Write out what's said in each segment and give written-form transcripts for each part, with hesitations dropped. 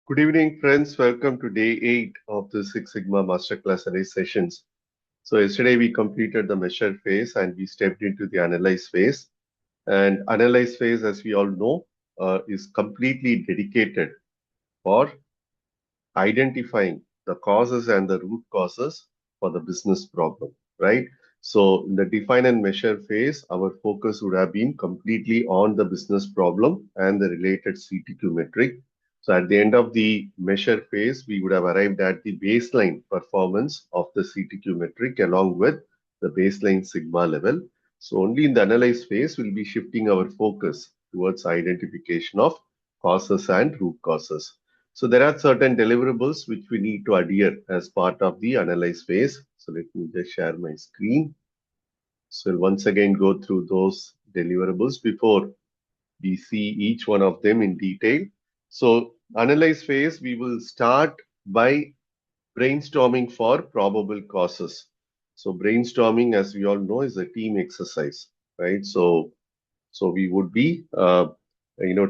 Good evening, friends. Welcome to day 8 of the Six Sigma Masterclass Array sessions. So yesterday we completed the measure phase and we stepped into the analyze phase. And analyze phase, as we all know, is completely dedicated for identifying the causes and the root causes for the business problem, right? So in the define and measure phase, our focus would have been completely on the business problem and the related CTQ metric. So at the end of the measure phase, we would have arrived at the baseline performance of the CTQ metric along with the baseline sigma level. So only in the analyze phase, we'll be shifting our focus towards identification of causes and root causes. So there are certain deliverables which we need to adhere as part of the analyze phase. So let me just share my screen. So we'll once again go through those deliverables before we see each one of them in detail. So analyze phase, we will start by brainstorming for probable causes. So brainstorming, as we all know, is a team exercise, right? So we would be,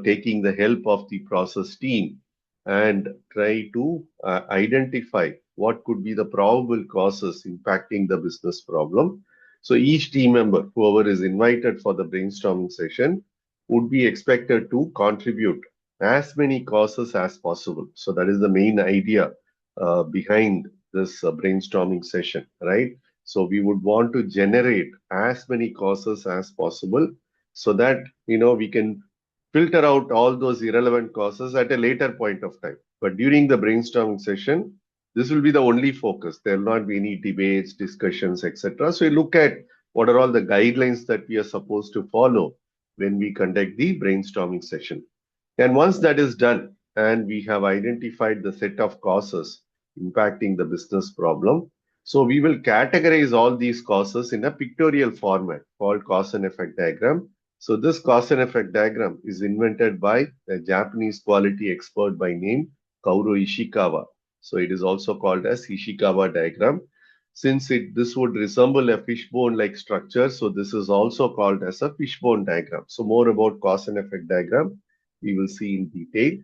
taking the help of the process team and try to identify what could be the probable causes impacting the business problem. So each team member, whoever is invited for the brainstorming session, would be expected to contribute as many causes as possible. So that is the main idea behind this brainstorming session, right? So we would want to generate as many causes as possible so that we can filter out all those irrelevant causes at a later point of time. But during the brainstorming session, this will be the only focus. There will not be any debates, discussions, etc. So we look at what are all the guidelines that we are supposed to follow when we conduct the brainstorming session. And once that is done and we have identified the set of causes impacting the business problem, so we will categorize all these causes in a pictorial format called cause and effect diagram. So this cause and effect diagram is invented by a Japanese quality expert by name Kaoru Ishikawa. So it is also called as Ishikawa diagram. Since this would resemble a fishbone-like structure, so this is also called as a fishbone diagram. So more about cause and effect diagram we will see in detail.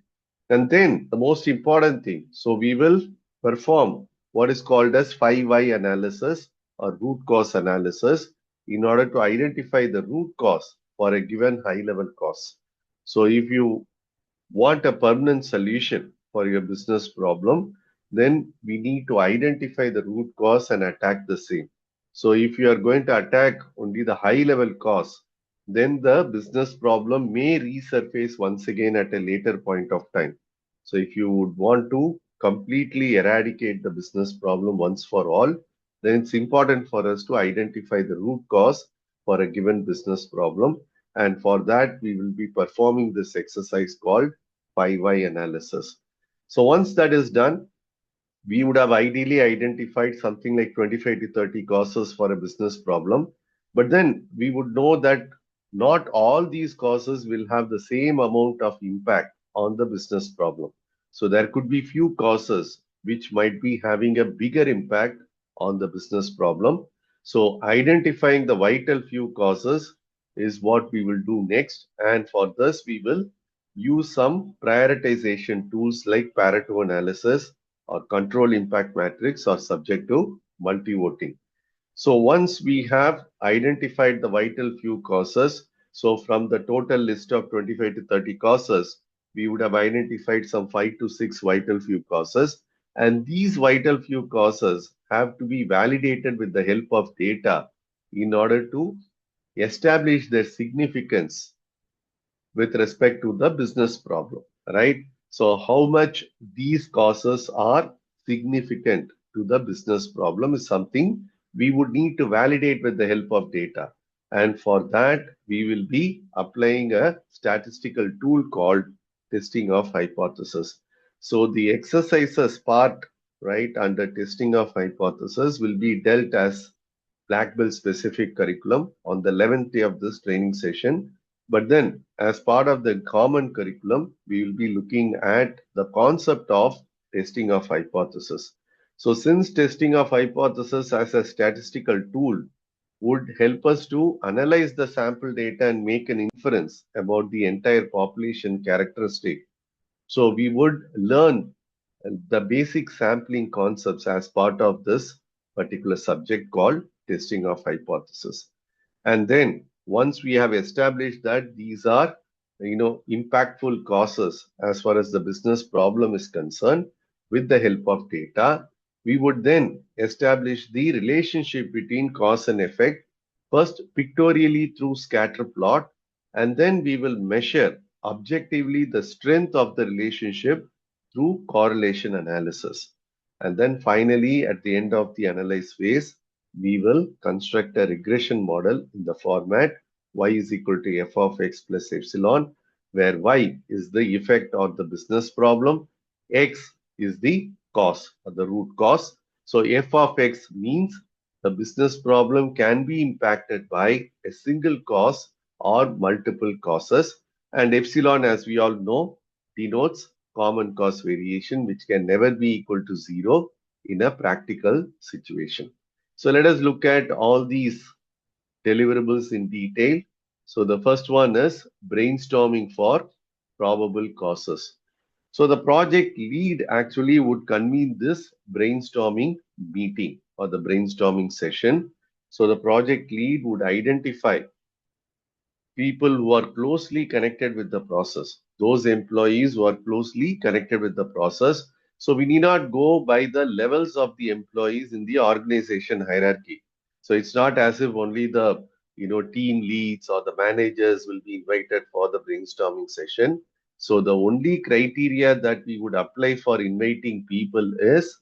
And then the most important thing, so we will perform what is called as 5 why analysis or root cause analysis in order to identify the root cause for a given high level cause. So if you want a permanent solution for your business problem, then we need to identify the root cause and attack the same. So if you are going to attack only the high level cause, then the business problem may resurface once again at a later point of time. So if you would want to completely eradicate the business problem once for all, then it's important for us to identify the root cause for a given business problem. And for that, we will be performing this exercise called 5 why analysis. So once that is done, we would have ideally identified something like 25 to 30 causes for a business problem. But then we would know that not all these causes will have the same amount of impact on the business problem. So there could be few causes which might be having a bigger impact on the business problem. So identifying the vital few causes is what we will do next. And for this, we will use some prioritization tools like Pareto analysis or control impact matrix or subject to multi-voting. So once we have identified the vital few causes, so from the total list of 25 to 30 causes, we would have identified some 5 to 6 vital few causes. And these vital few causes have to be validated with the help of data in order to establish their significance with respect to the business problem, right? So how much these causes are significant to the business problem is something we would need to validate with the help of data. And for that, we will be applying a statistical tool called testing of hypothesis. So the exercises part, right, under testing of hypothesis will be dealt as black belt specific curriculum on the 11th day of this training session. But then, as part of the common curriculum, we will be looking at the concept of testing of hypothesis. So since testing of hypothesis as a statistical tool would help us to analyze the sample data and make an inference about the entire population characteristic. So we would learn the basic sampling concepts as part of this particular subject called testing of hypothesis. And then once we have established that these are, impactful causes as far as the business problem is concerned, with the help of data, we would then establish the relationship between cause and effect, first pictorially through scatter plot, and then we will measure objectively the strength of the relationship through correlation analysis. And then finally, at the end of the analyze phase, we will construct a regression model in the format y is equal to f of x plus epsilon, where y is the effect of the business problem, x is the cause or the root cause. So f of x means the business problem can be impacted by a single cause or multiple causes, and epsilon, as we all know, denotes common cause variation, which can never be equal to zero in a practical situation. So let us look at all these deliverables in detail. So the first one is brainstorming for probable causes. So the project lead actually would convene this brainstorming meeting or the brainstorming session. So the project lead would identify people who are closely connected with the process, those employees who are closely connected with the process. So we need not go by the levels of the employees in the organization hierarchy. So it's not as if only the team leads or the managers will be invited for the brainstorming session. So the only criteria that we would apply for inviting people is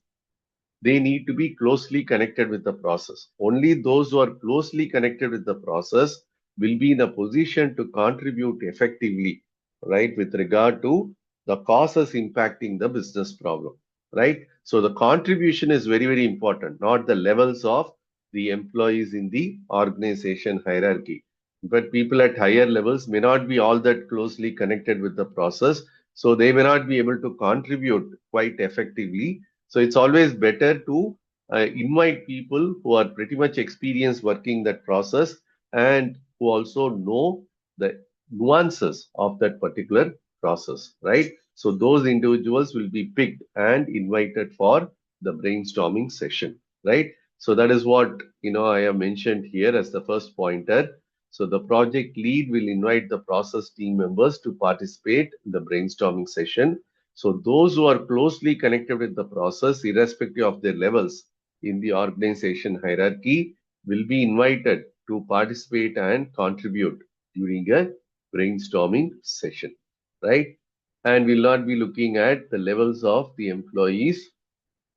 they need to be closely connected with the process. Only those who are closely connected with the process will be in a position to contribute effectively, right, with regard to the causes impacting the business problem, right? So the contribution is very, very important, not the levels of the employees in the organization hierarchy. But people at higher levels may not be all that closely connected with the process, so they may not be able to contribute quite effectively. So it's always better to invite people who are pretty much experienced working that process and who also know the nuances of that particular process, right? So those individuals will be picked and invited for the brainstorming session, right? So that is what I have mentioned here as the first pointer. So the project lead will invite the process team members to participate in the brainstorming session. So those who are closely connected with the process, irrespective of their levels in the organization hierarchy, will be invited to participate and contribute during a brainstorming session, right? And we'll not be looking at the levels of the employees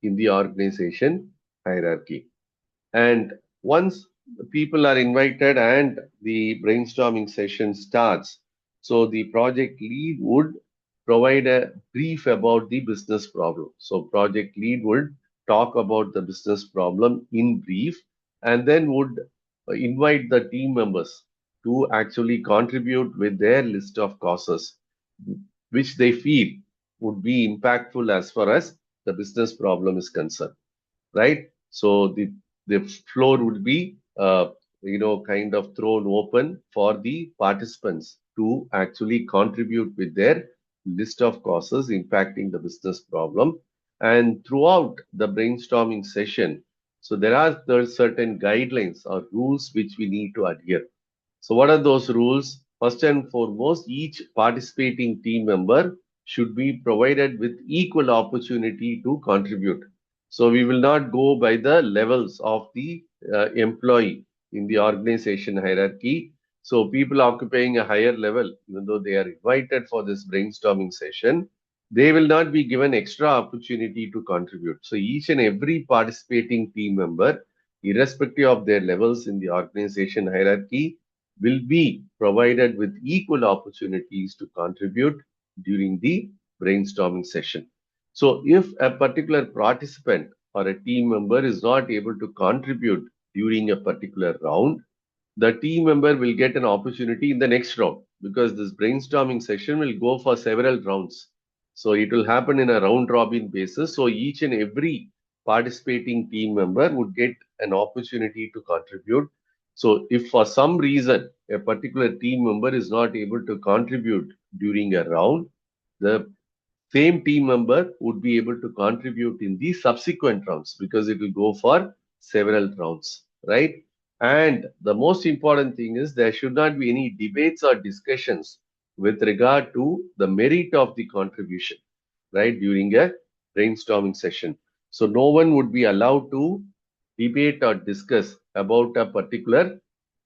in the organization hierarchy. And once people are invited and the brainstorming session starts, so the project lead would provide a brief about the business problem. So project lead would talk about the business problem in brief and then would invite the team members to actually contribute with their list of causes which they feel would be impactful as far as the business problem is concerned, right? So the floor would be kind of thrown open for the participants to actually contribute with their list of causes impacting the business problem. And throughout the brainstorming session, so there are certain guidelines or rules which we need to adhere. So what are those rules? First and foremost, each participating team member should be provided with equal opportunity to contribute. So we will not go by the levels of the employee in the organization hierarchy. So people occupying a higher level, even though they are invited for this brainstorming session, they will not be given extra opportunity to contribute. So each and every participating team member, irrespective of their levels in the organization hierarchy, will be provided with equal opportunities to contribute during the brainstorming session. So if a particular participant or a team member is not able to contribute during a particular round, the team member will get an opportunity in the next round because this brainstorming session will go for several rounds. So it will happen in a round robin basis. So each and every participating team member would get an opportunity to contribute. So if for some reason a particular team member is not able to contribute during a round, the same team member would be able to contribute in the subsequent rounds because it will go for several rounds, right? And the most important thing is there should not be any debates or discussions with regard to the merit of the contribution, right, during a brainstorming session. So no one would be allowed to debate or discuss about a particular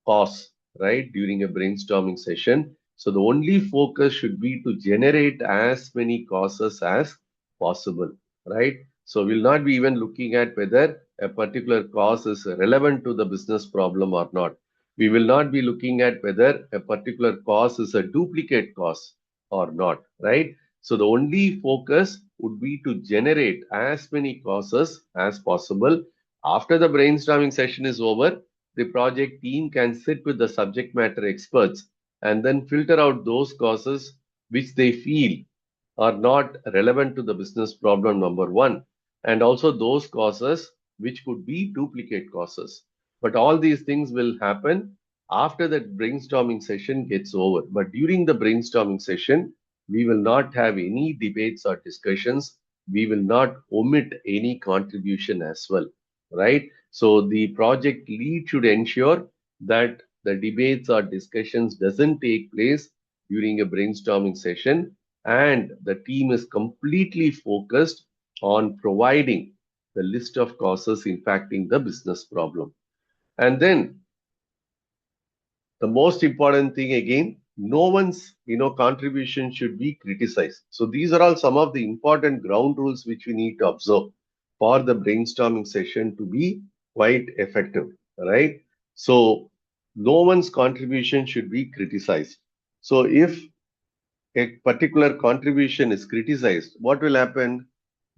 cause, right, during a brainstorming session. So the only focus should be to generate as many causes as possible, right? So we'll not be even looking at whether a particular cause is relevant to the business problem or not. We will not be looking at whether a particular cause is a duplicate cause or not, right? So the only focus would be to generate as many causes as possible. After the brainstorming session is over, the project team can sit with the subject matter experts and then filter out those causes which they feel are not relevant to the business problem number one, and also those causes which could be duplicate causes. But all these things will happen after that brainstorming session gets over. But during the brainstorming session, we will not have any debates or discussions. We will not omit any contribution as well, right? So the project lead should ensure that the debates or discussions doesn't take place during a brainstorming session, and the team is completely focused on providing the list of causes impacting the business problem. And then the most important thing again, no one's contribution should be criticized. So these are all some of the important ground rules which we need to observe for the brainstorming session to be quite effective, right? So no one's contribution should be criticized. So if a particular contribution is criticized, what will happen?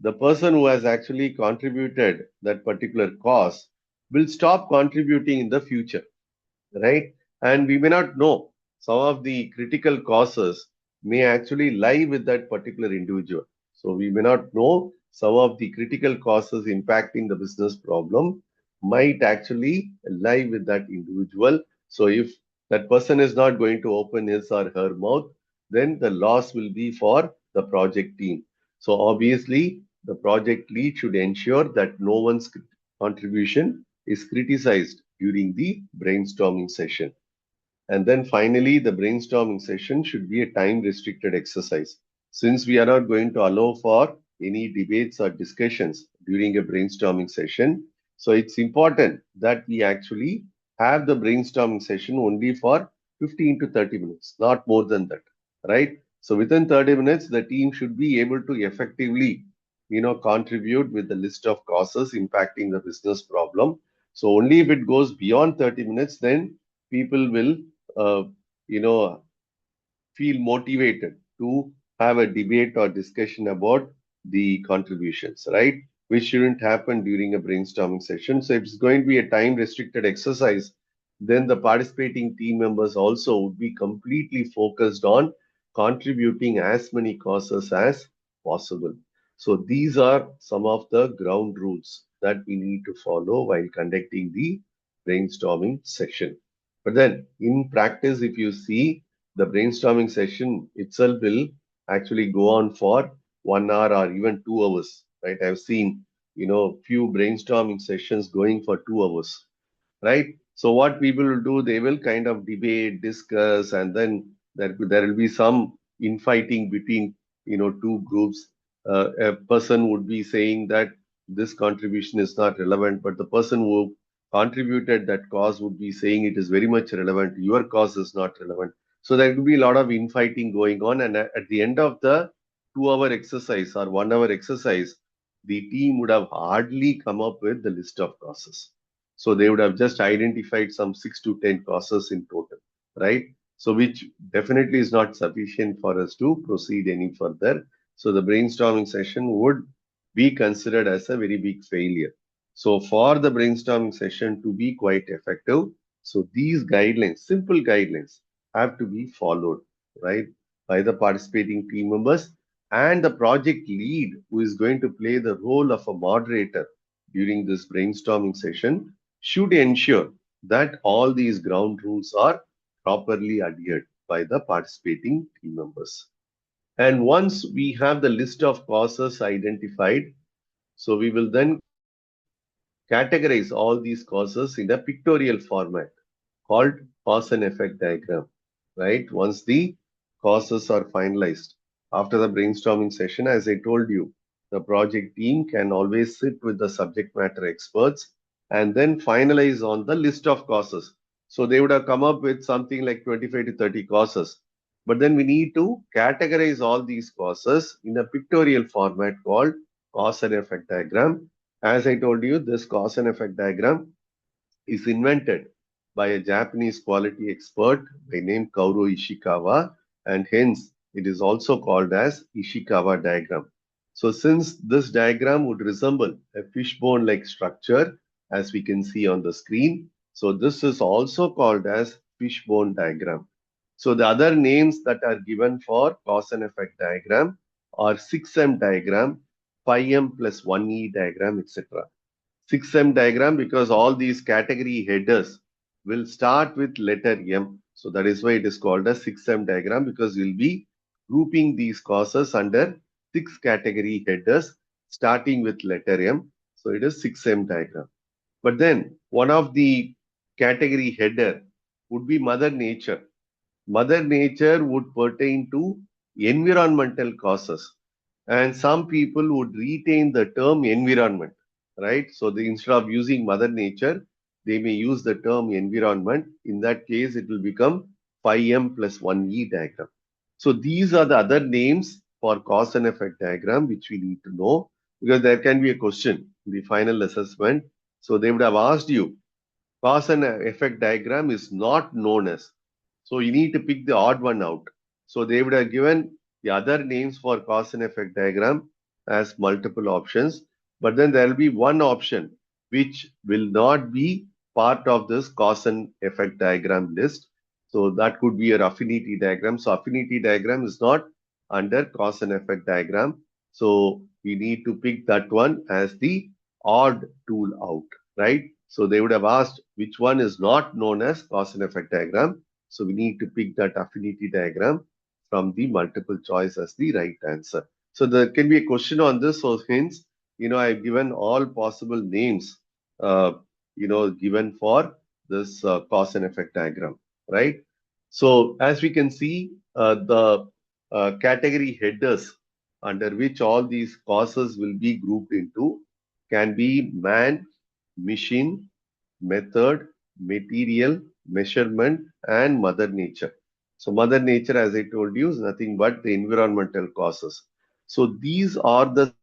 The person who has actually contributed that particular cause will stop contributing in the future, right? And we may not know some of the critical causes may actually lie with that particular individual. So we may not know some of the critical causes impacting the business problem might actually lie with that individual. So if that person is not going to open his or her mouth, then the loss will be for the project team. So obviously, the project lead should ensure that no one's contribution is criticized during the brainstorming session. And then finally, the brainstorming session should be a time restricted exercise. Since we are not going to allow for any debates or discussions during a brainstorming session, so it's important that we actually have the brainstorming session only for 15 to 30 minutes, not more than that, right? So within 30 minutes, the team should be able to effectively, contribute with the list of causes impacting the business problem. So only if it goes beyond 30 minutes, then people will uh, you know, feel motivated to have a debate or discussion about the contributions, right? Which shouldn't happen during a brainstorming session. So if it's going to be a time restricted exercise, then the participating team members also would be completely focused on contributing as many causes as possible. So these are some of the ground rules that we need to follow while conducting the brainstorming session. But then in practice, if you see, the brainstorming session itself will actually go on for 1 hour or even 2 hours, right? I've seen, few brainstorming sessions going for 2 hours, right? So what people will do, they will kind of debate, discuss, and then there will be some infighting between two groups. A person would be saying that this contribution is not relevant, but the person who contributed that cause would be saying it is very much relevant. Your cause is not relevant. So there could be a lot of infighting going on, and at the end of the 2 hour exercise or 1 hour exercise, the team would have hardly come up with the list of causes. So they would have just identified some 6 to 10 causes in total, right? So which definitely is not sufficient for us to proceed any further. So the brainstorming session would be considered as a very big failure. So for the brainstorming session to be quite effective, so these guidelines, simple guidelines, have to be followed, right, by the participating team members and the project lead who is going to play the role of a moderator during this brainstorming session should ensure that all these ground rules are properly adhered by the participating team members. And once we have the list of causes identified, so we will then categorize all these causes in a pictorial format called cause and effect diagram, right? Once the causes are finalized after the brainstorming session, as I told you, the project team can always sit with the subject matter experts and then finalize on the list of causes. So they would have come up with something like 25 to 30 causes. But then we need to categorize all these causes in a pictorial format called cause and effect diagram. As I told you, this cause and effect diagram is invented by a Japanese quality expert by name Kaoru Ishikawa, and hence it is also called as Ishikawa diagram. So since this diagram would resemble a fishbone-like structure as we can see on the screen, so this is also called as fishbone diagram. So the other names that are given for cause and effect diagram are 6M diagram, 5M plus 1E diagram, etc. 6M diagram because all these category headers will start with letter M. So that is why it is called a 6M diagram because we'll be grouping these causes under 6 category headers starting with letter M. So it is 6M diagram. But then one of the category header would be Mother Nature. Mother Nature would pertain to environmental causes, and some people would retain the term environment, right? So instead of using Mother Nature, they may use the term environment. In that case, it will become 5M plus 1E diagram. So these are the other names for cause and effect diagram which we need to know because there can be a question in the final assessment. So they would have asked you cause and effect diagram is not known as. So you need to pick the odd one out. So they would have given the other names for cause and effect diagram as multiple options. But then there will be one option which will not be part of this cause and effect diagram list. So that could be your affinity diagram. So affinity diagram is not under cause and effect diagram. So we need to pick that one as the odd tool out, right? So they would have asked which one is not known as cause and effect diagram. So we need to pick that affinity diagram from the multiple choice as the right answer. So there can be a question on this. So hence, I've given all possible names, given for this cause and effect diagram, right? So as we can see, the category headers under which all these causes will be grouped into can be man, machine, method, material, measurement, and Mother Nature. So, Mother Nature, as I told you, is nothing but the environmental causes. So, these are the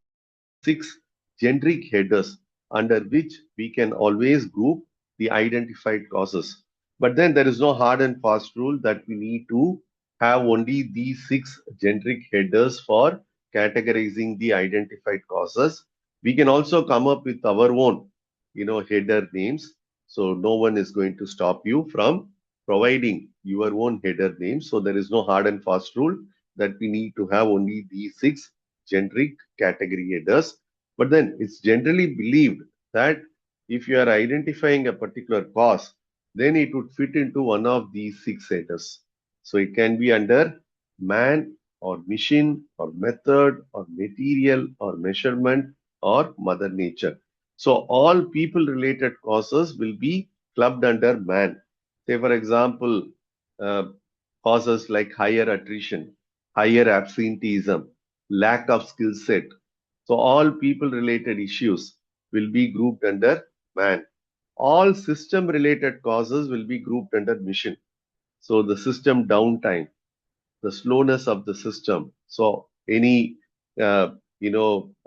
6 generic headers under which we can always group the identified causes. But then there is no hard and fast rule that we need to have only these 6 generic headers for categorizing the identified causes. We can also come up with our own, header names. So no one is going to stop you from providing your own header names. So there is no hard and fast rule that we need to have only these 6 generic category headers. But then it's generally believed that if you are identifying a particular cause, then it would fit into one of these 6 headers. So it can be under man or machine or method or material or measurement or mother nature. So all people related causes will be clubbed under man. Say for example, uh, causes like higher attrition, higher absenteeism, lack of skill set. So all people related issues will be grouped under man. All system related causes will be grouped under mission. So the system downtime, the slowness of the system. So any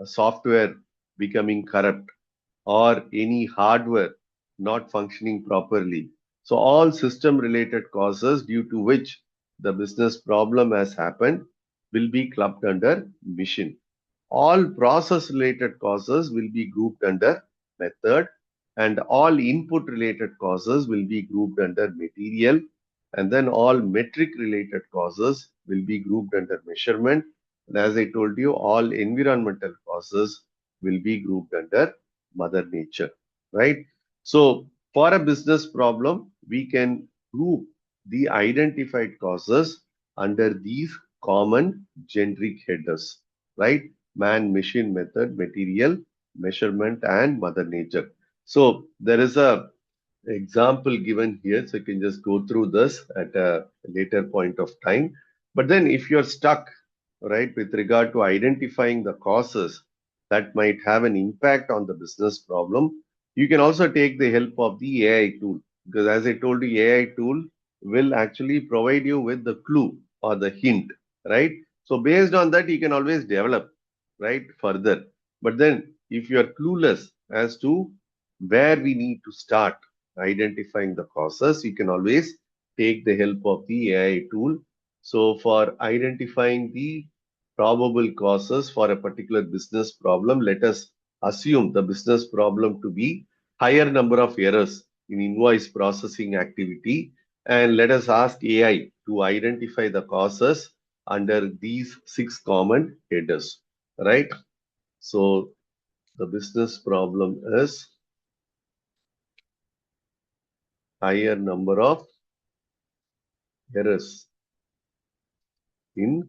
software becoming corrupt or any hardware not functioning properly. So all system related causes due to which the business problem has happened will be clubbed under mission. All process related causes will be grouped under method, and all input related causes will be grouped under material, and then all metric related causes will be grouped under measurement. And as I told you, all environmental causes will be grouped under Mother Nature, right? So for a business problem, we can group the identified causes under these common generic headers, right? Man, machine, method, material, measurement, and Mother Nature. So there is a example given here, so you can just go through this at a later point of time. But then if you're stuck, right, with regard to identifying the causes that might have an impact on the business problem, you can also take the help of the AI tool. Because as I told you, AI tool will actually provide you with the clue or the hint, right? So based on that, you can always develop, right, further. But then if you are clueless as to where we need to start identifying the causes, you can always take the help of the AI tool. So for identifying the probable causes for a particular business problem, let us assume the business problem to be higher number of errors in invoice processing activity, and let us ask AI to identify the causes under these six common headers, right? So the business problem is higher number of errors in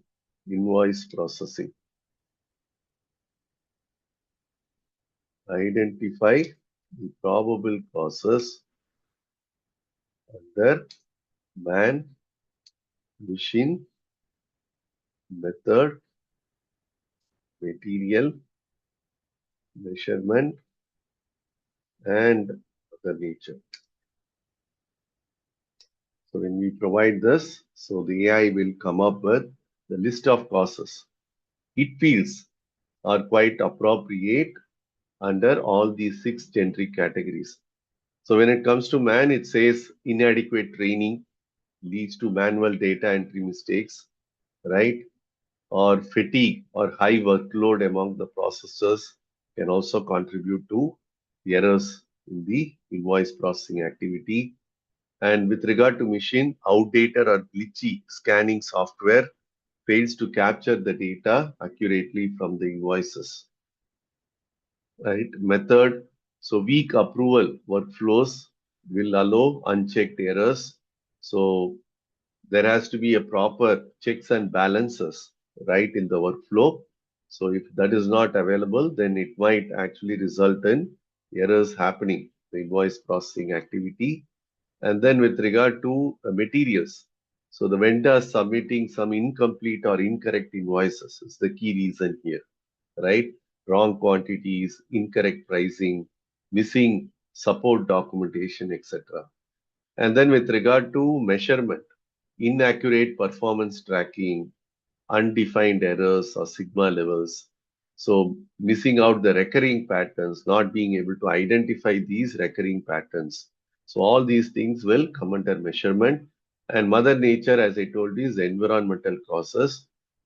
invoice processing. Identify the probable causes under man, machine, method, material, measurement, and other nature. So when we provide this, so the AI will come up with the list of causes it feels are quite appropriate under all these six generic categories. So when it comes to man, it says inadequate training leads to manual data entry mistakes, right? Or fatigue or high workload among the processors can also contribute to errors in the invoice processing activity. And with regard to machine, outdated or glitchy scanning software fails to capture the data accurately from the invoices, right? Method, so weak approval workflows will allow unchecked errors. So there has to be a proper checks and balances, right, in the workflow. So if that is not available, then it might actually result in errors happening, the invoice processing activity. And then with regard to materials, so the vendor submitting some incomplete or incorrect invoices is the key reason here, right? Wrong quantities, incorrect pricing, missing support documentation, etc. And then with regard to measurement, inaccurate performance tracking, undefined errors or sigma levels. So missing out the recurring patterns, not being able to identify these recurring patterns. So all these things will come under measurement. And Mother Nature, as I told you, is environmental causes.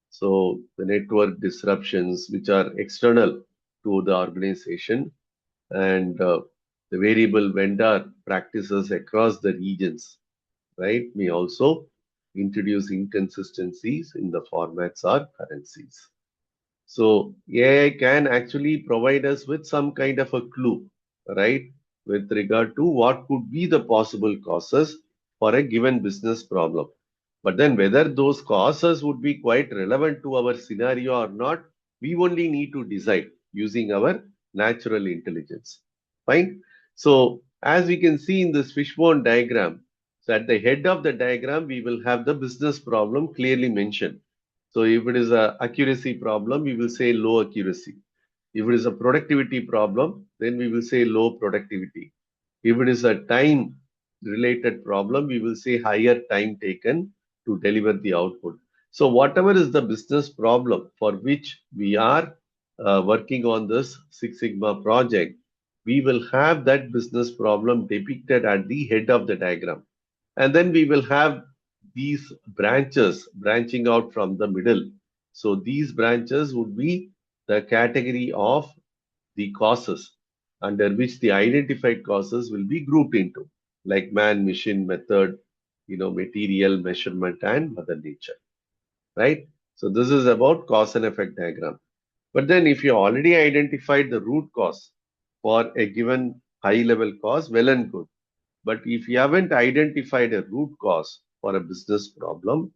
So the network disruptions, which are external to the organization, and the variable vendor practices across the regions, right, may also introduce inconsistencies in the formats or currencies. So AI can actually provide us with some kind of a clue, right, with regard to what could be the possible causes for a given business problem. But then whether those causes would be quite relevant to our scenario or not, we only need to decide using our natural intelligence. Fine. So as we can see in this fishbone diagram, so at the head of the diagram, we will have the business problem clearly mentioned. So if it is a accuracy problem, we will say low accuracy. If it is a productivity problem, then we will say low productivity. If it is a time related problem, we will say higher time taken to deliver the output. So whatever is the business problem for which we are working on this Six Sigma project, we will have that business problem depicted at the head of the diagram. And then we will have these branches branching out from the middle. So these branches would be the category of the causes under which the identified causes will be grouped into, like man, machine, method, material, measurement, and mother nature, right? So this is about cause and effect diagram. But then if you already identified the root cause, for a given high level cause, well and good. But if you haven't identified a root cause for a business problem,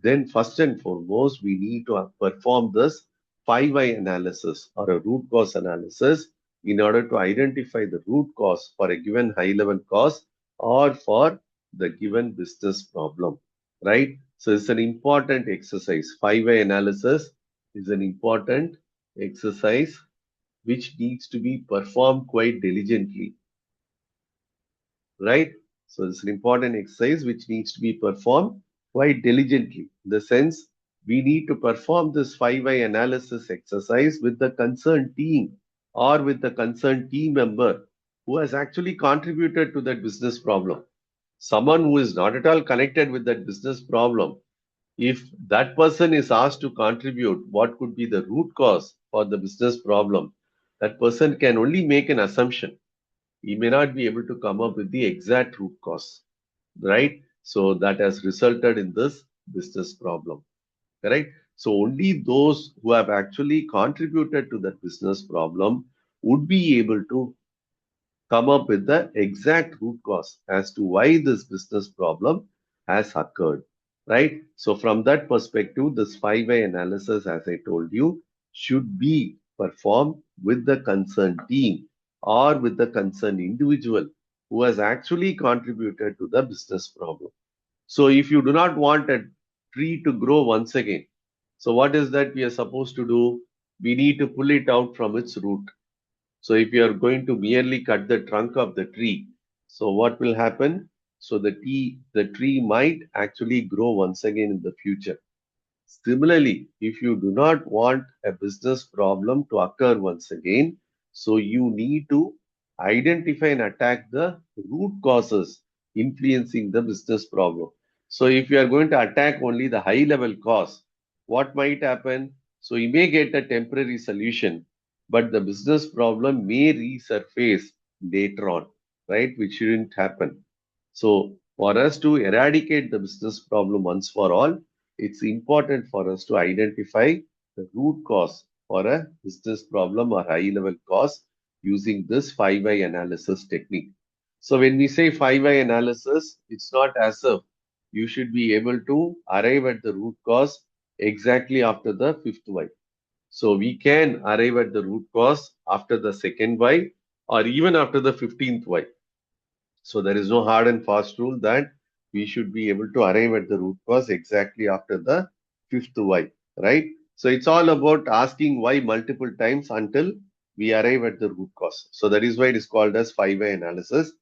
then first and foremost, we need to perform this 5 why analysis or a root cause analysis in order to identify the root cause for a given high level cause or for the given business problem, right? So it's an important exercise. 5 why analysis is an important exercise which needs to be performed quite diligently, right? So it's an important exercise which needs to be performed quite diligently. In the sense, we need to perform this 5 why analysis exercise with the concerned team or with the concerned team member who has actually contributed to that business problem. Someone who is not at all connected with that business problem, if that person is asked to contribute what could be the root cause for the business problem, that person can only make an assumption. He may not be able to come up with the exact root cause, right? So that has resulted in this business problem, correct? So only those who have actually contributed to that business problem would be able to come up with the exact root cause as to why this business problem has occurred, right? So from that perspective, this 5 why analysis, as I told you, should be performed with the concerned team or with the concerned individual who has actually contributed to the business problem. So if you do not want a tree to grow once again, so what is that we are supposed to do? We need to pull it out from its root. So if you are going to merely cut the trunk of the tree, so what will happen? So the tree might actually grow once again in the future. Similarly, if you do not want a business problem to occur once again, so you need to identify and attack the root causes influencing the business problem. So if you are going to attack only the high level cause, what might happen? So you may get a temporary solution, but the business problem may resurface later on, right? Which shouldn't happen. So for us to eradicate the business problem once for all, it's important for us to identify the root cause for a business problem or high level cause using this 5 why analysis technique. So when we say 5 why analysis, it's not as if you should be able to arrive at the root cause exactly after the fifth why. So we can arrive at the root cause after the second why or even after the 15th why. So there is no hard and fast rule that we should be able to arrive at the root cause exactly after the fifth why, right? So it's all about asking why multiple times until we arrive at the root cause. So that is why it is called as 5 why analysis.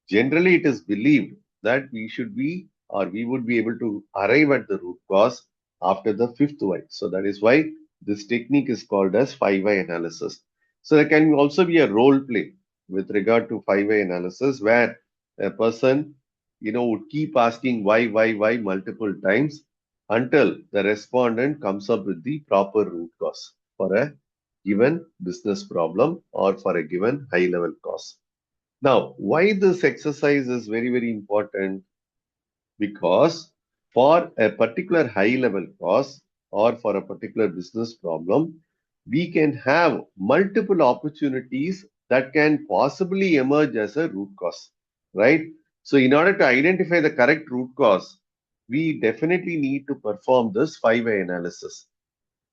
Generally, it is believed that we should be or we would be able to arrive at the root cause after the fifth why. So that is why this technique is called as 5 why analysis. So there can also be a role play with regard to 5 why analysis where a person, would keep asking why multiple times until the respondent comes up with the proper root cause for a given business problem or for a given high level cause. Now, why this exercise is very, very important? Because for a particular high level cause or for a particular business problem, we can have multiple opportunities that can possibly emerge as a root cause, right? So, in order to identify the correct root cause, we definitely need to perform this 5 why analysis.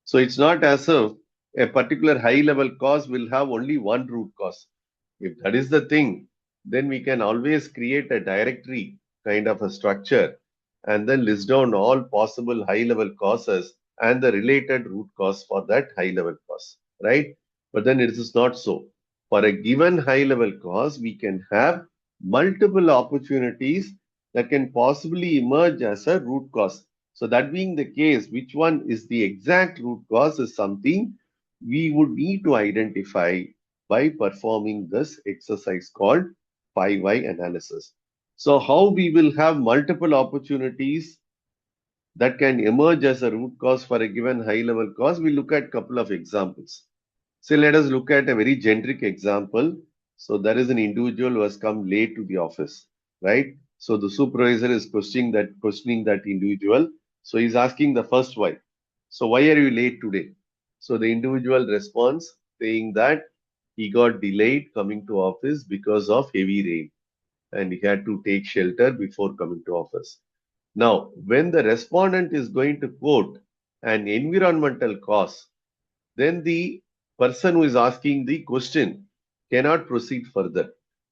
So it's not as if a particular high level cause will have only one root cause. If that is the thing, then we can always create a directory kind of a structure and then list down all possible high level causes and the related root cause for that high level cause, right? But then it is not so. For a given high level cause, we can have multiple opportunities that can possibly emerge as a root cause. So that being the case, which one is the exact root cause is something we would need to identify by performing this exercise called 5 why analysis. So how we will have multiple opportunities that can emerge as a root cause for a given high level cause, we look at couple of examples. So let us look at a very generic example. So there is an individual who has come late to the office, right? So the supervisor is questioning that individual. So he's asking the first why. So why are you late today? So the individual responds saying that he got delayed coming to office because of heavy rain and he had to take shelter before coming to office. Now, when the respondent is going to quote an environmental cause, then the person who is asking the question cannot proceed further.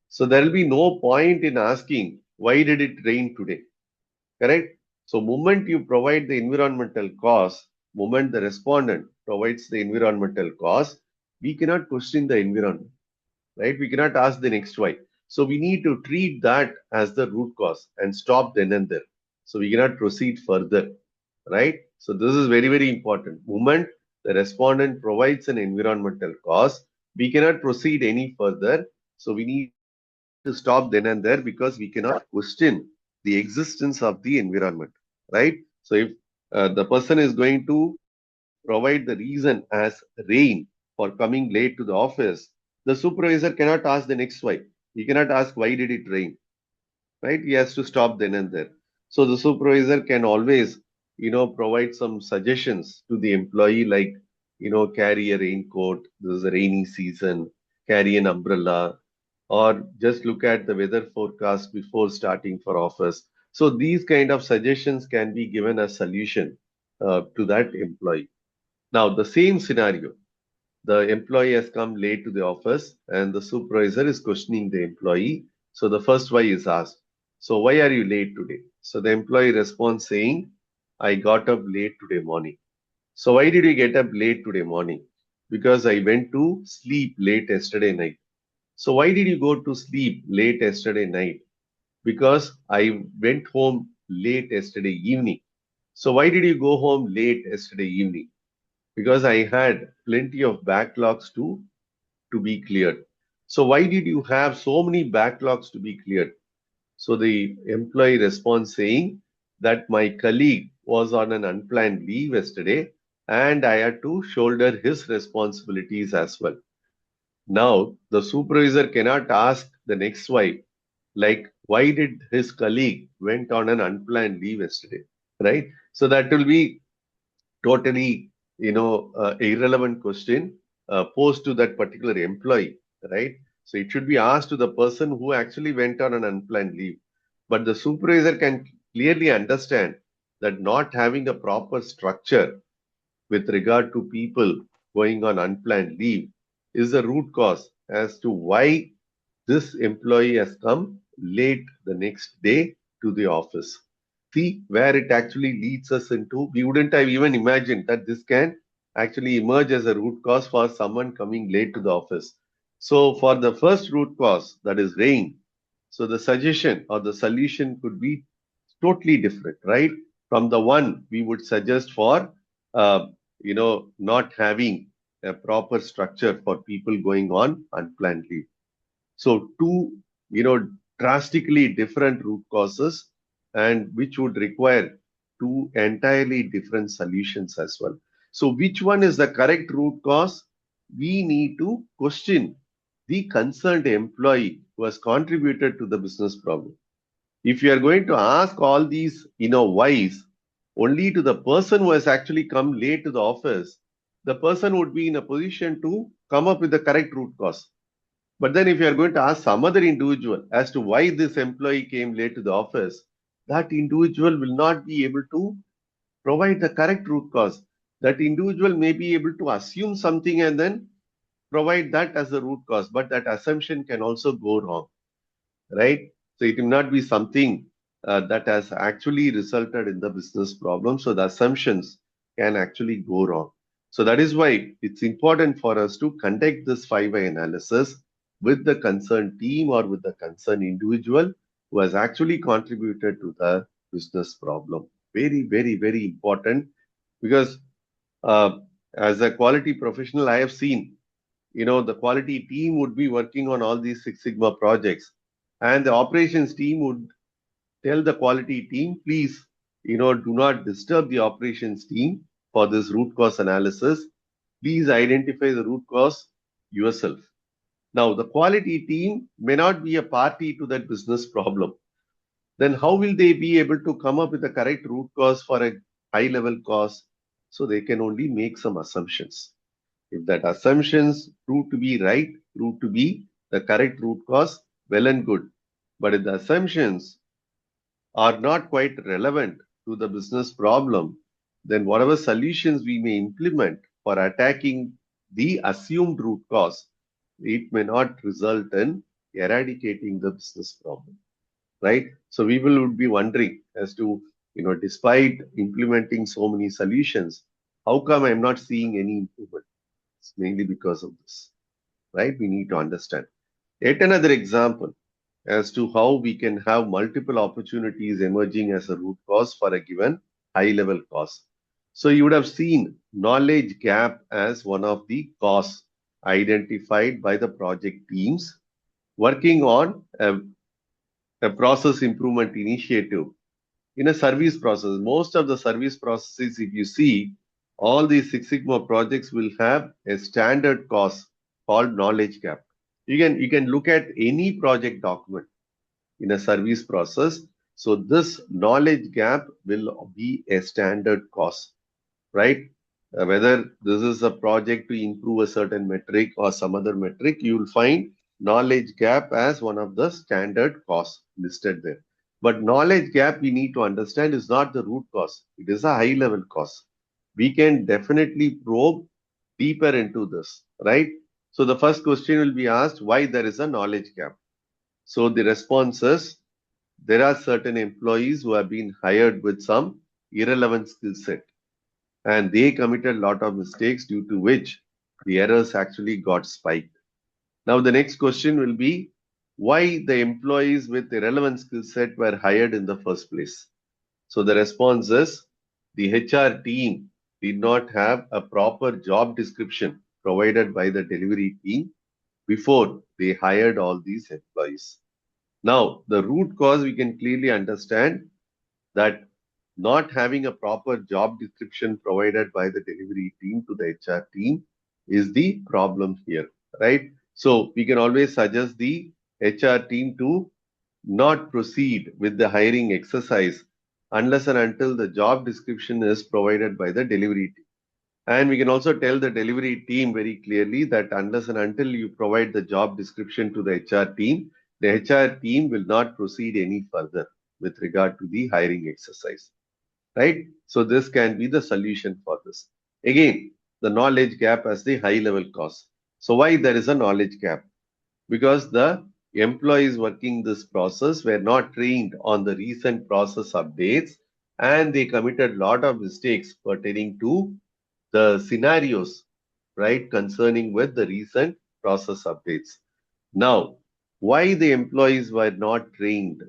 So there will be no point in asking, why did it rain today? Correct? So moment you provide the environmental cause, moment the respondent provides the environmental cause, we cannot question the environment, right? We cannot ask the next why. So we need to treat that as the root cause and stop then and there. So we cannot proceed further, right? So this is very, very important. Moment the respondent provides an environmental cause, we cannot proceed any further. So we need to stop then and there because we cannot question the existence of the environment, right? So if the person is going to provide the reason as rain for coming late to the office, the supervisor cannot ask the next why. He cannot ask why did it rain, right? He has to stop then and there. So the supervisor can always, provide some suggestions to the employee like, carry a raincoat, this is a rainy season, carry an umbrella, or just look at the weather forecast before starting for office. So these kind of suggestions can be given as solution to that employee. Now, the same scenario, the employee has come late to the office and the supervisor is questioning the employee. So the first why is asked. So why are you late today? So the employee responds saying, I got up late today morning. So why did you get up late today morning? Because I went to sleep late yesterday night. So why did you go to sleep late yesterday night? Because I went home late yesterday evening. So why did you go home late yesterday evening? Because I had plenty of backlogs to be cleared. So why did you have so many backlogs to be cleared? So the employee responds saying that my colleague was on an unplanned leave yesterday and I had to shoulder his responsibilities as well. Now the supervisor cannot ask the next why, like why did his colleague went on an unplanned leave yesterday, right? So that will be totally, irrelevant question posed to that particular employee, right? So it should be asked to the person who actually went on an unplanned leave. But the supervisor can clearly understand that not having a proper structure with regard to people going on unplanned leave is the root cause as to why this employee has come late the next day to the office. See where it actually leads us into. We wouldn't have even imagined that this can actually emerge as a root cause for someone coming late to the office. So, for the first root cause, that is rain, so the suggestion or the solution could be totally different, right? From the one we would suggest for, not having a proper structure for people going on unplanned leave. So two, drastically different root causes and which would require two entirely different solutions as well. So which one is the correct root cause? We need to question the concerned employee who has contributed to the business problem. If you are going to ask all these, whys only to the person who has actually come late to the office, the person would be in a position to come up with the correct root cause. But then if you are going to ask some other individual as to why this employee came late to the office, that individual will not be able to provide the correct root cause. That individual may be able to assume something and then provide that as the root cause, but that assumption can also go wrong, right? So it will not be something that has actually resulted in the business problem. So the assumptions can actually go wrong. So that is why it's important for us to conduct this 5 analysis with the concerned team or with the concerned individual who has actually contributed to the business problem. Very, very, very important because uh, as a quality professional, I have seen, the quality team would be working on all these Six Sigma projects and the operations team would tell the quality team, please, do not disturb the operations team for this root cause analysis. Please identify the root cause yourself. Now, the quality team may not be a party to that business problem. Then how will they be able to come up with the correct root cause for a high level cause? So they can only make some assumptions. If that assumptions prove to be right, prove to be the correct root cause, well and good. But if the assumptions are not quite relevant to the business problem, then whatever solutions we may implement for attacking the assumed root cause, it may not result in eradicating the business problem, right? So people would be wondering as to, despite implementing so many solutions, how come I'm not seeing any improvement? It's mainly because of this, right? We need to understand. Yet another example as to how we can have multiple opportunities emerging as a root cause for a given high level cause. So you would have seen knowledge gap as one of the cause identified by the project teams working on a process improvement initiative in a service process. Most of the service processes, if you see, all these Six Sigma projects will have a standard cost called knowledge gap. You can look at any project document in a service process. So this knowledge gap will be a standard cost, right? Whether this is a project to improve a certain metric or some other metric, you will find knowledge gap as one of the standard costs listed there. But knowledge gap we need to understand is not the root cause. It is a high level cause. We can definitely probe deeper into this, right? So the first question will be asked why there is a knowledge gap. So the response is there are certain employees who have been hired with some irrelevant skill set and they committed a lot of mistakes due to which the errors actually got spiked. Now, the next question will be why the employees with irrelevant skill set were hired in the first place. So, the response is the HR team did not have a proper job description provided by the delivery team before they hired all these employees. Now, the root cause we can clearly understand that not having a proper job description provided by the delivery team to the HR team is the problem here, right? So we can always suggest the HR team to not proceed with the hiring exercise unless and until the job description is provided by the delivery team. And we can also tell the delivery team very clearly that unless and until you provide the job description to the HR team, the HR team will not proceed any further with regard to the hiring exercise, right? So this can be the solution for this. Again, the knowledge gap as the high level cause. So why there is a knowledge gap? Because the employees working this process were not trained on the recent process updates and they committed a lot of mistakes pertaining to the scenarios, right, concerning with the recent process updates. Now, why the employees were not trained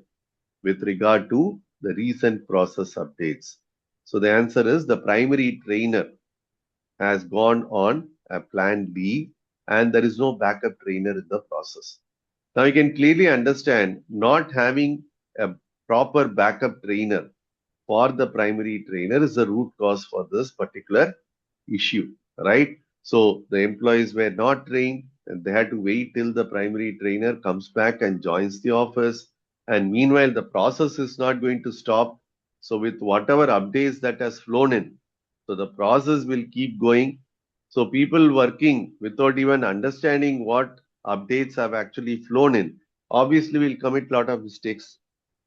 with regard to the recent process updates? So the answer is the primary trainer has gone on a planned leave and there is no backup trainer in the process. Now you can clearly understand not having a proper backup trainer for the primary trainer is the root cause for this particular issue, right? So the employees were not trained and they had to wait till the primary trainer comes back and joins the office. And meanwhile, the process is not going to stop. So with whatever updates that has flown in, so the process will keep going. So people working without even understanding what updates have actually flown in, obviously will commit a lot of mistakes,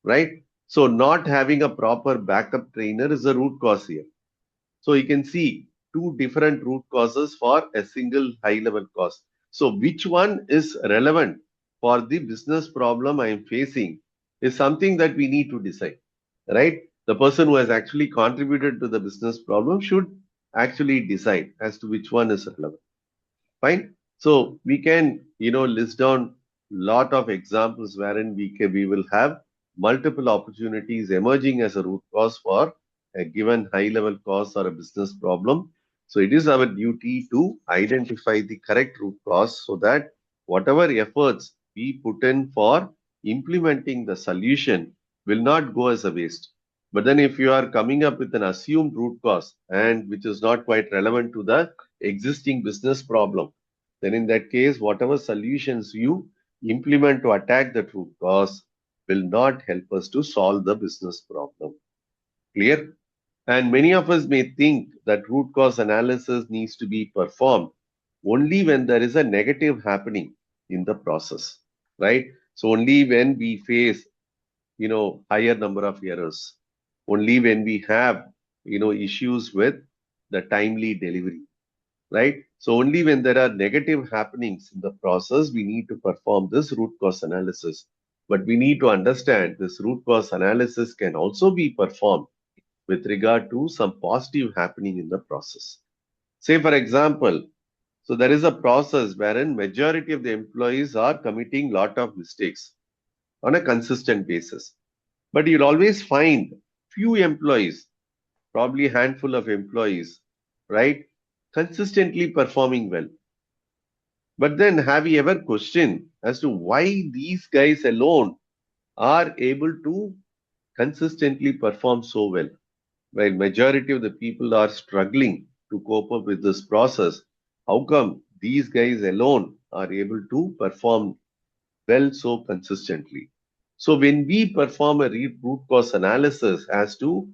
right? So not having a proper backup trainer is the root cause here. So you can see two different root causes for a single high level cause. So which one is relevant for the business problem I am facing is something that we need to decide, right? The person who has actually contributed to the business problem should actually decide as to which one is relevant. Fine. So we can, list down lot of examples wherein we will have multiple opportunities emerging as a root cause for a given high level cause or a business problem. So it is our duty to identify the correct root cause so that whatever efforts we put in for implementing the solution will not go as a waste. But then if you are coming up with an assumed root cause and which is not quite relevant to the existing business problem, then in that case, whatever solutions you implement to attack the root cause will not help us to solve the business problem. Clear? And many of us may think that root cause analysis needs to be performed only when there is a negative happening. in the process, right? So only when we face, higher number of errors, only when we have, issues with the timely delivery, right? So only when there are negative happenings in the process, we need to perform this root cause analysis. But we need to understand this root cause analysis can also be performed with regard to some positive happening in the process. Say, for example, so there is a process wherein majority of the employees are committing lot of mistakes on a consistent basis. But you'll always find few employees, probably a handful of employees, right, consistently performing well. But then have you ever questioned as to why these guys alone are able to consistently perform so well, while majority of the people are struggling to cope up with this process? How come these guys alone are able to perform well so consistently? So when we perform a root cause analysis as to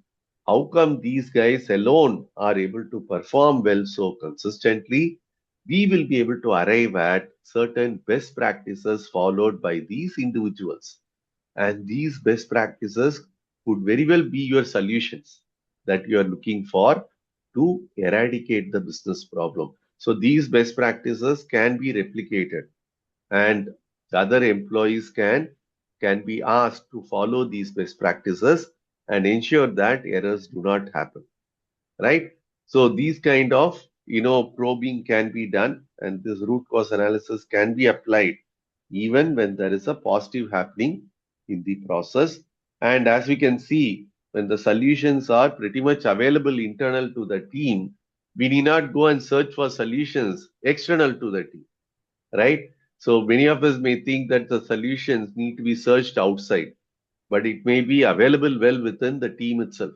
how come these guys alone are able to perform well so consistently, we will be able to arrive at certain best practices followed by these individuals. And these best practices could very well be your solutions that you are looking for to eradicate the business problem. So these best practices can be replicated, and the other employees can be asked to follow these best practices and ensure that errors do not happen, right? So these kind of probing can be done, and this root cause analysis can be applied even when there is a positive happening in the process. And as we can see, when the solutions are pretty much available internal to the team, we need not go and search for solutions external to the team, right? So many of us may think that the solutions need to be searched outside, but it may be available well within the team itself.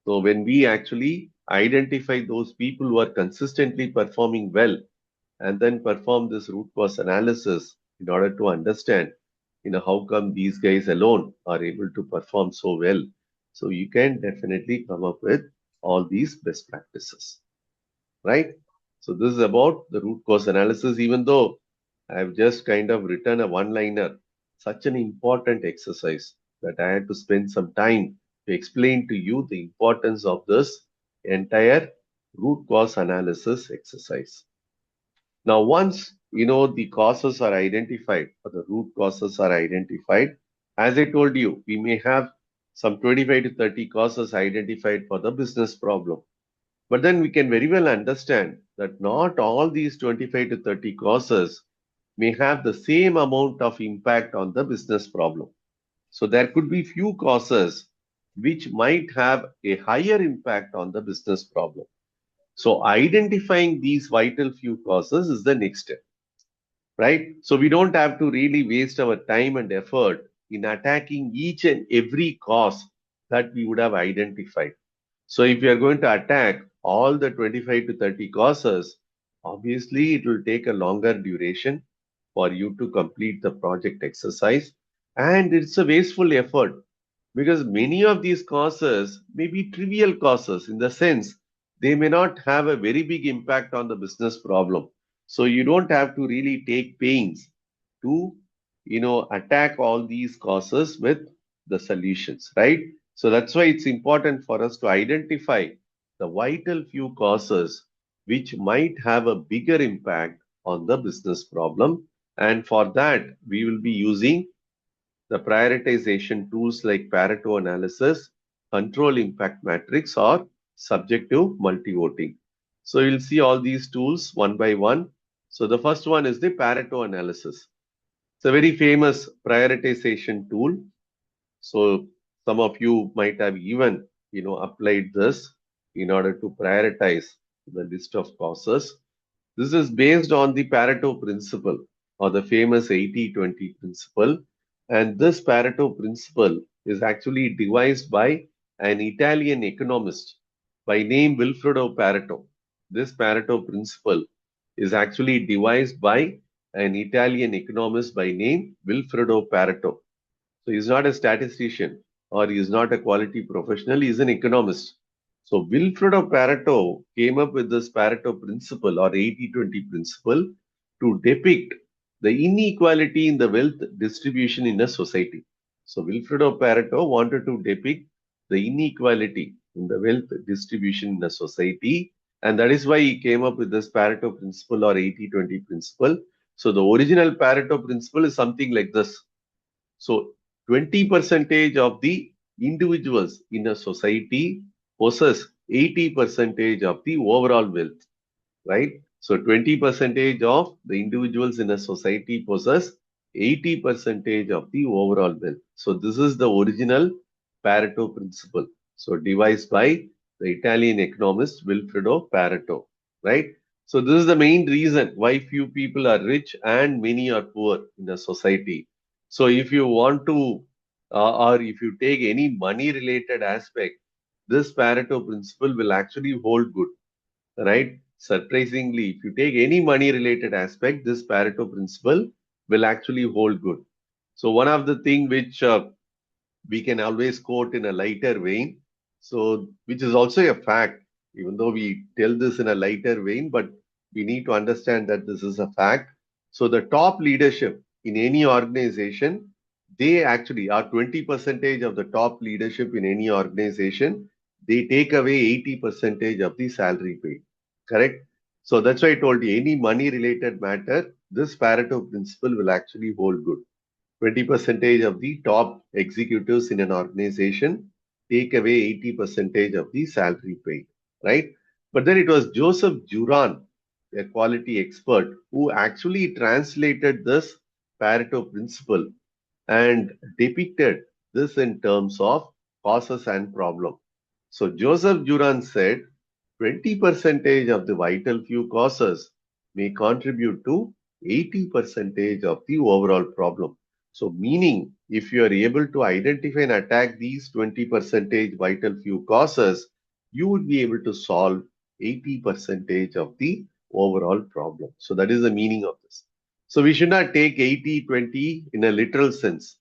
So when we actually identify those people who are consistently performing well and then perform this root cause analysis in order to understand, how come these guys alone are able to perform so well. So you can definitely come up with all these best practices, right? So this is about the root cause analysis, even though I've just kind of written a one-liner, such an important exercise that I had to spend some time to explain to you the importance of this entire root cause analysis exercise. Now, once the causes are identified, or the root causes are identified, as I told you, we may have some 25 to 30 causes identified for the business problem. But then we can very well understand that not all these 25 to 30 causes may have the same amount of impact on the business problem. So there could be few causes which might have a higher impact on the business problem. So identifying these vital few causes is the next step, right? So we don't have to really waste our time and effort in attacking each and every cause that we would have identified. So if you are going to attack all the 25 to 30 causes, obviously it will take a longer duration for you to complete the project exercise. And it's a wasteful effort because many of these causes may be trivial causes in the sense they may not have a very big impact on the business problem. So you don't have to really take pains to, attack all these causes with the solutions, right? So that's why it's important for us to identify the vital few causes which might have a bigger impact on the business problem. And for that, we will be using the prioritization tools like Pareto analysis, control impact matrix, or subjective multi-voting. So you'll see all these tools one by one. So the first one is the Pareto analysis. It's a very famous prioritization tool. So some of you might have even, applied this in order to prioritize the list of causes. This is based on the Pareto principle or the famous 80-20 principle. And this Pareto principle is actually devised by an Italian economist by name Vilfredo Pareto. This Pareto principle is actually devised by an Italian economist by name Vilfredo Pareto. So he's not a statistician or he is not a quality professional, he is an economist. So Wilfredo Pareto came up with this Pareto principle or 80-20 principle to depict the inequality in the wealth distribution in a society. So Wilfredo Pareto wanted to depict the inequality in the wealth distribution in a society, and that is why he came up with this Pareto principle or 80-20 principle. So the original Pareto principle is something like this. So 20 percentage of the individuals in a society possess 80 percentage of the overall wealth, right? So 20 percentage of the individuals in a society possess 80 percentage of the overall wealth. So this is the original Pareto principle. So devised by the Italian economist Wilfredo Pareto, right? So this is the main reason why few people are rich and many are poor in a society. So if you want to, or if you take any money related aspect, this Pareto principle will actually hold good, right? Surprisingly, if you take any money related aspect, this Pareto principle will actually hold good. So one of the thing which we can always quote in a lighter vein, so which is also a fact, even though we tell this in a lighter vein, but we need to understand that this is a fact. So the top leadership in any organization, they actually are 20 percentage of the top leadership in any organization. They take away 80 percentage of the salary paid. Correct? So that's why I told you any money related matter, this Pareto principle will actually hold good. 20 percentage of the top executives in an organization take away 80 percentage of the salary paid, right? But then it was Joseph Juran, a quality expert, who actually translated this Pareto principle and depicted this in terms of causes and problem. So Joseph Juran said 20 percentage of the vital few causes may contribute to 80 percentage of the overall problem. So meaning if you are able to identify and attack these 20 percentage vital few causes, you would be able to solve 80 percentage of the overall problem. So that is the meaning of this. So we should not take 80-20 in a literal sense.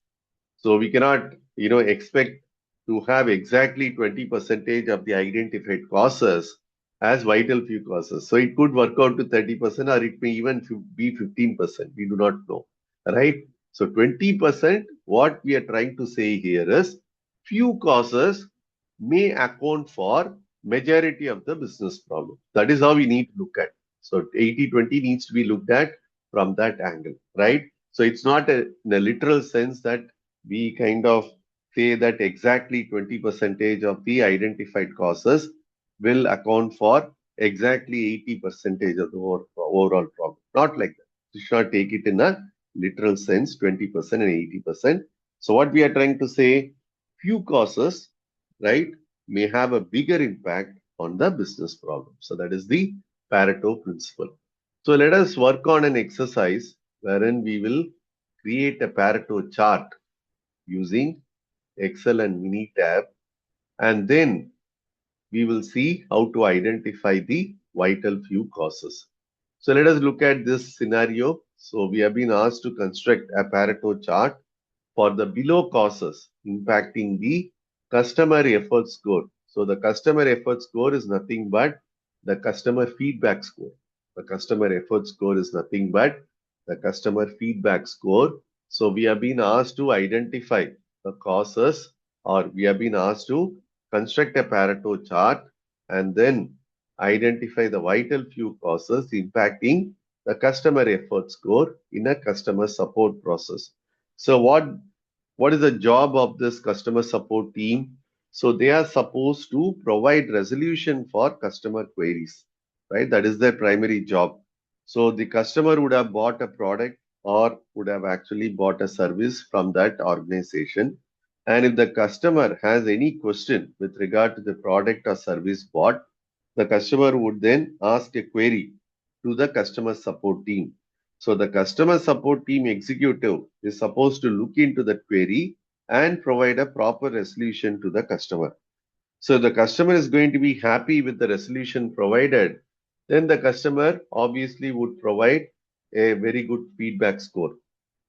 So we cannot, expect to have exactly 20 percentage of the identified causes as vital few causes. So it could work out to 30% or it may even be 15%. We do not know, right? So 20%, what we are trying to say here is few causes may account for majority of the business problem. That is how we need to look at. So 80-20 needs to be looked at from that angle, right? So it's not in a literal sense that we kind of say that exactly 20 percentage of the identified causes will account for exactly 80 percentage of the overall problem. Not like that. You should not take it in a literal sense, 20% and 80%. So what we are trying to say, few causes, right, may have a bigger impact on the business problem. So that is the Pareto principle. So let us work on an exercise wherein we will create a Pareto chart using Excel and Minitab, and then we will see how to identify the vital few causes. So let us look at this scenario. So we have been asked to construct a Pareto chart for the below causes impacting the customer effort score. So the customer effort score is nothing but the customer feedback score. The customer effort score is nothing but the customer feedback score. So we have been asked to identify the causes, or we have been asked to construct a Pareto chart and then identify the vital few causes impacting the customer effort score in a customer support process. So what is the job of this customer support team? So they are supposed to provide resolution for customer queries, right? That is their primary job. So the customer would have bought a product or would have actually bought a service from that organization. And if the customer has any question with regard to the product or service bought, the customer would then ask a query to the customer support team. So the customer support team executive is supposed to look into that query and provide a proper resolution to the customer. So the customer is going to be happy with the resolution provided, then the customer obviously would provide a very good feedback score.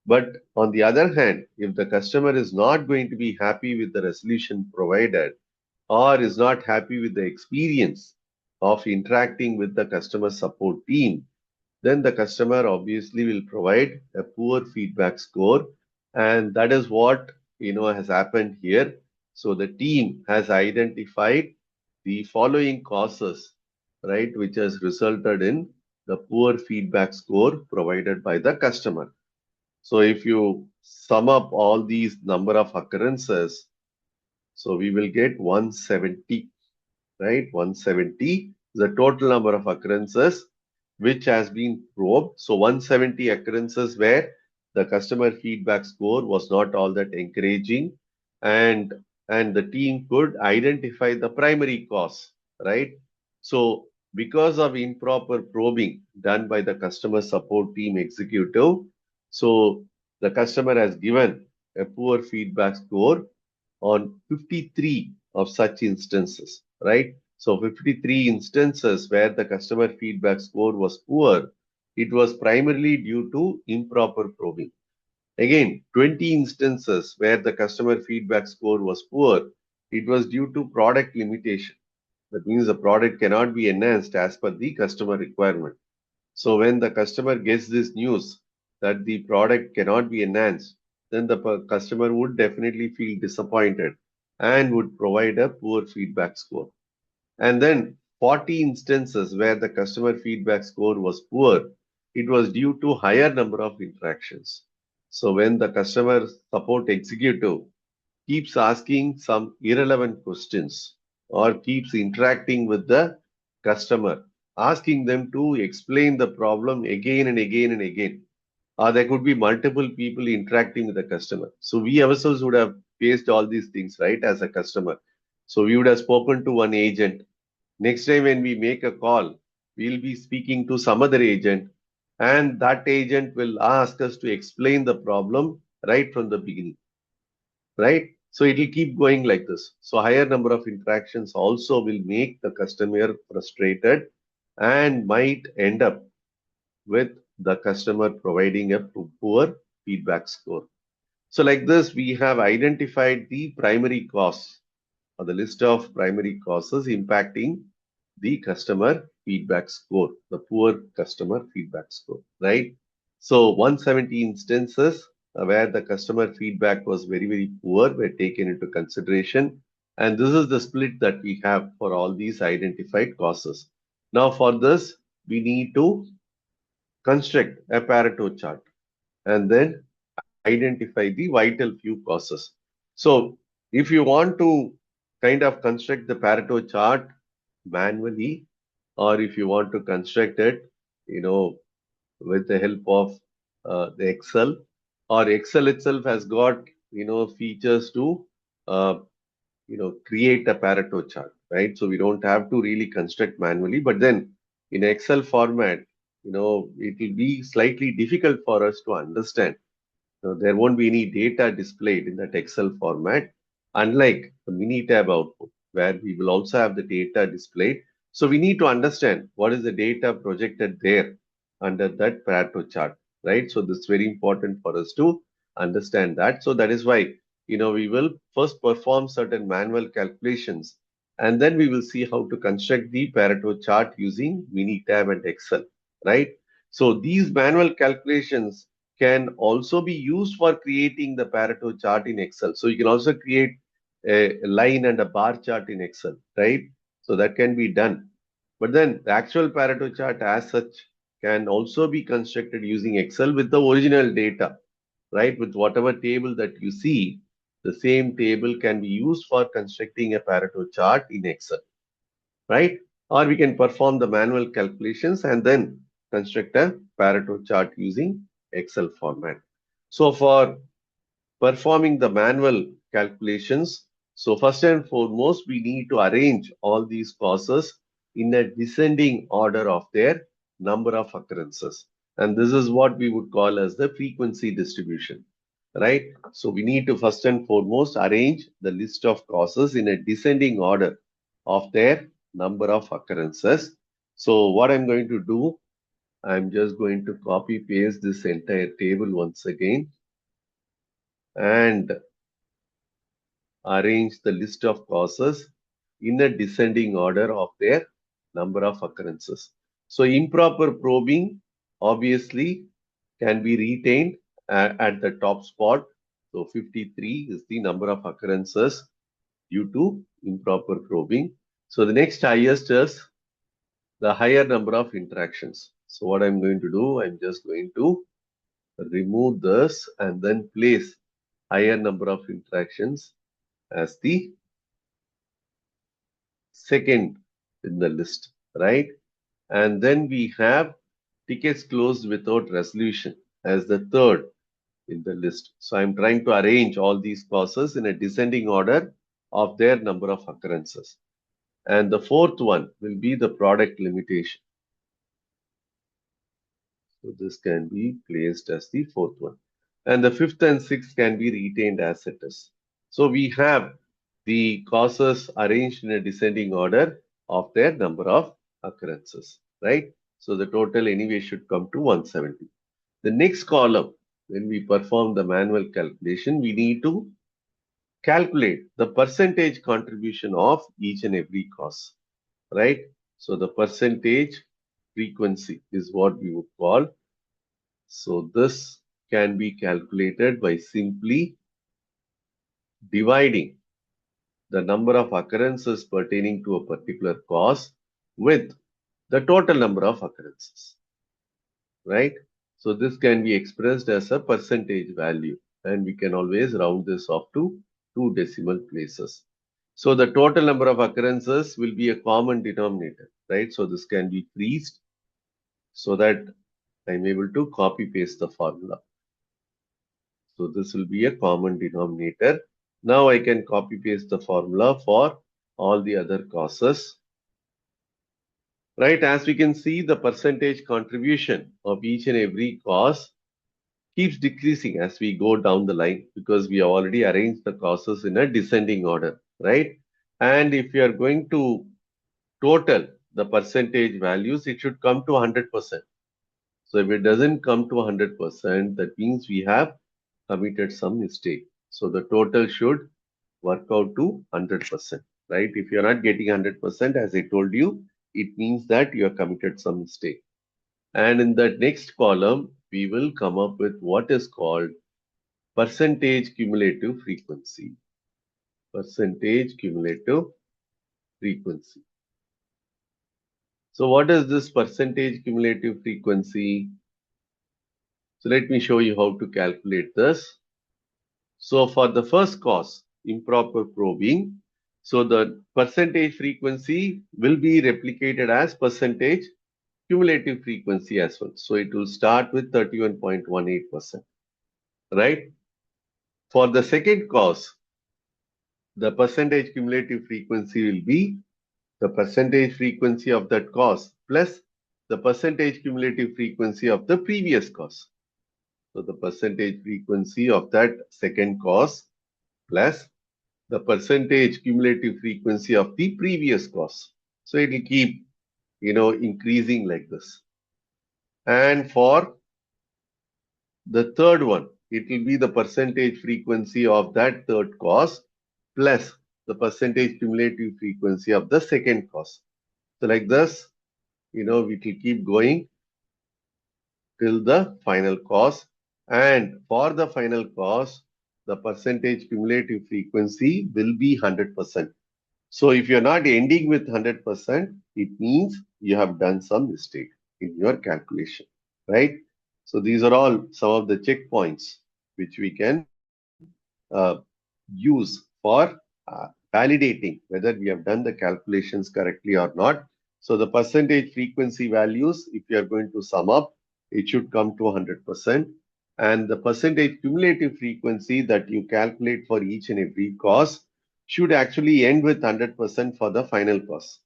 But on the other hand, if the customer is not going to be happy with the resolution provided or is not happy with the experience of interacting with the customer support team, then the customer obviously will provide a poor feedback score. And that is what has happened here. So the team has identified the following causes, right, which has resulted in the poor feedback score provided by the customer. So if you sum up all these number of occurrences, so we will get 170, right? 170 is the total number of occurrences which has been probed. So 170 occurrences where the customer feedback score was not all that encouraging, and the team could identify the primary cause, right? So because of improper probing done by the customer support team executive, so the customer has given a poor feedback score on 53 of such instances, right? So 53 instances where the customer feedback score was poor, it was primarily due to improper probing. Again, 20 instances where the customer feedback score was poor, it was due to product limitation. That means the product cannot be enhanced as per the customer requirement. So when the customer gets this news that the product cannot be enhanced, then the customer would definitely feel disappointed and would provide a poor feedback score. And then 40 instances where the customer feedback score was poor, it was due to higher number of interactions. So when the customer support executive keeps asking some irrelevant questions or keeps interacting with the customer, asking them to explain the problem again and again and again. There could be multiple people interacting with the customer. So we ourselves would have faced all these things, right, as a customer. So we would have spoken to one agent. Next time when we make a call, we'll be speaking to some other agent, and that agent will ask us to explain the problem right from the beginning, right? So it will keep going like this. So higher number of interactions also will make the customer frustrated and might end up with the customer providing a poor feedback score. So like this, we have identified the primary cause or the list of primary causes impacting the customer feedback score, the poor customer feedback score, right? So 170 instances where the customer feedback was very, very poor were taken into consideration. And this is the split that we have for all these identified causes. Now for this, we need to construct a Pareto chart and then identify the vital few causes. So if you want to kind of construct the Pareto chart manually, or if you want to construct it, with the help of the Excel, or Excel itself has got, features to, uh, create a Pareto chart, right? So we don't have to really construct manually, but then in Excel format, it will be slightly difficult for us to understand. There won't be any data displayed in that Excel format, unlike the mini tab output, where we will also have the data displayed. So we need to understand what is the data projected there under that Pareto chart, right? So this is very important for us to understand that. So that is why, we will first perform certain manual calculations, and then we will see how to construct the Pareto chart using mini tab and Excel, right? So these manual calculations can also be used for creating the Pareto chart in Excel. So you can also create a line and a bar chart in Excel, right? So that can be done. But then the actual Pareto chart as such can also be constructed using Excel with the original data, right? With whatever table that you see, the same table can be used for constructing a Pareto chart in Excel, right? Or we can perform the manual calculations and then construct a Pareto chart using Excel format. So for performing the manual calculations, so first and foremost, we need to arrange all these causes in a descending order of their number of occurrences. And this is what we would call as the frequency distribution, right? So we need to first and foremost arrange the list of causes in a descending order of their number of occurrences. So what I'm going to do, I'm just going to copy paste this entire table once again and arrange the list of causes in a descending order of their number of occurrences. So improper probing obviously can be retained at the top spot. So 53 is the number of occurrences due to improper probing. So the next highest is the higher number of interactions. So what I'm going to do, I'm just going to remove this and then place higher number of interactions as the second in the list, right? And then we have tickets closed without resolution as the third in the list. So I'm trying to arrange all these causes in a descending order of their number of occurrences. And the fourth one will be the product limitation. So this can be placed as the fourth one. And the fifth and sixth can be retained as it is. So we have the causes arranged in a descending order of their number of occurrences, right? So the total anyway should come to 170. The next column, when we perform the manual calculation, we need to calculate the percentage contribution of each and every cause, right? So the percentage frequency is what we would call. So this can be calculated by simply dividing the number of occurrences pertaining to a particular cause with the total number of occurrences, right? So this can be expressed as a percentage value, and we can always round this off to 2 decimal places. So the total number of occurrences will be a common denominator, right? So this can be freezed so that I'm able to copy paste the formula. So this will be a common denominator. Now I can copy paste the formula for all the other causes. Right, as we can see, the percentage contribution of each and every cause keeps decreasing as we go down the line because we have already arranged the causes in a descending order, right? And if you are going to total the percentage values, it should come to 100%. So if it doesn't come to 100%, that means we have committed some mistake. So the total should work out to 100%, right? If you're not getting 100%, as I told you, it means that you have committed some mistake. And in the next column, we will come up with what is called percentage cumulative frequency. Percentage cumulative frequency. So what is this percentage cumulative frequency? So let me show you how to calculate this. So for the first cause, improper probing, so the percentage frequency will be replicated as percentage cumulative frequency as well. So it will start with 31.18%, right? For the second cause, the percentage cumulative frequency will be the percentage frequency of that cause plus the percentage cumulative frequency of the previous cause. So the percentage frequency of that second cause plus the percentage cumulative frequency of the previous cause. So it will keep, increasing like this. And for the third one, it will be the percentage frequency of that third cause plus the percentage cumulative frequency of the second cause. So like this, it will keep going till the final cause. And for the final cause, the percentage cumulative frequency will be 100%. So if you're not ending with 100%, it means you have done some mistake in your calculation, right? So these are all some of the checkpoints which we can use for validating whether we have done the calculations correctly or not. So the percentage frequency values, if you are going to sum up, it should come to 100%. And the percentage cumulative frequency that you calculate for each and every cause should actually end with 100% for the final cause.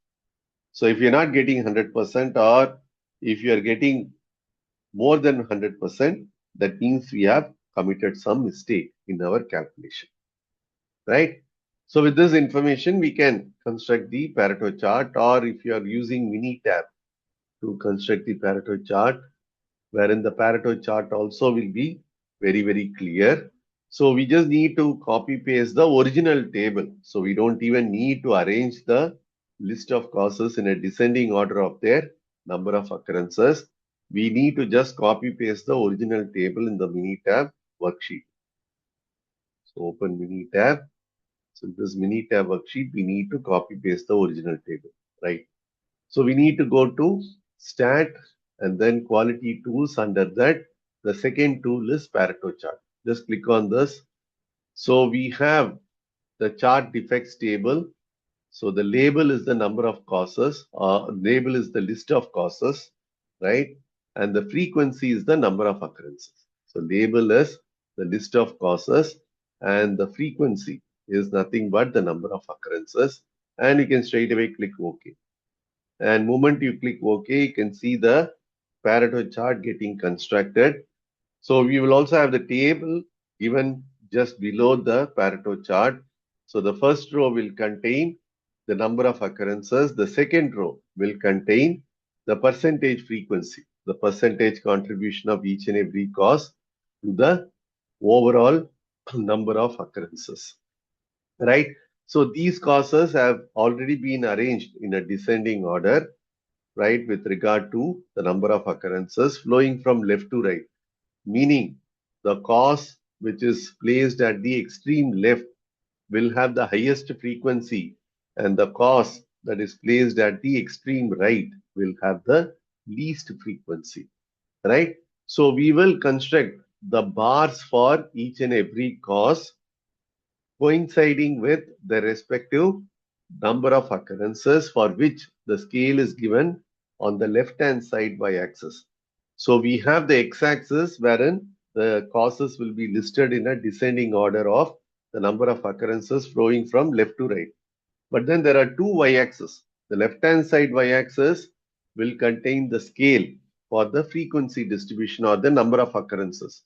So if you're not getting 100% or if you are getting more than 100%, that means we have committed some mistake in our calculation, right? So with this information, we can construct the Pareto chart, or if you are using Minitab to construct the Pareto chart, wherein the Pareto chart also will be very, very clear. So we just need to copy paste the original table. So we don't even need to arrange the list of causes in a descending order of their number of occurrences. we need to just copy paste the original table in the Minitab worksheet. So open Minitab. So in this Minitab worksheet, we need to copy paste the original table, right? So we need to go to Stat and then Quality Tools. Under that, the second tool is Pareto chart. Just click on this. So we have the chart defects table. So the label is the number of causes, label is the list of causes, right? And the frequency is the number of occurrences. So label is the list of causes and the frequency is nothing but the number of occurrences. And you can straight away click OK. And moment you click OK, you can see the Pareto chart getting constructed. So we will also have the table even just below the Pareto chart. So the first row will contain the number of occurrences. The second row will contain the percentage frequency, the percentage contribution of each and every cause to the overall number of occurrences, right? So these causes have already been arranged in a descending order, right, with regard to the number of occurrences flowing from left to right, meaning the cause which is placed at the extreme left will have the highest frequency and the cause that is placed at the extreme right will have the least frequency, right? So we will construct the bars for each and every cause coinciding with the respective number of occurrences for which the scale is given on the left hand side y-axis. So we have the x-axis wherein the causes will be listed in a descending order of the number of occurrences flowing from left to right. But then there are two y-axes. The left hand side y-axis will contain the scale for the frequency distribution or the number of occurrences.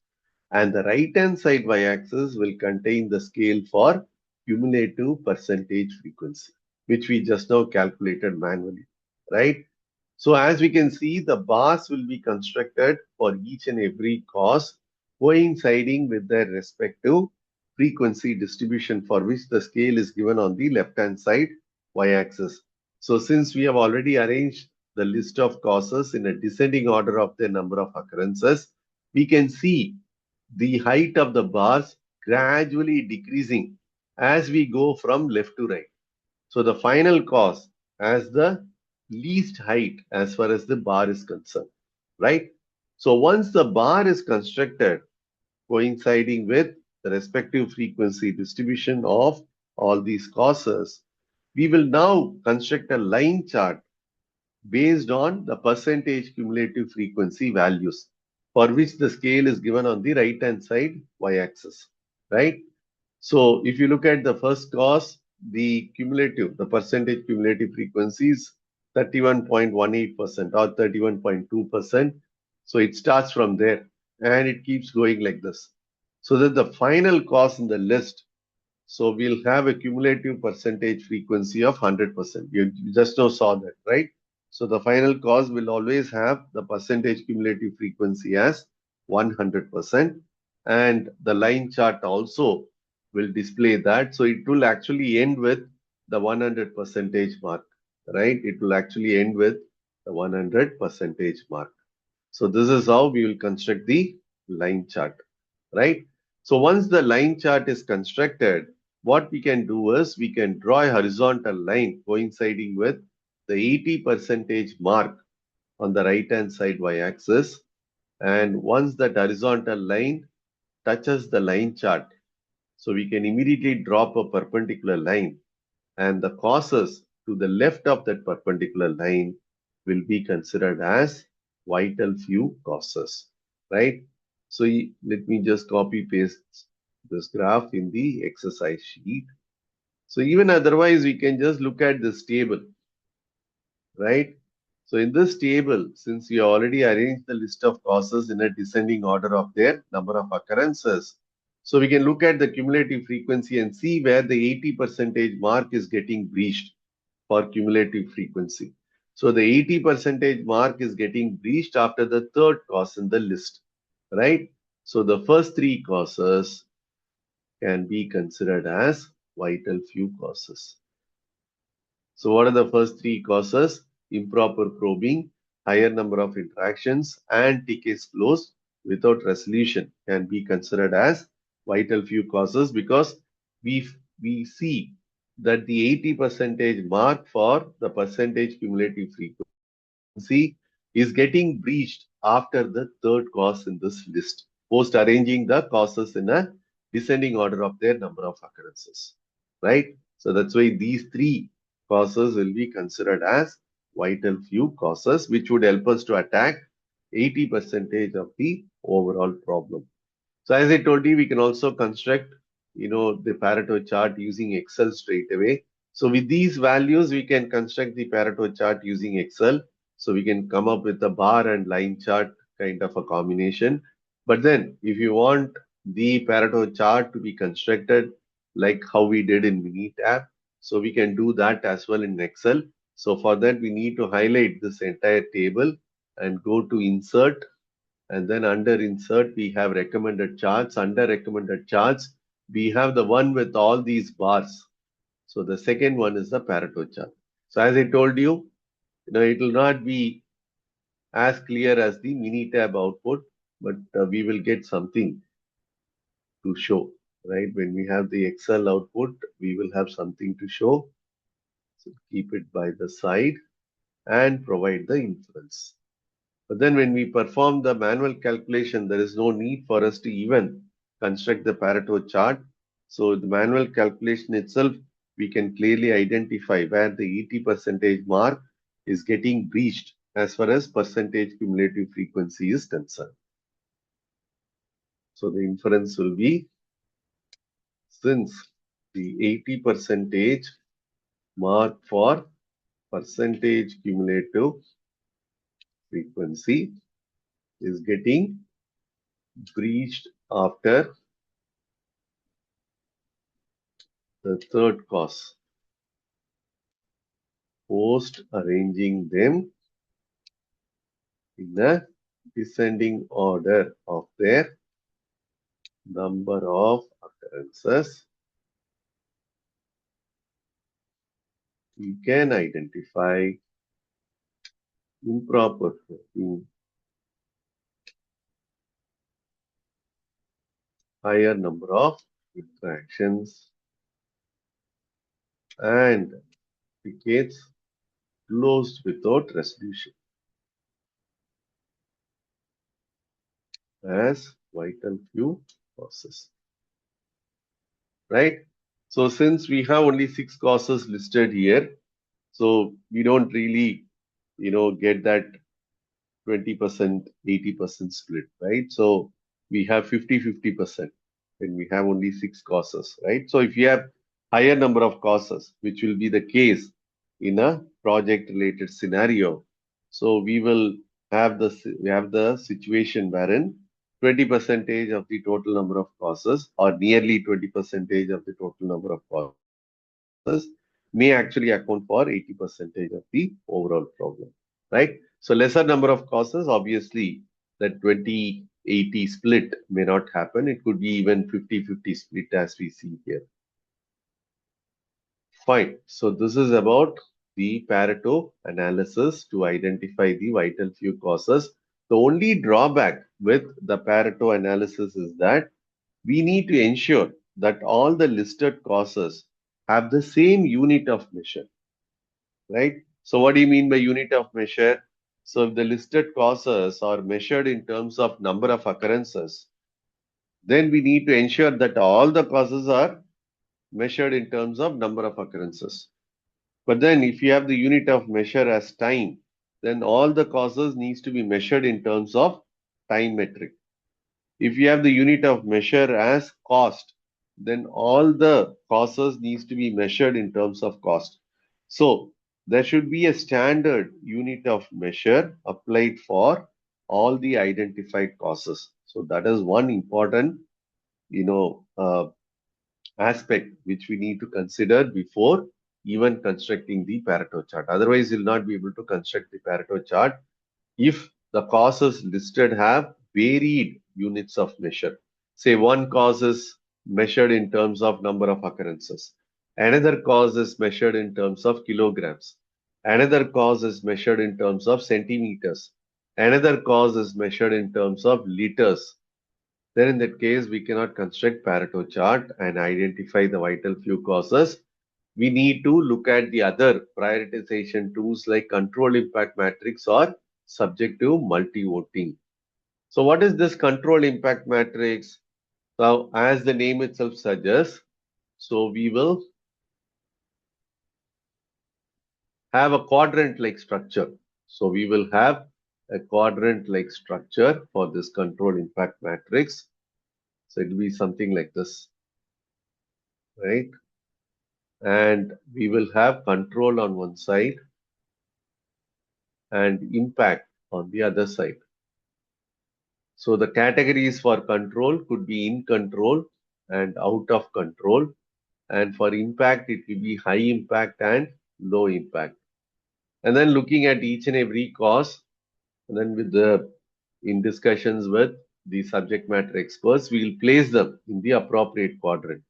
And the right hand side y-axis will contain the scale for cumulative percentage frequency, which we just now calculated manually, right? So as we can see, the bars will be constructed for each and every cause coinciding with their respective frequency distribution for which the scale is given on the left hand side y-axis. So since we have already arranged the list of causes in a descending order of their number of occurrences, we can see the height of the bars gradually decreasing as we go from left to right. So the final cause has the least height as far as the bar is concerned, right? So once the bar is constructed coinciding with the respective frequency distribution of all these causes, we will now construct a line chart based on the percentage cumulative frequency values for which the scale is given on the right hand side y-axis, right? So if you look at the first cause, the percentage cumulative frequency is 31.18% or 31.2%. So it starts from there and it keeps going like this. So that the final cause in the list, so we'll have a cumulative percentage frequency of 100%. You just now saw that, right? So the final cause will always have the percentage cumulative frequency as 100%. And the line chart also will display that. So it will actually end with the 100 percentage mark, right? It will actually end with the 100 percentage mark. So this is how we will construct the line chart, right? So once the line chart is constructed, what we can do is we can draw a horizontal line coinciding with the 80 percentage mark on the right hand side y-axis. And once that horizontal line touches the line chart, so we can immediately drop a perpendicular line and the causes to the left of that perpendicular line will be considered as vital few causes, right? So let me just copy paste this graph in the exercise sheet. So even otherwise, we can just look at this table, right? So in this table, since we already arranged the list of causes in a descending order of their number of occurrences, so we can look at the cumulative frequency and see where the 80 percentage mark is getting breached for cumulative frequency. So the 80 percentage mark is getting breached after the third cause in the list, right? So the first three causes can be considered as vital few causes. So what are the first three causes? Improper probing, higher number of interactions and tickets closed without resolution can be considered as vital few causes, because we we see that the 80 percentage mark for the percentage cumulative frequency is getting breached after the third cause in this list, post arranging the causes in a descending order of their number of occurrences, right? So that's why these three causes will be considered as vital few causes, which would help us to attack 80 percentage of the overall problem. So as I told you, we can also construct, the Pareto chart using Excel straight away. So with these values, we can construct the Pareto chart using Excel. So we can come up with a bar and line chart kind of a combination. But then if you want the Pareto chart to be constructed like how we did in Minitab, so we can do that as well in Excel. So for that, we need to highlight this entire table and go to Insert, and then under insert, we have recommended charts. Under recommended charts, we have the one with all these bars. So the second one is the Pareto chart. So as I told you, it will not be as clear as the Minitab output, but we will get something to show, right? When we have the Excel output, we will have something to show. So keep it by the side and provide the inference. But then when we perform the manual calculation, there is no need for us to even construct the Pareto chart. So the manual calculation itself, we can clearly identify where the 80 percentage mark is getting breached as far as percentage cumulative frequency is concerned. So the inference will be, since the 80 percentage mark for percentage cumulative frequency is getting breached after the third cause, post arranging them in a descending order of their number of occurrences, we can identify improper in higher number of interactions and tickets closed without resolution as vital few causes, right? So since we have only 6 causes listed here, so we don't really, get that 20%, 80% split, right? So we have 50-50% when we have only 6 causes, right? So if you have higher number of causes, which will be the case in a project related scenario, so we have the situation wherein 20 percentage of the total number of causes, or nearly 20 percentage of the total number of causes, may actually account for 80 percentage of the overall problem, right? So lesser number of causes, obviously that 20-80 split may not happen. It could be even 50-50 split as we see here. Fine. So this is about the Pareto analysis to identify the vital few causes. The only drawback with the Pareto analysis is that we need to ensure that all the listed causes have the same unit of measure, right? So what do you mean by unit of measure? So if the listed causes are measured in terms of number of occurrences, then we need to ensure that all the causes are measured in terms of number of occurrences. But then if you have the unit of measure as time, then all the causes needs to be measured in terms of time metric. If you have the unit of measure as cost, then all the causes needs to be measured in terms of cost. So there should be a standard unit of measure applied for all the identified causes. So that is one important, you know, uh, aspect which we need to consider before even constructing the Pareto chart. Otherwise, you'll not be able to construct the Pareto chart if the causes listed have varied units of measure. Say one cause is measured in terms of number of occurrences. Another cause is measured in terms of kilograms. Another cause is measured in terms of centimeters. Another cause is measured in terms of liters. Then in that case, we cannot construct Pareto chart and identify the vital few causes. We need to look at the other prioritization tools like control impact matrix or subjective multi-voting. So what is this control impact matrix? So as the name itself suggests, so we will have a quadrant-like structure. So we will have a quadrant-like structure for this control impact matrix. So it will be something like this, right? And we will have control on one side and impact on the other side. So the categories for control could be in control and out of control. And for impact, it will be high impact and low impact. And then looking at each and every cause, and then in discussions with the subject matter experts, we will place them in the appropriate quadrant.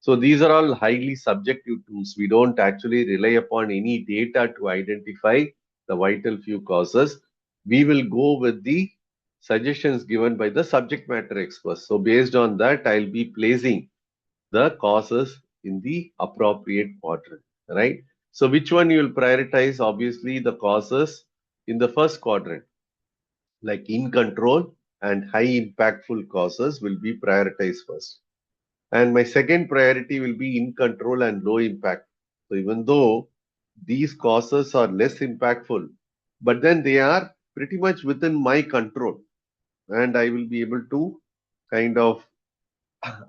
So these are all highly subjective tools. We don't actually rely upon any data to identify the vital few causes. We will go with the suggestions given by the subject matter experts. So based on that, I'll be placing the causes in the appropriate quadrant, right? So which one you will prioritize? Obviously, the causes in the first quadrant, like in control and high impactful causes will be prioritized first. And my second priority will be in control and low impact. So even though these causes are less impactful, but then they are pretty much within my control and I will be able to kind of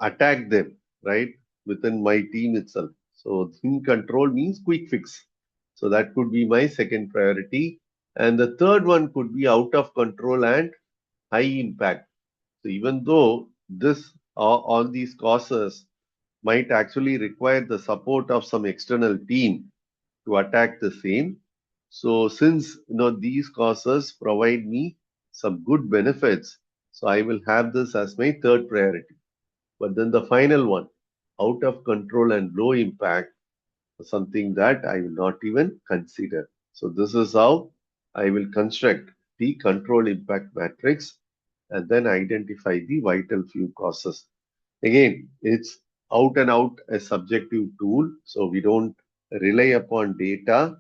attack them, right, within my team itself. So in control means quick fix. So that could be my second priority. And the third one could be out of control and high impact. So even though all these causes might actually require the support of some external team to attack the same. So since these causes provide me some good benefits, so I will have this as my third priority. But then the final one, out of control and low impact, something that I will not even consider. So this is how I will construct the control impact matrix and then identify the vital few causes. Again, it's out and out a subjective tool, so we don't rely upon data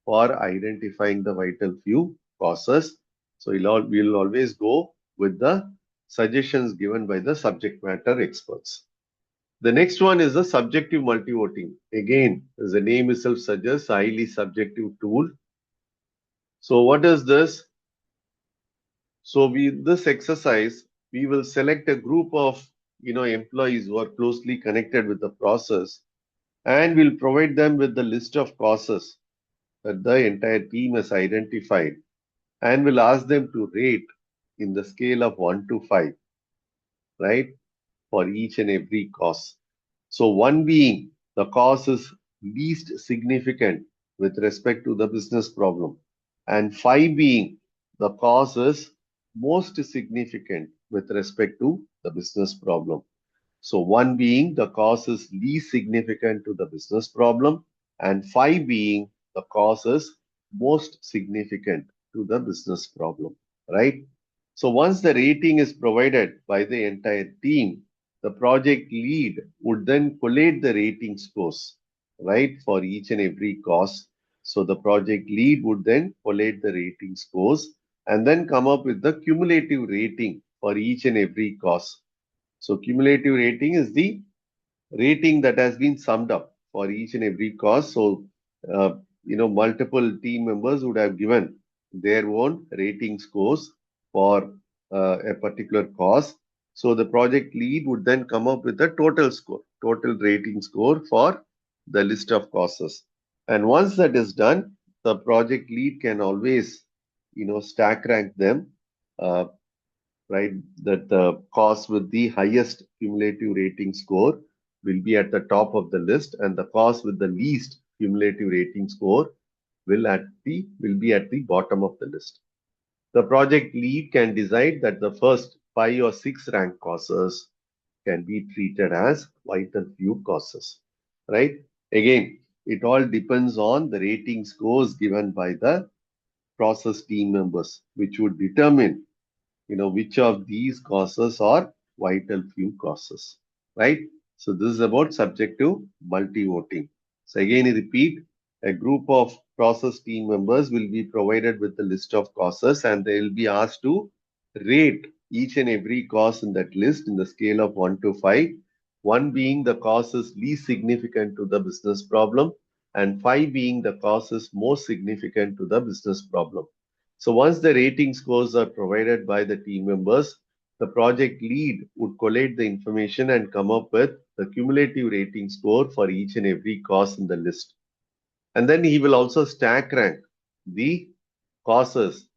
for identifying the vital few causes. So we'll always go with the suggestions given by the subject matter experts. The next one is the subjective multi-voting. Again, as the name itself suggests, highly subjective tool. So what is this? So this exercise, we will select a group of employees who are closely connected with the process, and we'll provide them with the list of causes that the entire team has identified, and we'll ask them to rate in the scale of 1 to 5, right, for each and every cause. So 1 being the cause is least significant with respect to the business problem, and 5 being the cause is most significant with respect to the business problem. So 1 being the cause is least significant to the business problem, and 5 being the cause is most significant to the business problem, right? So once the rating is provided by the entire team, the project lead would then collate the rating scores, right, for each and every cause. So the project lead would then collate the rating scores and then come up with the cumulative rating for each and every cause. So cumulative rating is the rating that has been summed up for each and every cause. So, multiple team members would have given their own rating scores for a particular cause. So the project lead would then come up with the total score, total rating score for the list of causes. And once that is done, the project lead can always, stack rank them, uh, right? That the cause with the highest cumulative rating score will be at the top of the list, and the cause with the least cumulative rating score will be at the bottom of the list. The project lead can decide that the first 5 or 6 rank causes can be treated as vital few causes, right? Again, it all depends on the rating scores given by the process team members, which would determine, which of these causes are vital few causes, right? So this is about subjective multi-voting. So again, I repeat, a group of process team members will be provided with a list of causes and they will be asked to rate each and every cause in that list in the scale of 1 to 5, 1 being the cause is least significant to the business problem and 5 being the cause is most significant to the business problem. So once the rating scores are provided by the team members, the project lead would collate the information and come up with the cumulative rating score for each and every cause in the list. And then he will also stack rank the causes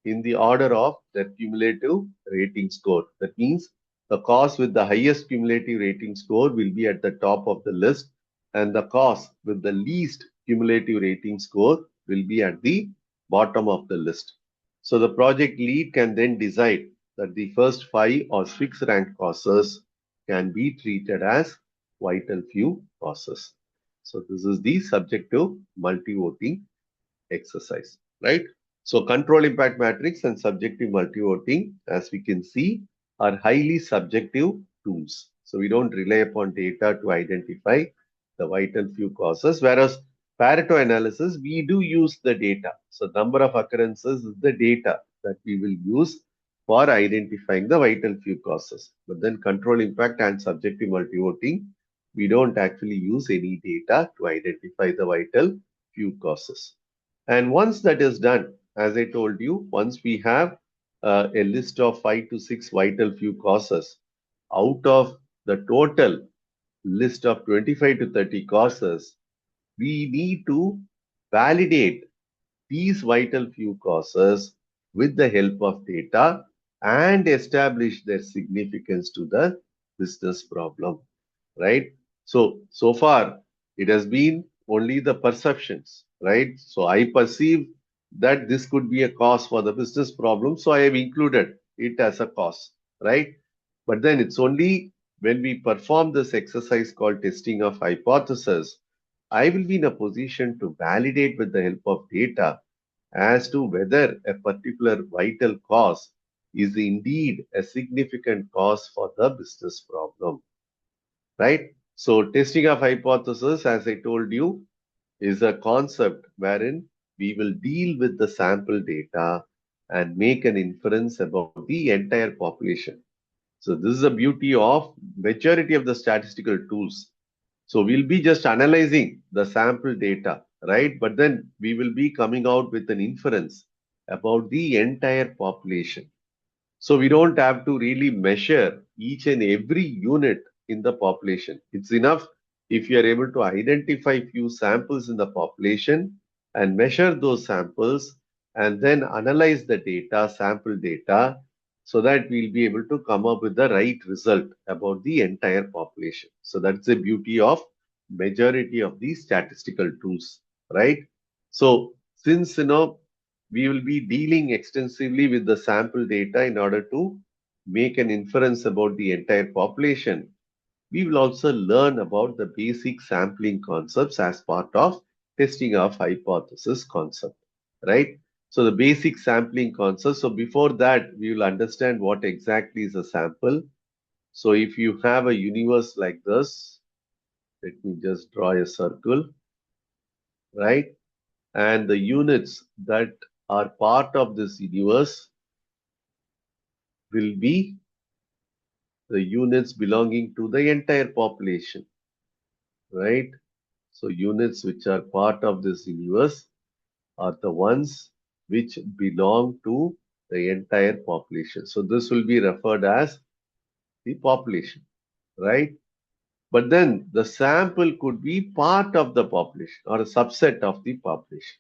in the order of their cumulative rating score. That means the cause with the highest cumulative rating score will be at the top of the list, and the cause with the least cumulative rating score will be at the bottom of the list. So the project lead can then decide that the first 5 or 6 ranked causes can be treated as vital few causes. So this is the subjective multi-voting exercise, right? So control impact matrix and subjective multi-voting, as we can see, are highly subjective tools. So we don't rely upon data to identify the vital few causes, whereas Pareto analysis, we do use the data. So number of occurrences is the data that we will use for identifying the vital few causes. But then control impact and subjective multi-voting, we don't actually use any data to identify the vital few causes. And once that is done, as I told you, once we have a list of 5 to 6 vital few causes, out of the total list of 25 to 30 causes, we need to validate these vital few causes with the help of data and establish their significance to the business problem, right? So far, it has been only the perceptions, right? So I perceive that this could be a cause for the business problem, so I have included it as a cause, right? But then it's only when we perform this exercise called testing of hypothesis, I will be in a position to validate with the help of data as to whether a particular vital cause is indeed a significant cause for the business problem, right? So testing of hypothesis, as I told you, is a concept wherein we will deal with the sample data and make an inference about the entire population. So this is the beauty of majority of the statistical tools. So we'll be just analyzing the sample data, right? But then we will be coming out with an inference about the entire population. So we don't have to really measure each and every unit in the population. It's enough if you are able to identify few samples in the population and measure those samples and then analyze the data, sample data, so that we'll be able to come up with the right result about the entire population. So that's the beauty of majority of these statistical tools, right? So since we will be dealing extensively with the sample data in order to make an inference about the entire population. We will also learn about the basic sampling concepts as part of testing of hypothesis concept, right? So the basic sampling concept. So before that, we will understand what exactly is a sample. So if you have a universe like this, let me just draw a circle, right? And the units that are part of this universe will be the units belonging to the entire population, right? So units which are part of this universe are the ones which belong to the entire population. So this will be referred as the population, right? But then the sample could be part of the population or a subset of the population.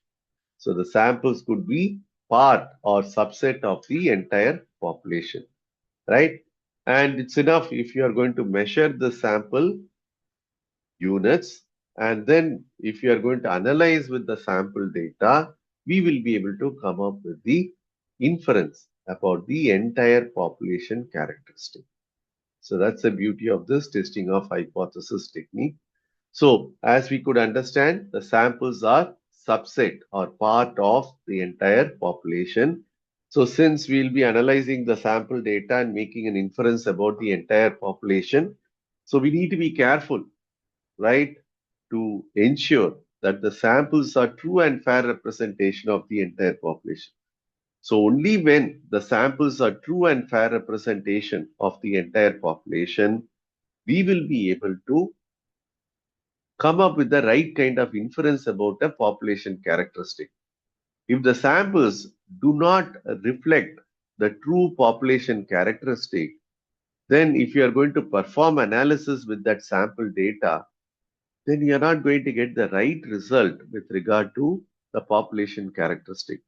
So the samples could be part or subset of the entire population, right? And it's enough if you are going to measure the sample units, and then if you are going to analyze with the sample data, we will be able to come up with the inference about the entire population characteristic. So that's the beauty of this testing of hypothesis technique. So as we could understand, the samples are subset or part of the entire population. So since we'll be analyzing the sample data and making an inference about the entire population, so we need to be careful, right, to ensure that the samples are true and fair representation of the entire population. So only when the samples are true and fair representation of the entire population, we will be able to come up with the right kind of inference about a population characteristic. If the samples do not reflect the true population characteristic, then if you are going to perform analysis with that sample data, then you are not going to get the right result with regard to the population characteristic,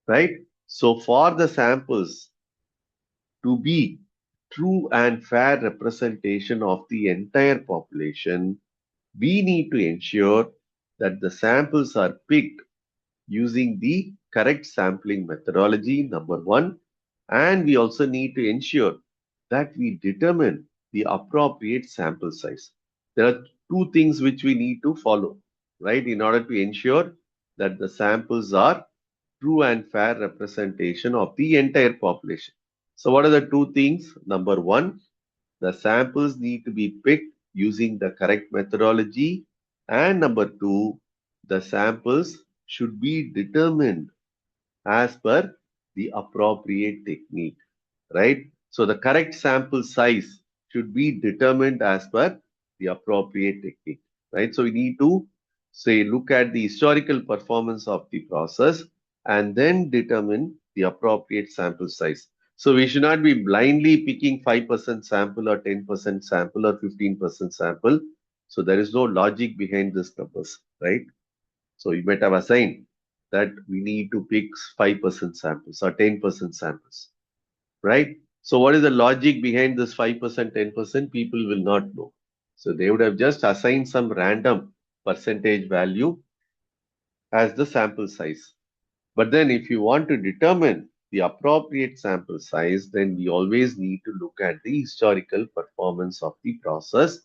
right? So for the samples to be true and fair representation of the entire population, we need to ensure that the samples are picked using the correct sampling methodology, number one. And we also need to ensure that we determine the appropriate sample size. There are two things which we need to follow, right, in order to ensure that the samples are true and fair representation of the entire population. So what are the two things? Number one, the samples need to be picked using the correct methodology. And number two, the samples should be determined as per the appropriate technique, right? So the correct sample size should be determined as per the appropriate technique, right? So we need to say look at the historical performance of the process and then determine the appropriate sample size. So we should not be blindly picking 5% sample or 10% sample or 15% sample. So there is no logic behind these numbers, right? So you might have assigned that we need to pick 5% samples or 10% samples, right? So what is the logic behind this 5%, 10%? People will not know. So they would have just assigned some random percentage value as the sample size. But then if you want to determine the appropriate sample size, then we always need to look at the historical performance of the process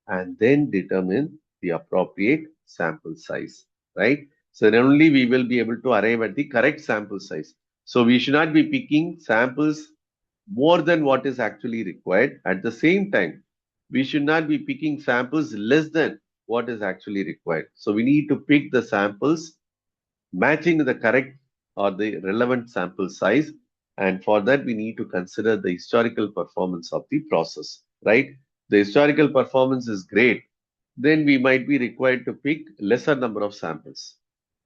and then determine the appropriate sample size, right? So then only we will be able to arrive at the correct sample size. So we should not be picking samples more than what is actually required. At the same time, we should not be picking samples less than what is actually required. So we need to pick the samples matching the correct or the relevant sample size. And for that, we need to consider the historical performance of the process, right? The historical performance is great, then we might be required to pick lesser number of samples.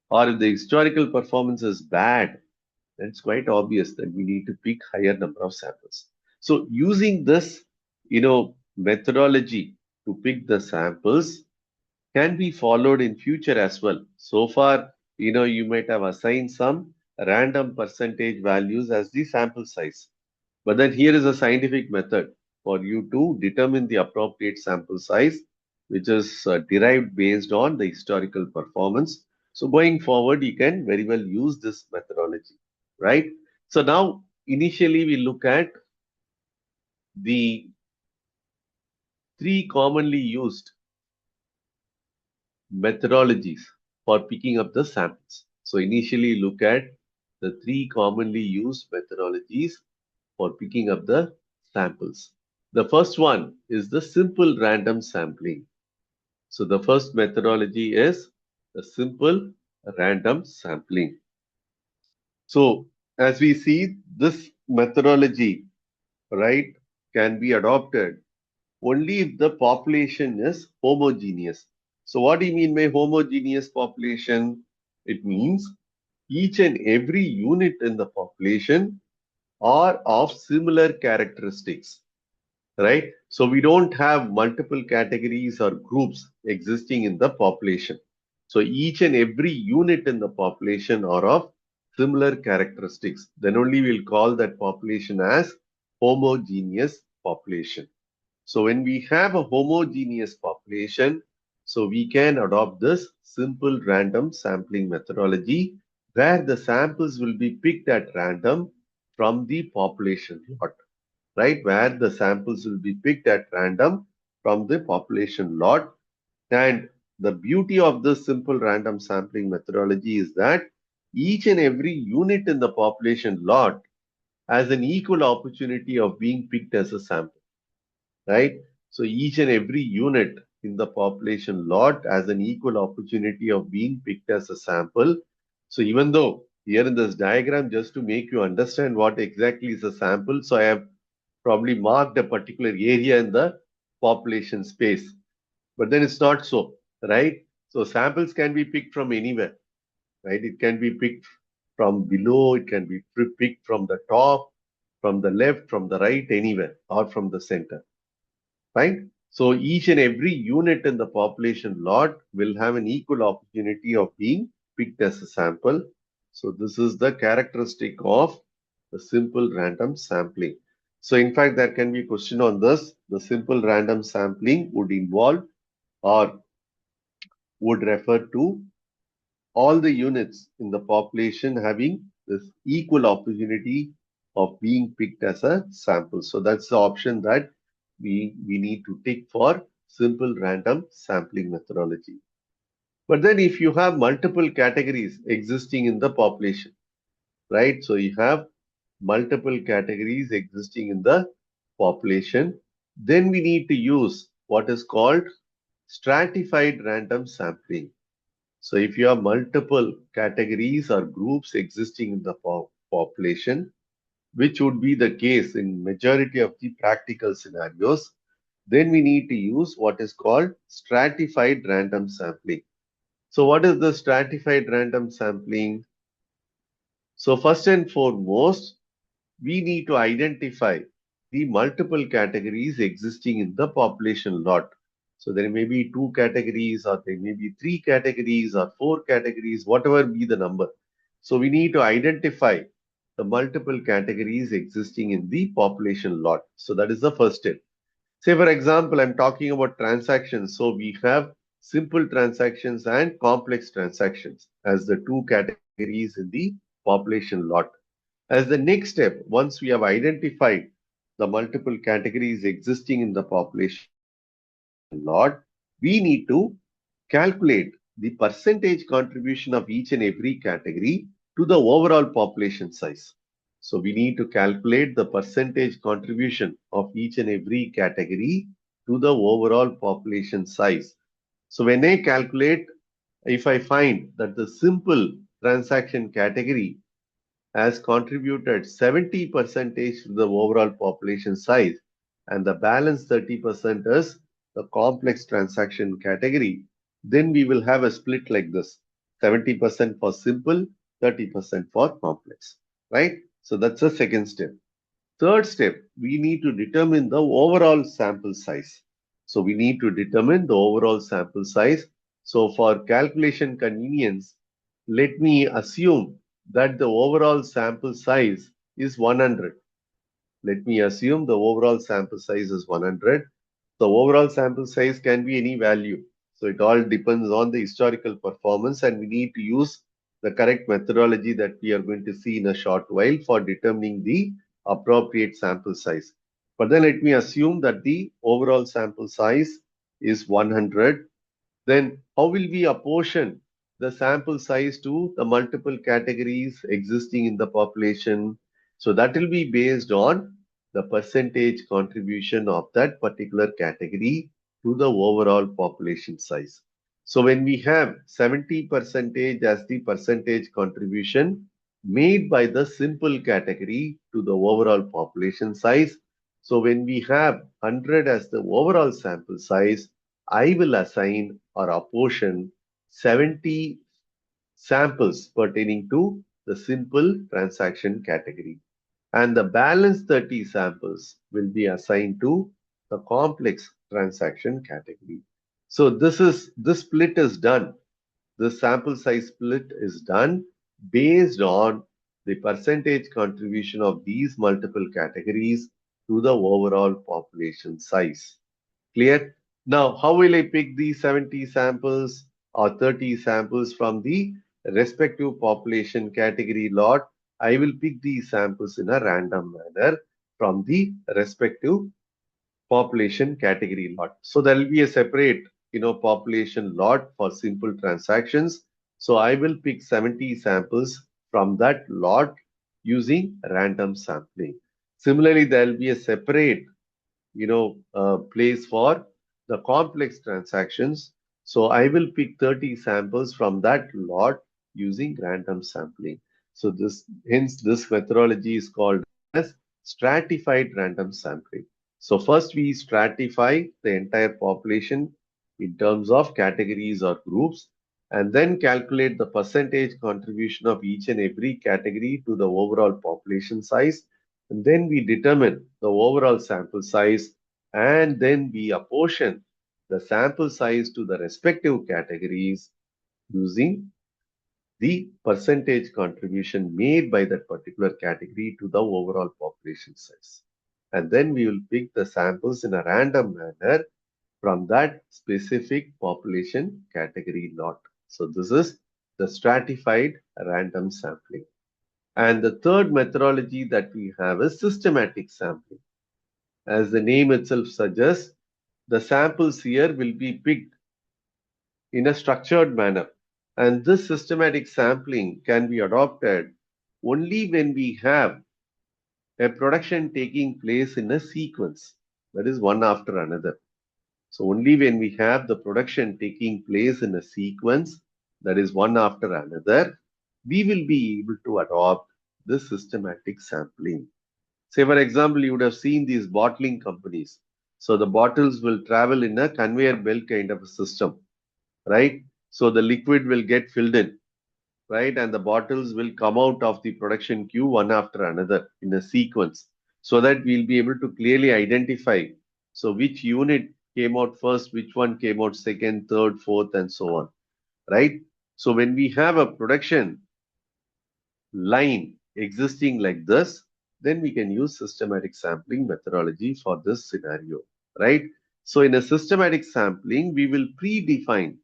Or if the historical performance is bad, then it's quite obvious that we need to pick higher number of samples. So using this, methodology to pick the samples can be followed in future as well. So far, you might have assigned some random percentage values as the sample size. But then here is a scientific method for you to determine the appropriate sample size, which is derived based on the historical performance. So going forward, you can very well use this methodology, right? So now, initially, we look at the three commonly used methodologies for picking up the samples. So initially, look at the three commonly used methodologies for picking up the samples. The first one is the simple random sampling. So the first methodology is the simple random sampling. So as we see, this methodology, right, can be adopted only if the population is homogeneous. So what do you mean by homogeneous population? It means each and every unit in the population are of similar characteristics, right? So we don't have multiple categories or groups existing in the population. So each and every unit in the population are of similar characteristics. Then only we'll call that population as homogeneous population. So when we have a homogeneous population, so we can adopt this simple random sampling methodology where the samples will be picked at random from the population lot, right? Where the samples will be picked at random from the population lot. And the beauty of this simple random sampling methodology is that each and every unit in the population lot has an equal opportunity of being picked as a sample, right? So each and every unit in the population lot has an equal opportunity of being picked as a sample. So even though here in this diagram, just to make you understand what exactly is a sample, so I have probably marked a particular area in the population space, but then it's not so, right? So samples can be picked from anywhere, right? It can be picked from below, it can be picked from the top, from the left, from the right, anywhere, or from the center, right? So each and every unit in the population lot will have an equal opportunity of being picked as a sample. So this is the characteristic of the simple random sampling. So in fact, there can be a question on this. The simple random sampling would involve or would refer to all the units in the population having this equal opportunity of being picked as a sample. So that's the option that we need to tick for simple random sampling methodology. But then if you have multiple categories existing in the population, right? So you have multiple categories existing in the population, then we need to use what is called stratified random sampling. So if you have multiple categories or groups existing in the population, which would be the case in majority of the practical scenarios, then we need to use what is called stratified random sampling. So what is the stratified random sampling? So first and foremost, we need to identify the multiple categories existing in the population lot. So there may be two categories, or there may be three categories, or four categories, whatever be the number. So we need to identify the multiple categories existing in the population lot. So that is the first step. Say, for example, I'm talking about transactions. So we have simple transactions and complex transactions as the two categories in the population lot. As the next step, once we have identified the multiple categories existing in the population lot, we need to calculate the percentage contribution of each and every category to the overall population size. So we need to calculate the percentage contribution of each and every category to the overall population size. So when I calculate, if I find that the simple transaction category has contributed 70 percentage to the overall population size, and the balance 30% is the complex transaction category, then we will have a split like this: 70% for simple, 30% for complex, right? So that's the second step. Third step, we need to determine the overall sample size. So we need to determine the overall sample size. So for calculation convenience, let me assume that the overall sample size is 100. Let me assume the overall sample size is 100. The overall sample size can be any value. So it all depends on the historical performance, and we need to use the correct methodology that we are going to see in a short while for determining the appropriate sample size. But then let me assume that the overall sample size is 100. Then how will we apportion the sample size to the multiple categories existing in the population? So that will be based on the percentage contribution of that particular category to the overall population size. So when we have 70 percentage as the percentage contribution made by the simple category to the overall population size, so when we have 100 as the overall sample size, I will assign or apportion 70 samples pertaining to the simple transaction category. And the balance 30 samples will be assigned to the complex transaction category. So this split is done. The sample size split is done based on the percentage contribution of these multiple categories to the overall population size. Clear? Now, how will I pick these 70 samples or 30 samples from the respective population category lot? I will pick these samples in a random manner from the respective population category lot. So there will be a separate population lot for simple transactions. So I will pick 70 samples from that lot using random sampling. Similarly, there will be a separate place for the complex transactions. So I will pick 30 samples from that lot using random sampling. So hence this methodology is called as stratified random sampling. So first we stratify the entire population in terms of categories or groups, and then calculate the percentage contribution of each and every category to the overall population size. And then we determine the overall sample size, and then we apportion the sample size to the respective categories using the percentage contribution made by that particular category to the overall population size. And then we will pick the samples in a random manner from that specific population category lot. So this is the stratified random sampling. And the third methodology that we have is systematic sampling. As the name itself suggests, the samples here will be picked in a structured manner. And this systematic sampling can be adopted only when we have a production taking place in a sequence, that is one after another. So only when we have the production taking place in a sequence, that is one after another, we will be able to adopt this systematic sampling. Say, for example, you would have seen these bottling companies. So the bottles will travel in a conveyor belt kind of a system, right? So the liquid will get filled in, right? And the bottles will come out of the production queue one after another in a sequence, so that we'll be able to clearly identify so which unit came out first, which one came out second, third, fourth, and so on, right? So when we have a production line existing like this, then we can use systematic sampling methodology for this scenario, right? So in a systematic sampling, we will predefine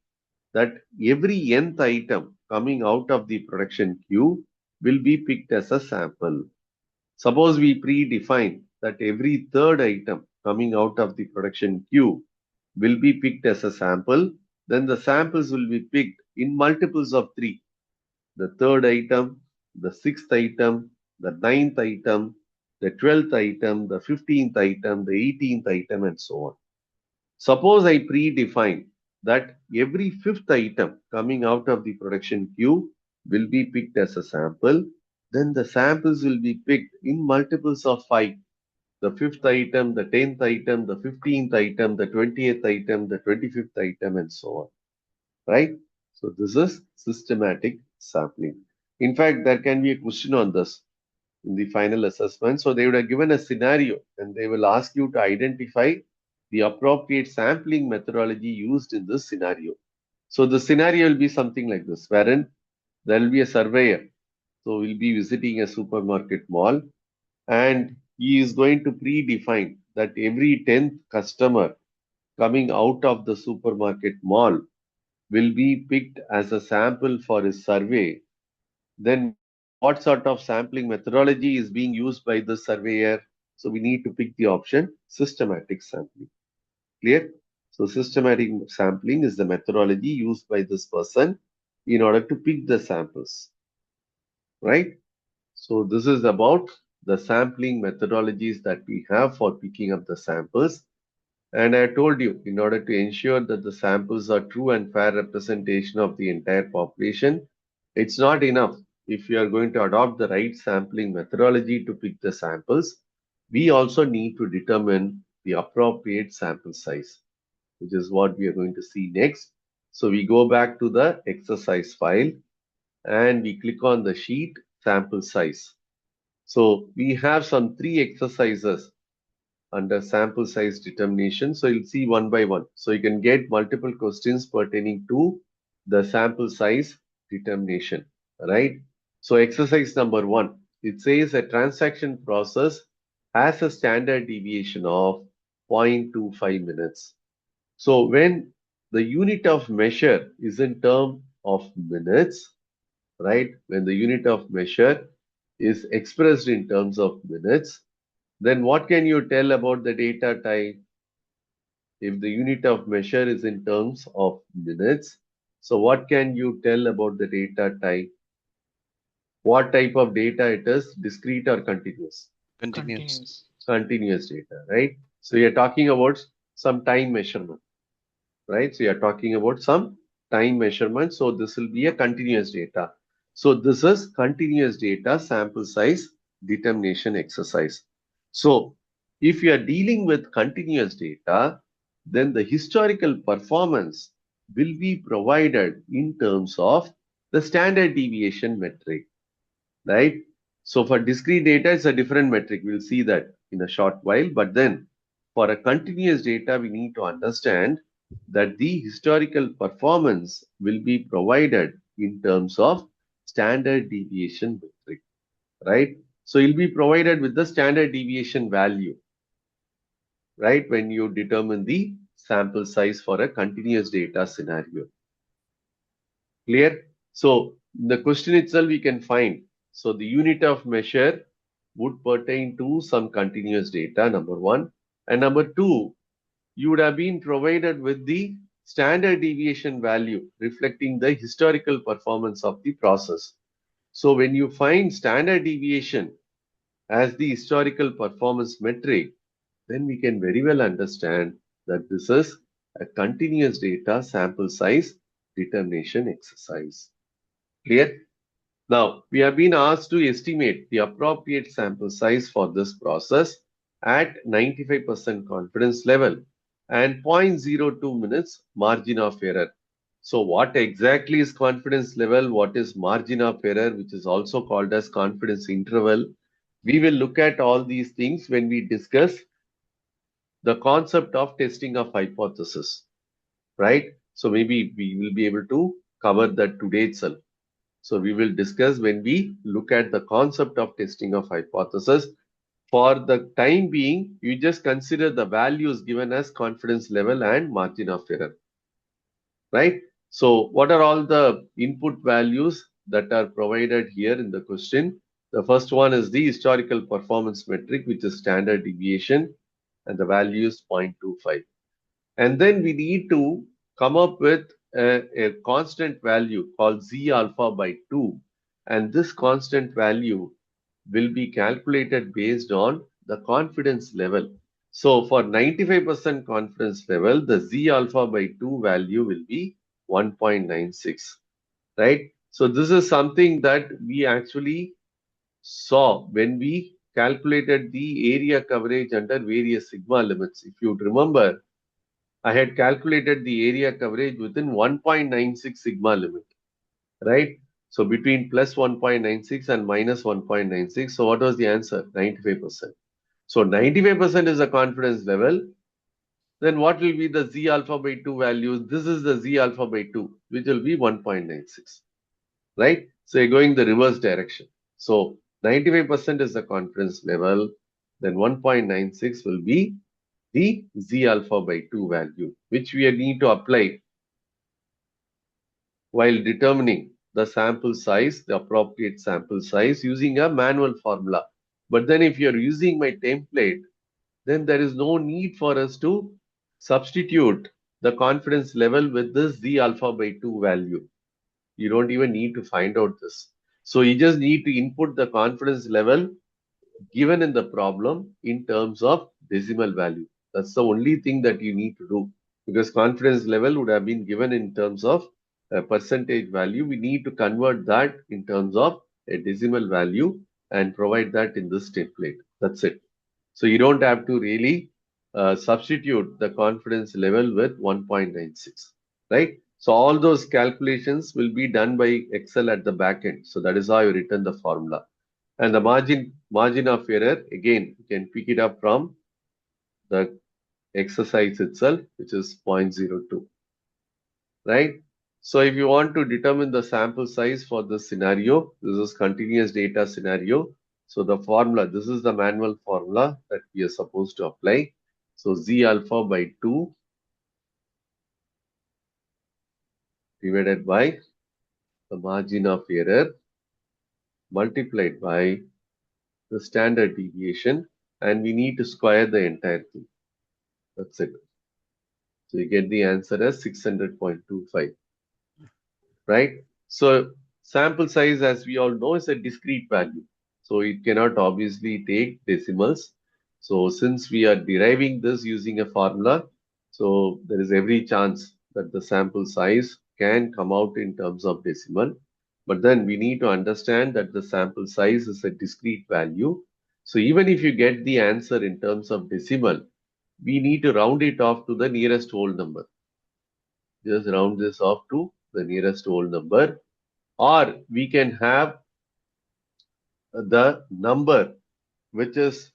that every nth item coming out of the production queue will be picked as a sample. Suppose we predefine that every third item coming out of the production queue will be picked as a sample, then the samples will be picked in multiples of 3. The third item, the sixth item, the ninth item, the 12th item, the 15th item, the 18th item, and so on. Suppose I predefine that every fifth item coming out of the production queue will be picked as a sample, then the samples will be picked in multiples of 5. The fifth item, the 10th item, the 15th item, the 20th item, the 25th item, and so on. Right? So this is systematic sampling. In fact, there can be a question on this in the final assessment. So they would have given a scenario and they will ask you to identify the appropriate sampling methodology used in this scenario. So the scenario will be something like this, wherein there will be a surveyor. So we'll be visiting a supermarket mall, and he is going to predefine that every 10th customer coming out of the supermarket mall will be picked as a sample for his survey. Then what sort of sampling methodology is being used by the surveyor? So we need to pick the option systematic sampling. Clear? So systematic sampling is the methodology used by this person in order to pick the samples, right? So this is about the sampling methodologies that we have for picking up the samples. And I told you, in order to ensure that the samples are true and fair representation of the entire population, it's not enough if you are going to adopt the right sampling methodology to pick the samples. We also need to determine the appropriate sample size, which is what we are going to see next. So we go back to the exercise file and we click on the sheet sample size. So we have some 3 exercises under sample size determination. So you'll see one by one. So you can get multiple questions pertaining to the sample size determination, right? So exercise number 1, it says a transaction process has a standard deviation of 0.25 minutes. So when the unit of measure is in terms of minutes, right? When the unit of measure is expressed in terms of minutes, then what can you tell about the data type? If the unit of measure is in terms of minutes, so what can you tell about the data type? What type of data it is, discrete or continuous? Continuous. Continuous data, right? So you're talking about some time measurement, right? So you're talking about some time measurement. So this will be a continuous data. So this is continuous data sample size determination exercise. So if you are dealing with continuous data, then the historical performance will be provided in terms of the standard deviation metric, right? So for discrete data, it's a different metric. We'll see that in a short while. But then for a continuous data, we need to understand that the historical performance will be provided in terms of standard deviation metric, right? So you'll be provided with the standard deviation value, right? When you determine the sample size for a continuous data scenario. Clear? So in the question itself, we can find. So the unit of measure would pertain to some continuous data, number one. And number two, you would have been provided with the standard deviation value reflecting the historical performance of the process. So when you find standard deviation as the historical performance metric, then we can very well understand that this is a continuous data sample size determination exercise. Clear? Now, we have been asked to estimate the appropriate sample size for this process at 95% confidence level and zero point 0.02 minutes margin of error. So what exactly is confidence level? What is margin of error, which is also called as confidence interval? We will look at all these things when we discuss the concept of testing of hypothesis, right? So maybe we will be able to cover that today itself. So we will discuss when we look at the concept of testing of hypothesis. For the time being, you just consider the values given as confidence level and margin of error, right? So what are all the input values that are provided here in the question? The first one is the historical performance metric, which is standard deviation, and the value is 0.25. And then we need to come up with a constant value called Z alpha by 2. And this constant value will be calculated based on the confidence level. So for 95% confidence level, the Z alpha by 2 value will be 1.96, right? So this is something that we actually saw when we calculated the area coverage under various sigma limits. If you remember, I had calculated the area coverage within 1.96 sigma limit, right? So between plus 1.96 and minus 1.96. So what was the answer? 95%. So 95% is the confidence level. Then what will be the Z alpha by 2 values? This is the Z alpha by 2, which will be 1.96, right? So you're going the reverse direction. So 95% is the confidence level. Then 1.96 will be the Z alpha by 2 value, which we need to apply while determining the sample size, the appropriate sample size using a manual formula. But then if you're using my template, then there is no need for us to substitute the confidence level with this Z alpha by 2 value. You don't even need to find out this. So you just need to input the confidence level given in the problem in terms of decimal value. That's the only thing that you need to do, because confidence level would have been given in terms of a percentage value. We need to convert that in terms of a decimal value and provide that in this template. That's it. So you don't have to really substitute the confidence level with 1.96, right? So all those calculations will be done by Excel at the back end. So that is how you return the formula. And the margin of error, again, you can pick it up from the exercise itself, which is 0.02, right? So if you want to determine the sample size for this scenario, this is continuous data scenario. So the formula, this is the manual formula that we are supposed to apply. So Z alpha by 2 divided by the margin of error multiplied by the standard deviation, and we need to square the entire thing. That's it. So you get the answer as 600.25, right? So sample size, as we all know, is a discrete value. So it cannot obviously take decimals. So since we are deriving this using a formula, so there is every chance that the sample size can come out in terms of decimal. But then we need to understand that the sample size is a discrete value. So even if you get the answer in terms of decimal, we need to round it off to the nearest whole number. Just round this off to the nearest whole number, or we can have the number which is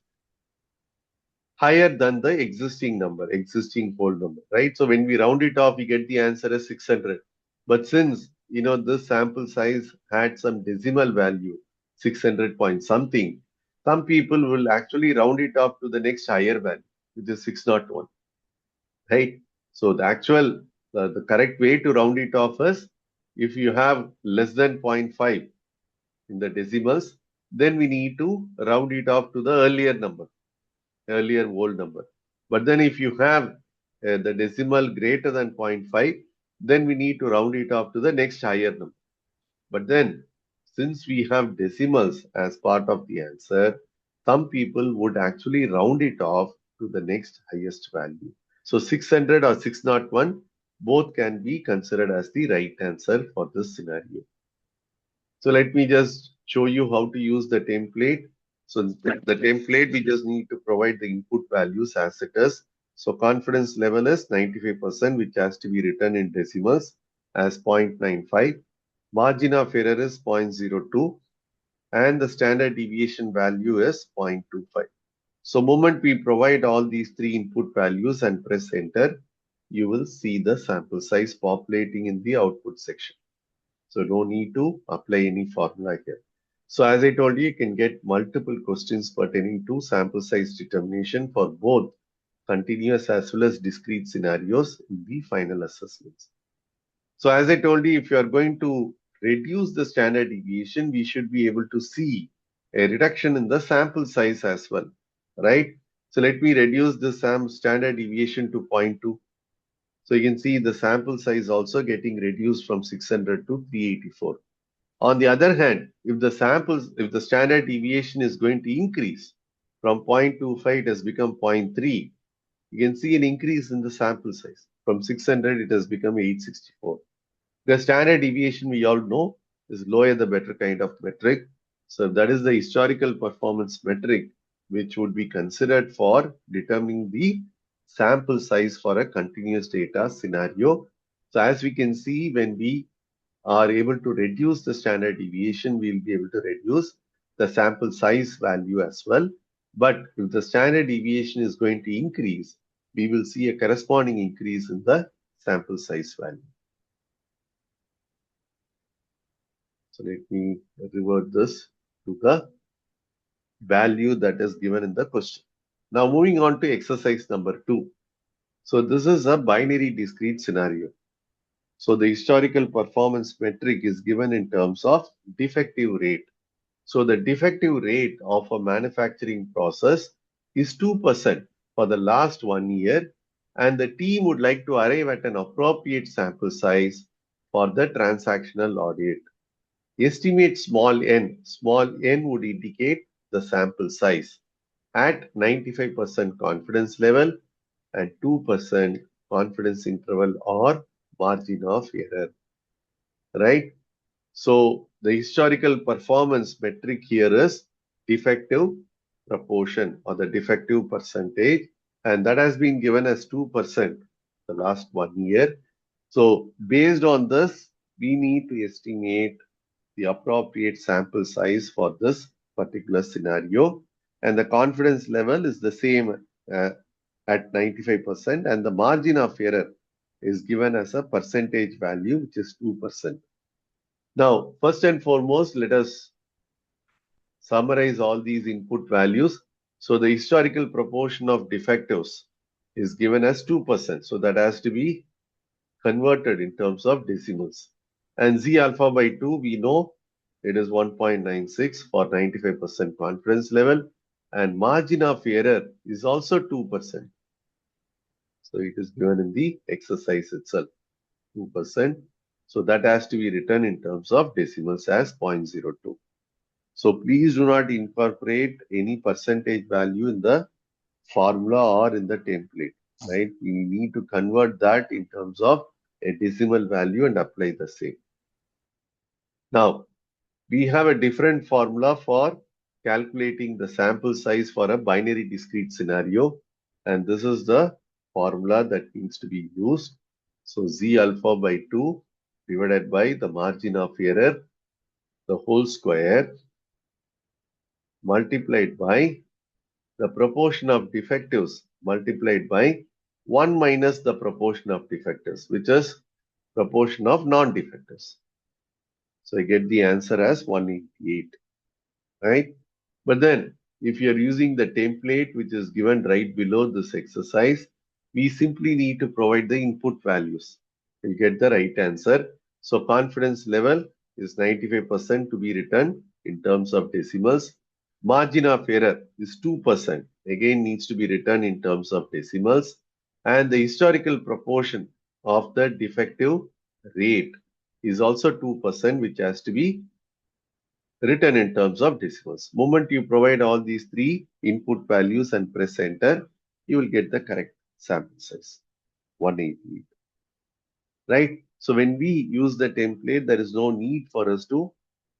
higher than the existing number, existing whole number, right? So when we round it off, we get the answer as 600. But since, this sample size had some decimal value, 600 point something, some people will actually round it off to the next higher value, which is 601, right? So the correct way to round it off is if you have less than zero point 0.5 in the decimals, then we need to round it off to the earlier number, earlier whole number. But then if you have the decimal greater than zero point 0.5, then we need to round it off to the next higher number. But then, since we have decimals as part of the answer, some people would actually round it off to the next highest value. So 600 or 601, both can be considered as the right answer for this scenario. So let me just show you how to use the template. So the template, we just need to provide the input values as it is. So confidence level is 95%, which has to be written in decimals as 0.95. Margin of error is 0.02 and the standard deviation value is 0.25. So moment we provide all these three input values and press enter, you will see the sample size populating in the output section. So no need to apply any formula here. So as I told you, you can get multiple questions pertaining to sample size determination for both continuous as well as discrete scenarios in the final assessments. So as I told you, if you are going to reduce the standard deviation, we should be able to see a reduction in the sample size as well, right? So let me reduce the standard deviation to 0.2. So you can see the sample size also getting reduced from 600 to 384. On the other hand, if the standard deviation is going to increase from 0.25, it has become 0.3, you can see an increase in the sample size. From 600, it has become 864. The standard deviation, we all know, is lower the better kind of metric. So that is the historical performance metric, which would be considered for determining the sample size for a continuous data scenario. So as we can see, when we are able to reduce the standard deviation, we'll be able to reduce the sample size value as well. But if the standard deviation is going to increase, we will see a corresponding increase in the sample size value. So let me revert this to the value that is given in the question. Now moving on to exercise number 2. So this is a binary discrete scenario. So the historical performance metric is given in terms of defective rate. So the defective rate of a manufacturing process is 2% for the last 1 year, and the team would like to arrive at an appropriate sample size for the transactional audit. Estimate small n. Small n would indicate the sample size at 95% confidence level and 2% confidence interval or margin of error, right? So the historical performance metric here is defective proportion or the defective percentage, and that has been given as 2% the last 1 year. So based on this, we need to estimate the appropriate sample size for this particular scenario, and the confidence level is the same at 95%, and the margin of error is given as a percentage value, which is 2%. Now, first and foremost, let us summarize all these input values. So the historical proportion of defectives is given as 2%. So that has to be converted in terms of decimals. And Z alpha by 2, we know it is 1.96 for 95% confidence level. And margin of error is also 2%. So it is given in the exercise itself, 2%. So that has to be written in terms of decimals as 0.02. So please do not incorporate any percentage value in the formula or in the template, right? We need to convert that in terms of a decimal value and apply the same. Now, we have a different formula for calculating the sample size for a binary discrete scenario. And this is the formula that needs to be used. So Z alpha by 2 divided by the margin of error, the whole square, multiplied by the proportion of defectives multiplied by 1 minus the proportion of defectives, which is proportion of non-defectives. So I get the answer as 188, right? But then if you're using the template which is given right below this exercise, we simply need to provide the input values. You'll get the right answer. So confidence level is 95% to be written in terms of decimals. Margin of error is 2%. Again needs to be written in terms of decimals. And the historical proportion of the defective rate is also 2%, which has to be written in terms of decimals. Moment you provide all these three input values and press enter, you will get the correct sample size, 188, right? So when we use the template, there is no need for us to,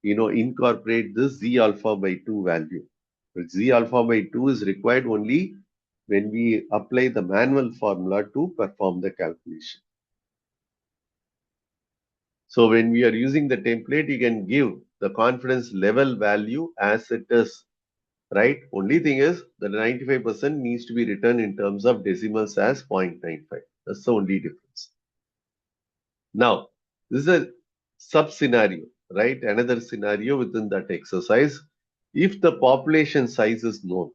incorporate this Z alpha by 2 value. But Z alpha by 2 is required only when we apply the manual formula to perform the calculation. So when we are using the template, you can give the confidence level value as it is, right? Only thing is the 95% needs to be written in terms of decimals as 0.95. That's the only difference. Now, this is a sub scenario, right? Another scenario within that exercise. If the population size is known,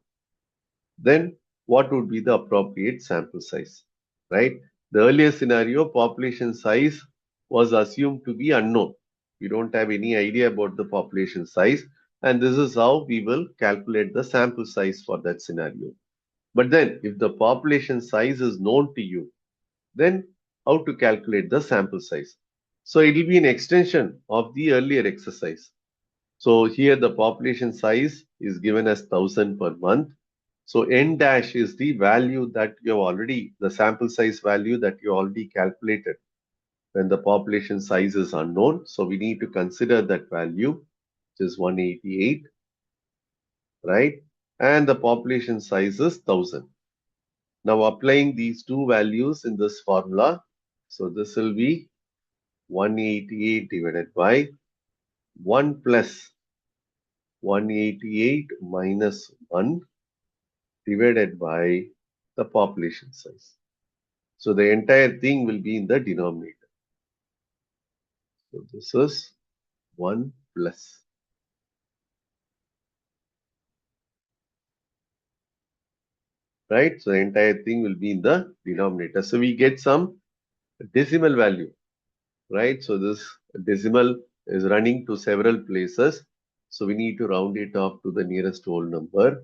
then what would be the appropriate sample size, right? The earlier scenario, population size was assumed to be unknown. We don't have any idea about the population size, and this is how we will calculate the sample size for that scenario. But then, if the population size is known to you, then how to calculate the sample size? So it will be an extension of the earlier exercise. So here the population size is given as 1000 per month. So n dash is the value that you have already, the sample size value that you already calculated when the population size is unknown. So we need to consider that value, which is 188, right? And the population size is 1000. Now applying these two values in this formula, so this will be 188 divided by 1 plus 188 minus 1 divided by the population size. So the entire thing will be in the denominator. So this is 1 plus. Right? So the entire thing will be in the denominator. So we get some decimal value, right? So this decimal is running to several places. So we need to round it off to the nearest whole number.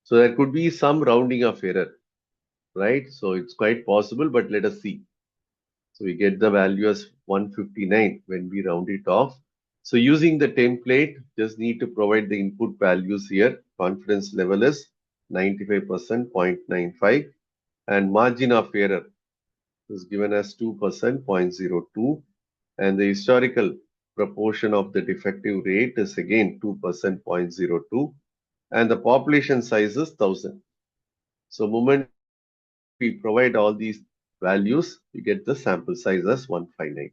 So there could be some rounding of error, right? So it's quite possible, but let us see. So we get the value as 159 when we round it off. So using the template, just need to provide the input values here. Confidence level is 95%, 0.95, and margin of error is given as 2%, 0.02, and the historical proportion of the defective rate is again 2%, 0.02, and the population size is 1000. So moment we provide all these values, we get the sample size as 159.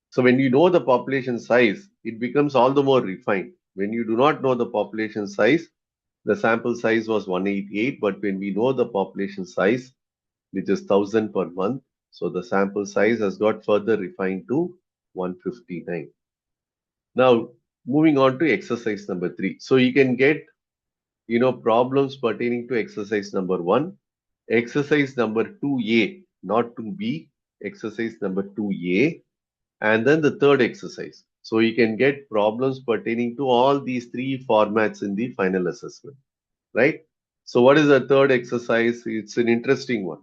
So when you know the population size, it becomes all the more refined. When you do not know the population size, the sample size was 188, but when we know the population size, which is 1000 per month, so the sample size has got further refined to 159. Now, moving on to exercise number 3. So you can get, problems pertaining to exercise number 1, exercise number 2A, not 2B, exercise number 2A, and then the third exercise. So you can get problems pertaining to all these three formats in the final assessment, right? So what is the third exercise? It's an interesting one.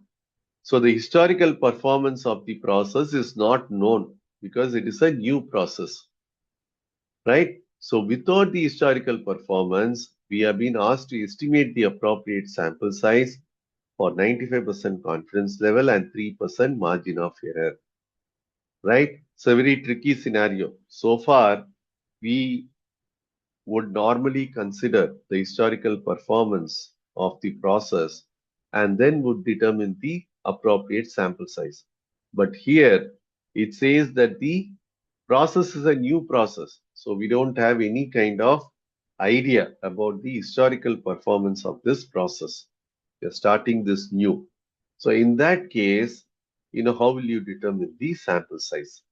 So the historical performance of the process is not known because it is a new process, right? So without the historical performance, we have been asked to estimate the appropriate sample size for 95% confidence level and 3% margin of error, right? So very tricky scenario. So far, we would normally consider the historical performance of the process and then would determine the appropriate sample size. But here it says that the process is a new process. So we don't have any kind of idea about the historical performance of this process. You're starting this new. So in that case, how will you determine the sample size?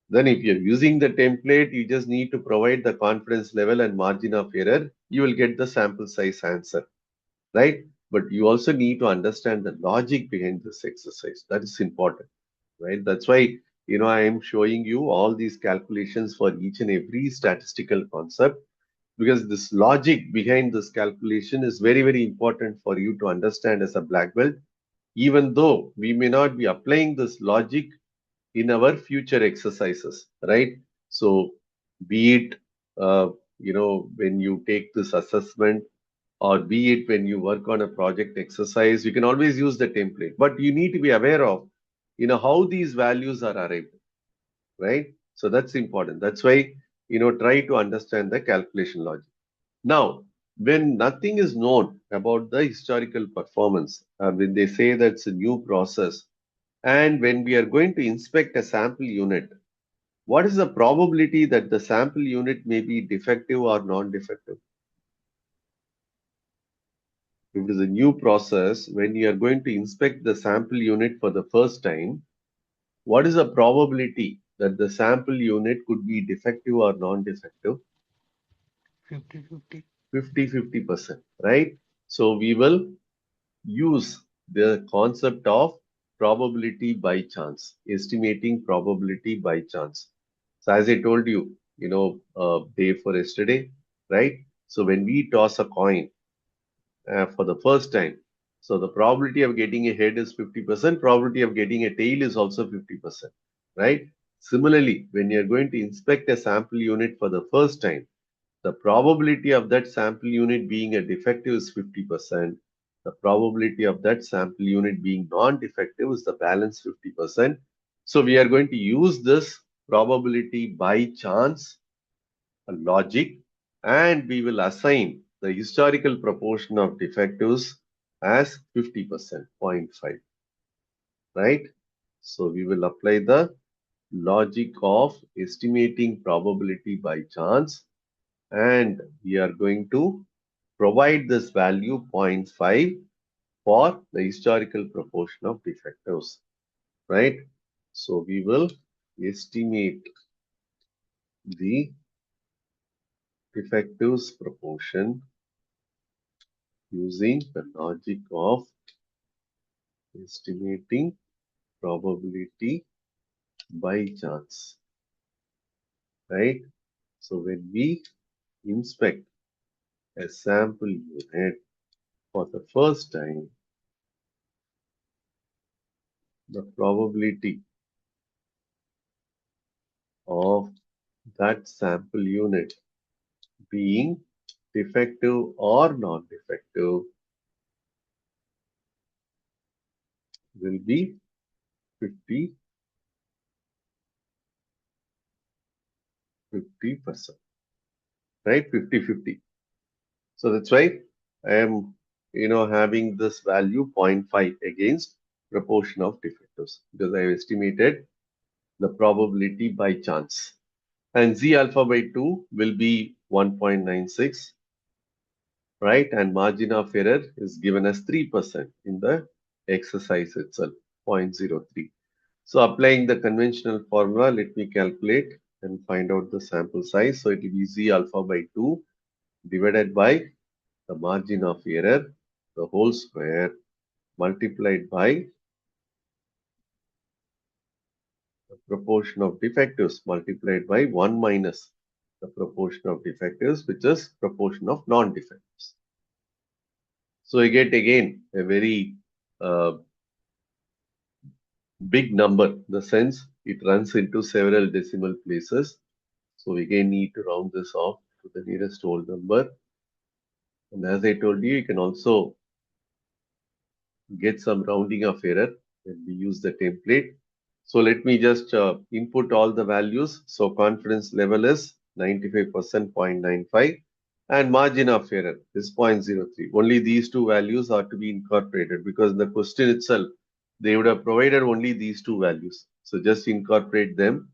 Then if you're using the template, you just need to provide the confidence level and margin of error. You will get the sample size answer, right? But you also need to understand the logic behind this exercise. That is important, right? That's why, I am showing you all these calculations for each and every statistical concept because this logic behind this calculation is very, very important for you to understand as a black belt, even though we may not be applying this logic in our future exercises, right? So, be it, when you take this assessment or be it when you work on a project exercise, you can always use the template, but you need to be aware of, how these values are arrived, right? So that's important. That's why, try to understand the calculation logic. Now, when nothing is known about the historical performance, when they say that's a new process, and when we are going to inspect a sample unit, what is the probability that the sample unit may be defective or non-defective? If it is a new process, when you are going to inspect the sample unit for the first time, what is the probability that the sample unit could be defective or non-defective? 50-50. 50-50%, right? So we will use the concept of probability by chance, estimating probability by chance. So as I told you, day for yesterday, right? So when we toss a coin for the first time, so the probability of getting a head is 50%, probability of getting a tail is also 50%, right? Similarly, when you're going to inspect a sample unit for the first time, the probability of that sample unit being a defective is 50%. The probability of that sample unit being non-defective is the balance 50%. So we are going to use this probability by chance logic and we will assign the historical proportion of defectives as 50%, 0.5, right? So we will apply the logic of estimating probability by chance and we are going to provide this value 0.5 for the historical proportion of defectives, right? So we will estimate the defectives proportion using the logic of estimating probability by chance, right? So when we inspect a sample unit for the first time, the probability of that sample unit being defective or non-defective will be 50%, right? 50-50. So that's why I am, having this value 0.5 against proportion of defectives because I have estimated the probability by chance. And Z alpha by 2 will be 1.96, right? And margin of error is given as 3% in the exercise itself, 0.03. So applying the conventional formula, let me calculate and find out the sample size. So it will be Z alpha by 2 divided by the margin of error, the whole square, multiplied by the proportion of defectives multiplied by 1 minus the proportion of defectives, which is proportion of non-defectives. So you get again a very big number, in the sense it runs into several decimal places. So we again need to round this off to the nearest whole number. And as I told you, you can also get some rounding of error when we use the template. So let me just input all the values. So confidence level is 95%, 0.95, and margin of error is 0.03. Only these two values are to be incorporated, because in the question itself, they would have provided only these two values. So just incorporate them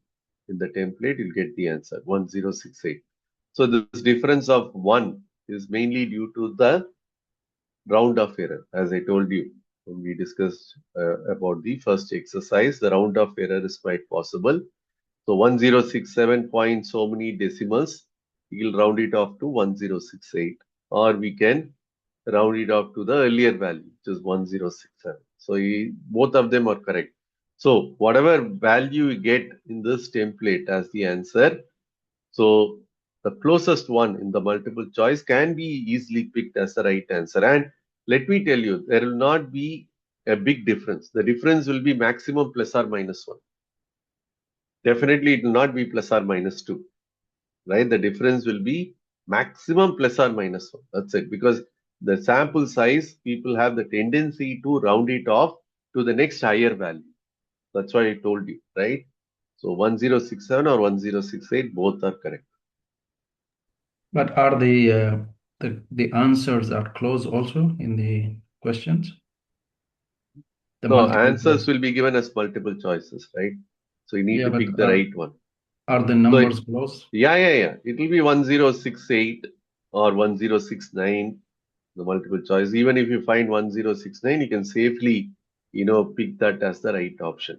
in the template, you'll get the answer 1068. So this difference of 1 is mainly due to the round of error. As I told you when we discussed about the first exercise, the round of error is quite possible. So 1067 point so many decimals, we'll round it off to 1068, or we can round it off to the earlier value, which is 1067. So both of them are correct. So whatever value you get in this template as the answer, so the closest one in the multiple choice can be easily picked as the right answer. And let me tell you, there will not be a big difference. The difference will be maximum plus or minus 1. Definitely, it will not be plus or minus 2, right? The difference will be maximum plus or minus 1. That's it. Because the sample size, people have the tendency to round it off to the next higher value. That's why I told you, right? So 1067 or 1068, both are correct. But are the answers are close also in the questions? The No, multiple answers choice. will be given as multiple choices, right? So you need Yeah, to but pick the right one. are the So numbers close? yeah. It will be 1068 or 1069, the multiple choice. Even if you find 1069, you can safely, pick that as the right option.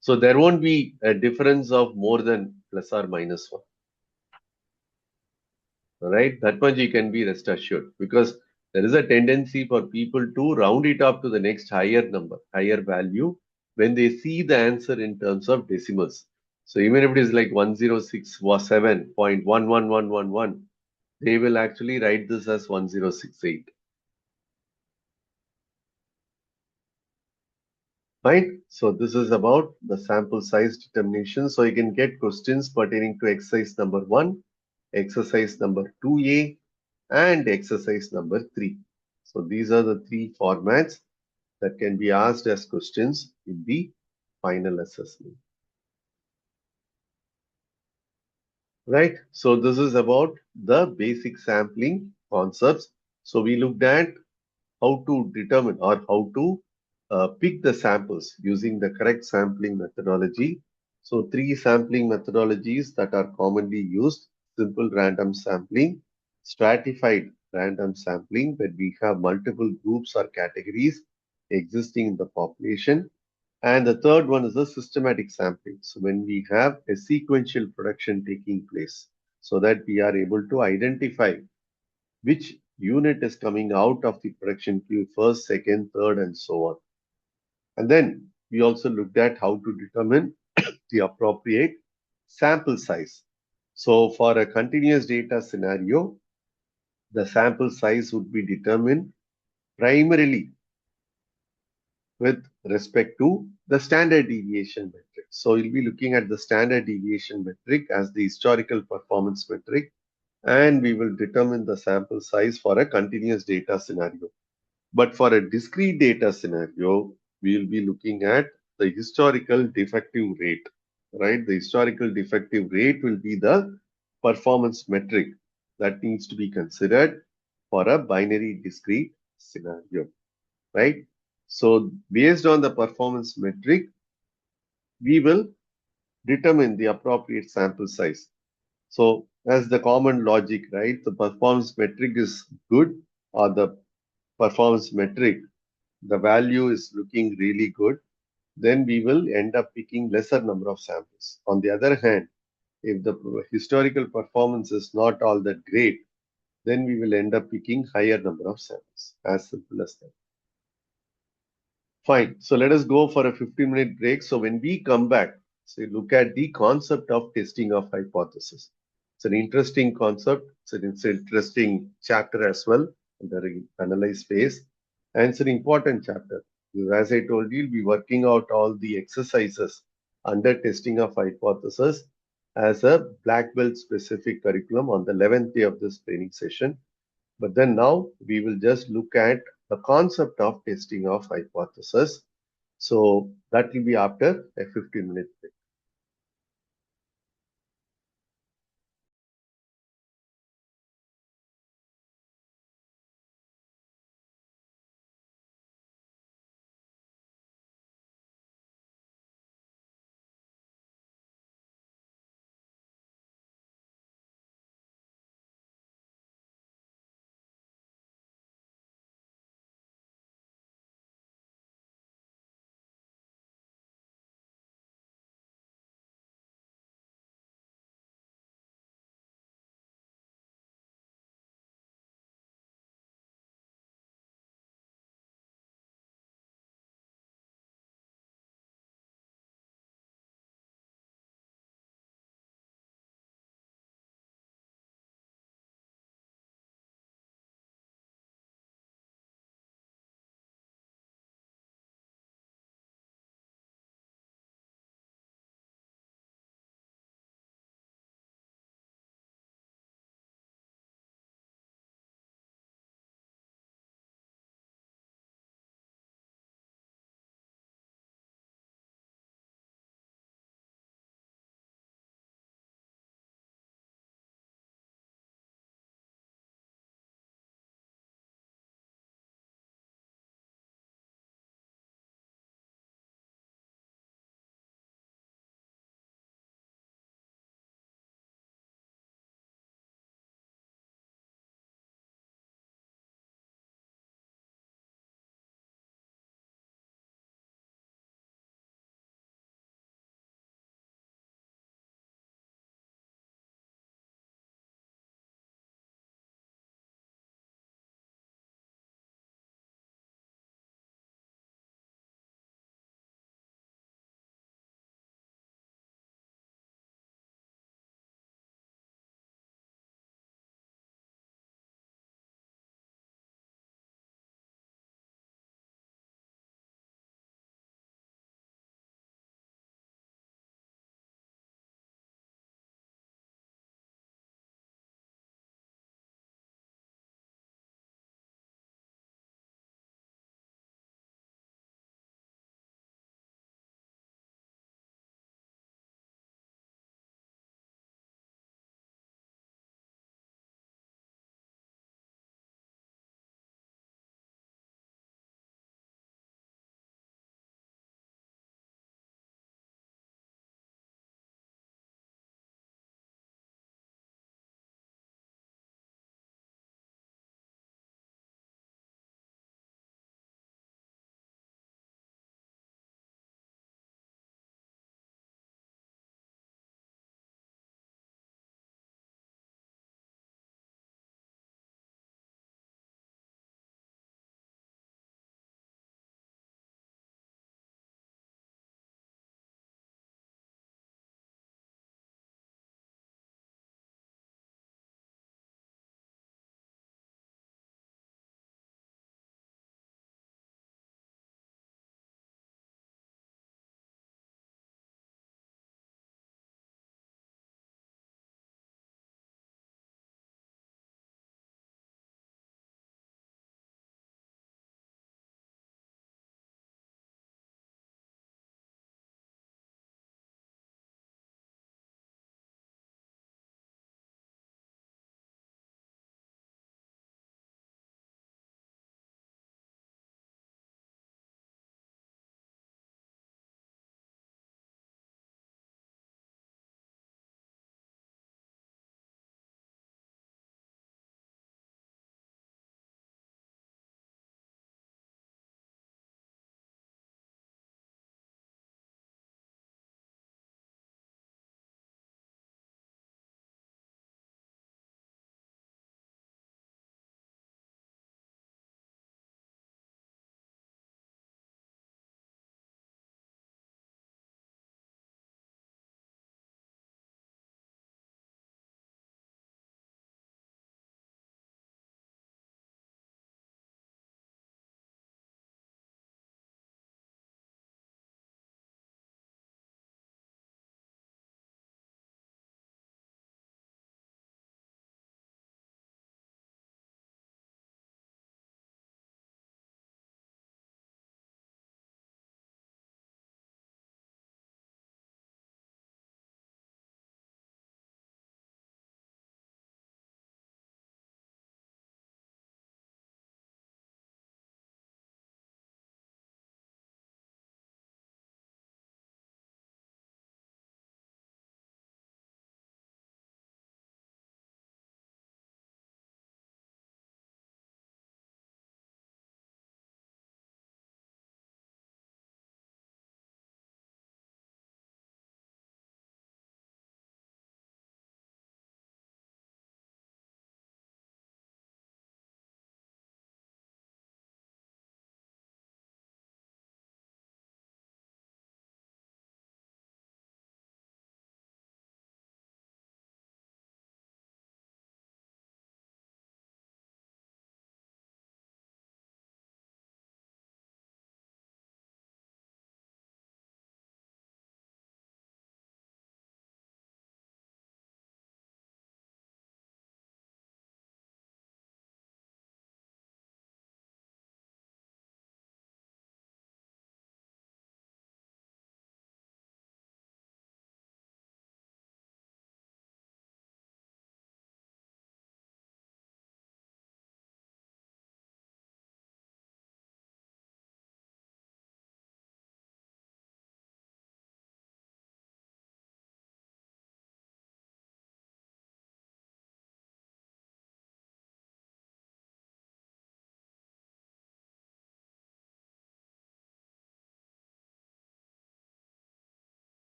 So there won't be a difference of more than plus or minus 1. All right, that much you can be rest assured, because there is a tendency for people to round it up to the next higher number, higher value, when they see the answer in terms of decimals. So even if it is like 106.11111, they will actually write this as 1068. Fine. So this is about the sample size determination. So you can get questions pertaining to exercise number 1, exercise number 2A, and exercise number 3. So these are the three formats that can be asked as questions in the final assessment. Right? So this is about the basic sampling concepts. So we looked at how to determine or how to pick the samples using the correct sampling methodology. So three sampling methodologies that are commonly used: simple random sampling, stratified random sampling, where we have multiple groups or categories existing in the population, and the third one is the systematic sampling. So when we have a sequential production taking place, so that we are able to identify which unit is coming out of the production queue first, second, third, and so on. And then we also looked at how to determine the appropriate sample size. So for a continuous data scenario, the sample size would be determined primarily with respect to the standard deviation metric. So you'll be looking at the standard deviation metric as the historical performance metric, and we will determine the sample size for a continuous data scenario. But for a discrete data scenario, we will be looking at the historical defective rate, right? The historical defective rate will be the performance metric that needs to be considered for a binary discrete scenario, right? So based on the performance metric, we will determine the appropriate sample size. So as the common logic, right? The performance metric is good, or the performance metric, the value is looking really good, then we will end up picking lesser number of samples. On the other hand, if the historical performance is not all that great, then we will end up picking higher number of samples. As simple as that. Fine. So let us go for a 15-minute break. So when we come back, so look at the concept of testing of hypothesis. It's an interesting concept. It's an interesting chapter as well in the analyze phase. And it's an important chapter. As I told you, we'll be working out all the exercises under testing of hypothesis as a black belt specific curriculum on the 11th day of this training session. But then now we will just look at the concept of testing of hypothesis. So that will be after a 15-minute break.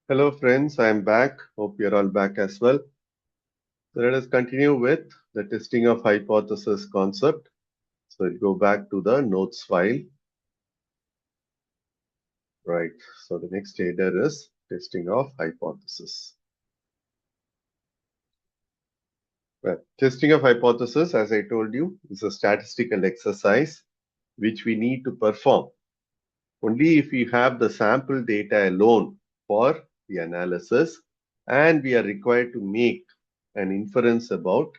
Hello, friends. I'm back. Hope you're all back as well. So let us continue with the testing of hypothesis concept. So we'll go back to the notes file. Right. So the next header is testing of hypothesis. Well, testing of hypothesis, as I told you, is a statistical exercise which we need to perform only if we have the sample data alone for the analysis and we are required to make an inference about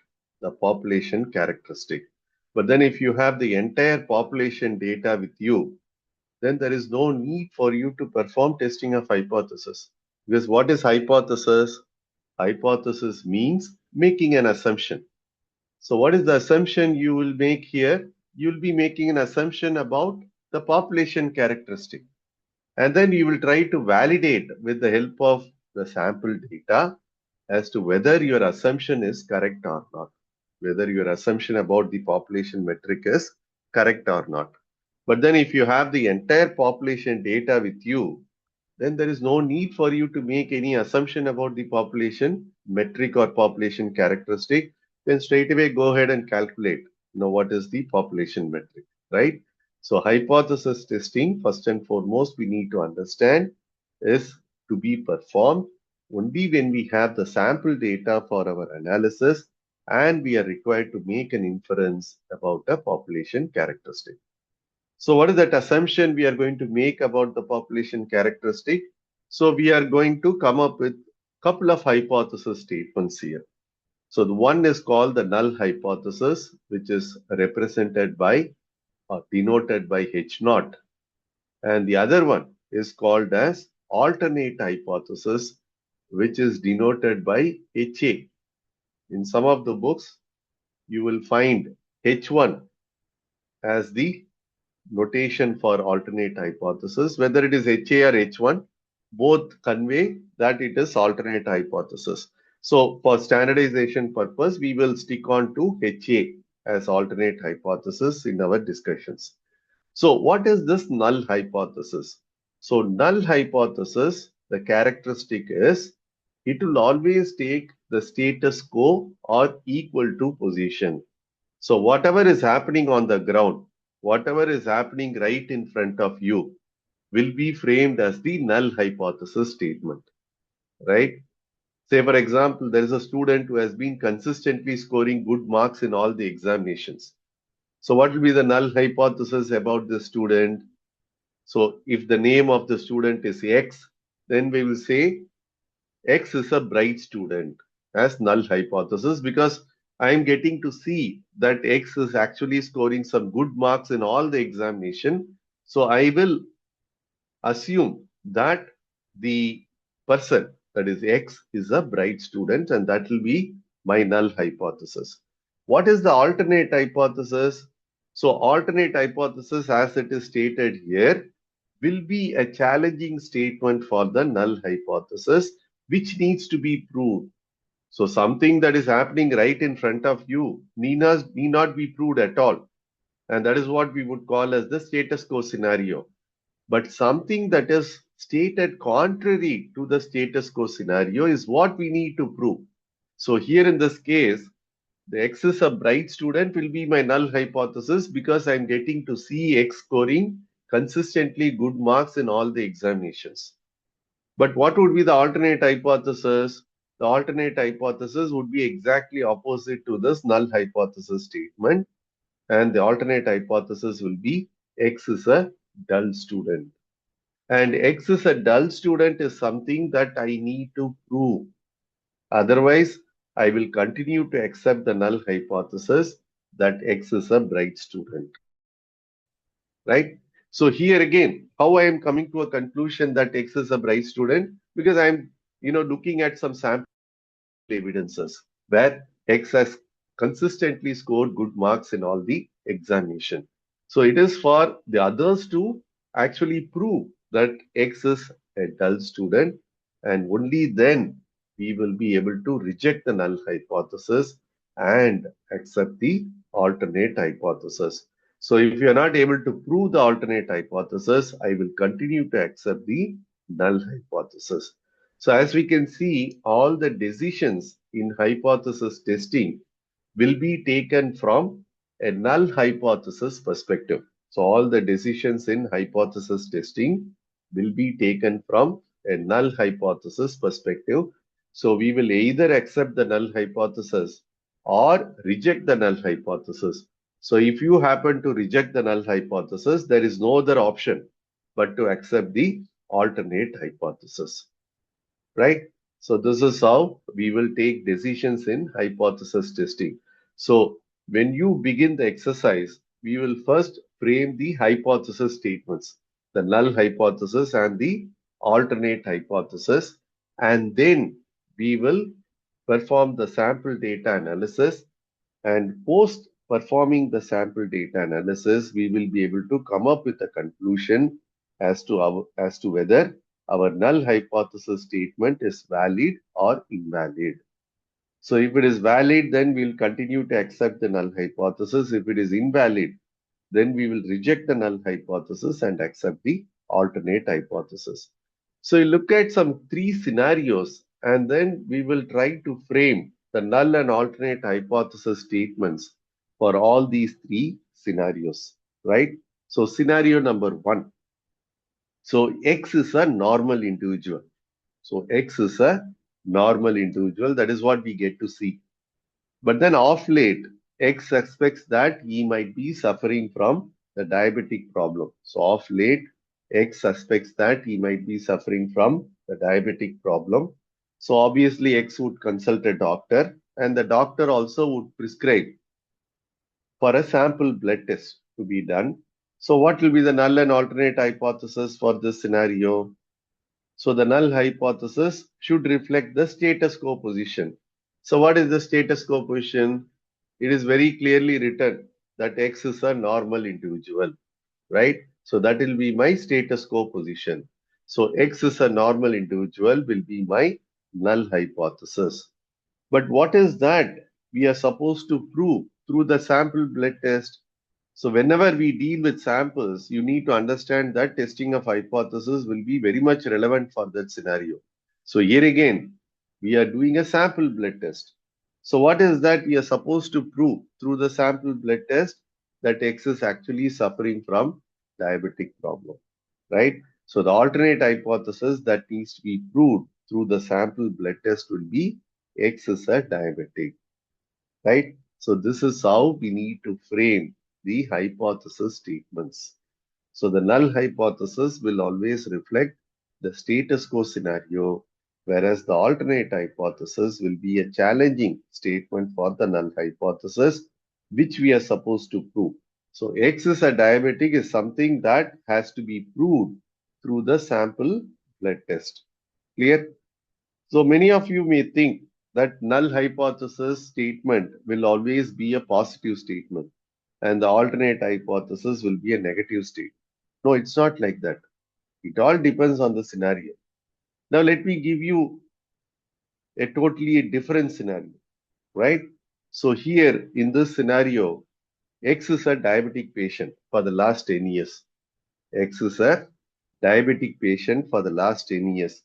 the population characteristic. But then if you have the entire population data with you, then there is no need for you to perform testing of hypothesis. Because what is hypothesis? Hypothesis means making an assumption. So what is the assumption you will make here? You'll be making an assumption about the population characteristic. And then you will try to validate with the help of the sample data as to whether your assumption is correct or not, whether your assumption about the population metric is correct or not. But then if you have the entire population data with you, then there is no need for you to make any assumption about the population metric or population characteristic. Then straight away go ahead and calculate, what is the population metric, right? So hypothesis testing, first and foremost, we need to understand is to be performed only when we have the sample data for our analysis and we are required to make an inference about a population characteristic. So what is that assumption we are going to make about the population characteristic? So we are going to come up with a couple of hypothesis statements here. So the one is called the null hypothesis, which is represented by or denoted by H naught. And the other one is called as alternate hypothesis, which is denoted by HA. In some of the books, you will find H1 as the notation for alternate hypothesis. Whether it is HA or H1, both convey that it is alternate hypothesis. So for standardization purpose, we will stick on to HA as alternate hypothesis in our discussions. So what is this null hypothesis? So null hypothesis, the characteristic is it will always take the status quo or equal to position. So whatever is happening on the ground, whatever is happening right in front of you will be framed as the null hypothesis statement, right? Say, for example, there is a student who has been consistently scoring good marks in all the examinations. So what will be the null hypothesis about the student? So if the name of the student is X, then we will say X is a bright student as null hypothesis because I am getting to see that X is actually scoring some good marks in all the examination. So I will assume that the person, that is X, is a bright student and that will be my null hypothesis. What is the alternate hypothesis? So alternate hypothesis, as it is stated here, will be a challenging statement for the null hypothesis, which needs to be proved. So something that is happening right in front of you need not be proved at all. And that is what we would call as the status quo scenario. But something that is stated contrary to the status quo scenario is what we need to prove. So here in this case, the X is a bright student will be my null hypothesis because I'm getting to see X scoring consistently good marks in all the examinations. But what would be the alternate hypothesis? The alternate hypothesis would be exactly opposite to this null hypothesis statement. And the alternate hypothesis will be X is a dull student. And X is a dull student is something that I need to prove. Otherwise, I will continue to accept the null hypothesis that X is a bright student. Right? So here again, how I am coming to a conclusion that X is a bright student because I'm looking at some sample evidences where X has consistently scored good marks in all the examination. So it is for the others to actually prove that X is a dull student, and only then we will be able to reject the null hypothesis and accept the alternate hypothesis. So if you are not able to prove the alternate hypothesis, I will continue to accept the null hypothesis. So as we can see, all the decisions in hypothesis testing will be taken from a null hypothesis perspective. So all the decisions in hypothesis testing will be taken from a null hypothesis perspective. So we will either accept the null hypothesis or reject the null hypothesis. So if you happen to reject the null hypothesis, there is no other option but to accept the alternate hypothesis, right? So this is how we will take decisions in hypothesis testing. So when you begin the exercise, we will first frame the hypothesis statements, the null hypothesis and the alternate hypothesis, and then we will perform the sample data analysis, and post performing the sample data analysis, we will be able to come up with a conclusion as to whether our null hypothesis statement is valid or invalid. So if it is valid, then we'll continue to accept the null hypothesis. If it is invalid, then we will reject the null hypothesis and accept the alternate hypothesis. So you look at some three scenarios, and then we will try to frame the null and alternate hypothesis statements for all these three scenarios, right? So scenario number one. So X is a normal individual. So X is a normal individual. That is what we get to see. But then off late, X suspects that he might be suffering from the diabetic problem. So off late, X suspects that he might be suffering from the diabetic problem. So obviously X would consult a doctor, and the doctor also would prescribe for a sample blood test to be done. So what will be the null and alternate hypothesis for this scenario? So the null hypothesis should reflect the status quo position. So what is the status quo position? It is very clearly written that X is a normal individual, right? So that will be my status quo position. So X is a normal individual will be my null hypothesis. But what is that we are supposed to prove through the sample blood test? So whenever we deal with samples, you need to understand that testing of hypothesis will be very much relevant for that scenario. So here again, we are doing a sample blood test. So what is that we are supposed to prove through the sample blood test? That X is actually suffering from diabetic problem, right? So the alternate hypothesis that needs to be proved through the sample blood test will be X is a diabetic, right? So this is how we need to frame the hypothesis statements. So the null hypothesis will always reflect the status quo scenario, whereas the alternate hypothesis will be a challenging statement for the null hypothesis, which we are supposed to prove. So X is a diabetic is something that has to be proved through the sample blood test. Clear? So many of you may think that null hypothesis statement will always be a positive statement and the alternate hypothesis will be a negative statement. No, it's not like that. It all depends on the scenario. Now let me give you a totally different scenario, right? So here in this scenario, X is a diabetic patient for the last 10 years. X is a diabetic patient for the last 10 years.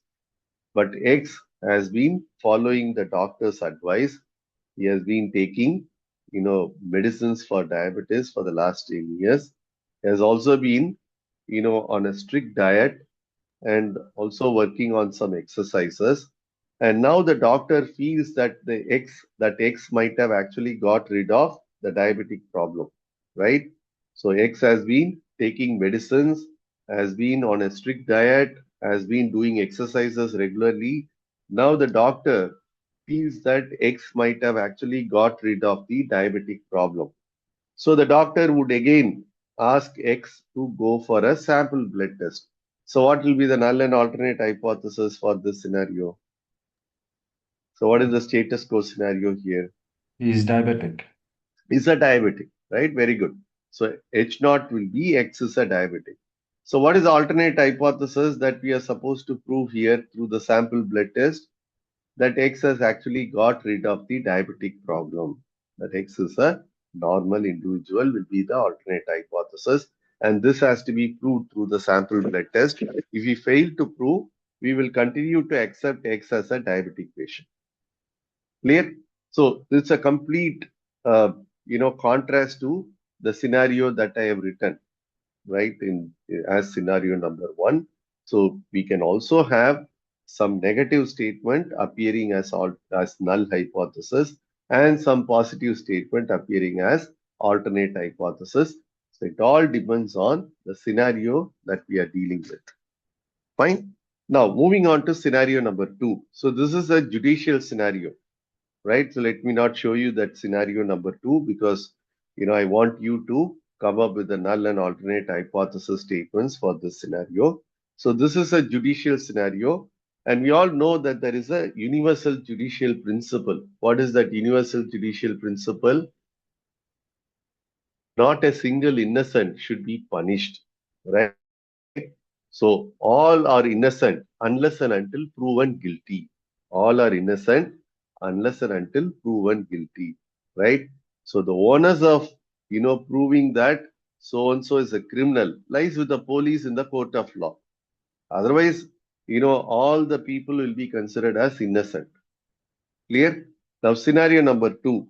But X has been following the doctor's advice. He has been taking, medicines for diabetes for the last 10 years. He has also been, on a strict diet and also working on some exercises. And now the doctor feels that X might have actually got rid of the diabetic problem, right? So X has been taking medicines, has been on a strict diet, has been doing exercises regularly. Now the doctor feels that X might have actually got rid of the diabetic problem. So the doctor would again ask X to go for a sample blood test. So what will be the null and alternate hypothesis for this scenario? So what is the status quo scenario here? He is diabetic. Is a diabetic, right? Very good. So H naught will be X is a diabetic. So what is the alternate hypothesis that we are supposed to prove here through the sample blood test? That X has actually got rid of the diabetic problem. That X is a normal individual will be the alternate hypothesis. And this has to be proved through the sample blood test. If we fail to prove, we will continue to accept X as a diabetic patient. Clear? So it's a complete, contrast to the scenario that I have written, right, in as scenario number one. So we can also have some negative statement appearing as null hypothesis and some positive statement appearing as alternate hypothesis. So it all depends on the scenario that we are dealing with. Fine. Now moving on to scenario number two. So this is a judicial scenario, right? So let me not show you that scenario number two because I want you to come up with the null and alternate hypothesis statements for this scenario. So this is a judicial scenario, and we all know that there is a universal judicial principle. What is that universal judicial principle? Not a single innocent should be punished, right? So all are innocent unless and until proven guilty. All are innocent unless and until proven guilty, right? So the onus of proving that so and so is a criminal lies with the police in the court of law. Otherwise, all the people will be considered as innocent. Clear? Now, scenario number two,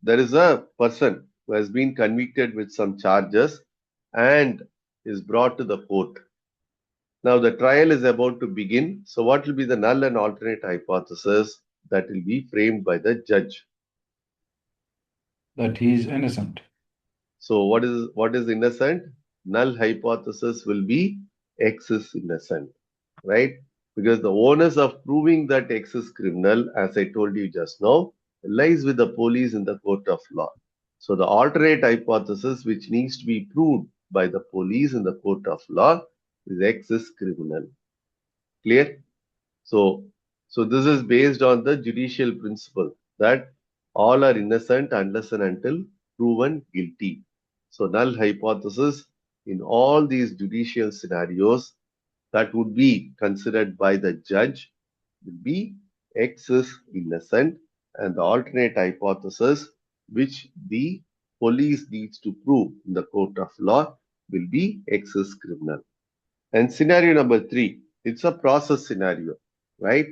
there is a person who has been convicted with some charges and is brought to the court. Now the trial is about to begin. So what will be the null and alternate hypothesis that will be framed by the judge? That he is innocent. So what is innocent? Null hypothesis will be X is innocent, right? Because the onus of proving that X is criminal, as I told you just now, lies with the police in the court of law. So the alternate hypothesis which needs to be proved by the police in the court of law is X is criminal. Clear? So, this is based on the judicial principle that all are innocent unless and until proven guilty. So, null hypothesis in all these judicial scenarios that would be considered by the judge will be X is innocent, and the alternate hypothesis which the police needs to prove in the court of law will be X is criminal. And scenario number three, it's a process scenario, right?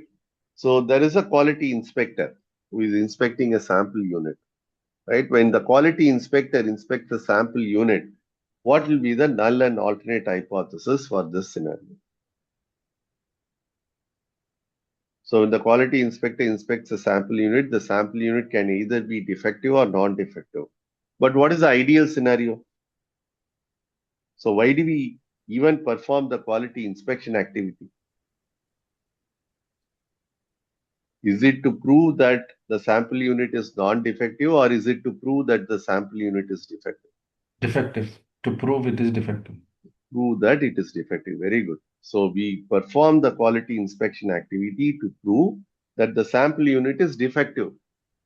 So there is a quality inspector who is inspecting a sample unit, right? When the quality inspector inspects the sample unit, what will be the null and alternate hypothesis for this scenario? So when the quality inspector inspects a sample unit, the sample unit can either be defective or non-defective. But what is the ideal scenario? So why do we even perform the quality inspection activity? Is it to prove that the sample unit is non-defective, or is it to prove that the sample unit is defective? Defective. To prove it is defective. Prove that it is defective. Very good. So we perform the quality inspection activity to prove that the sample unit is defective.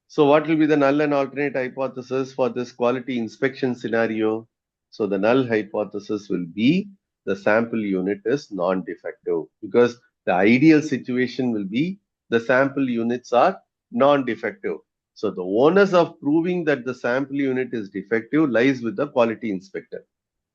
So what will be the null and alternate hypothesis for this quality inspection scenario? So the null hypothesis will be the sample unit is non-defective, because the ideal situation will be the sample units are non-defective. So the onus of proving that the sample unit is defective lies with the quality inspector.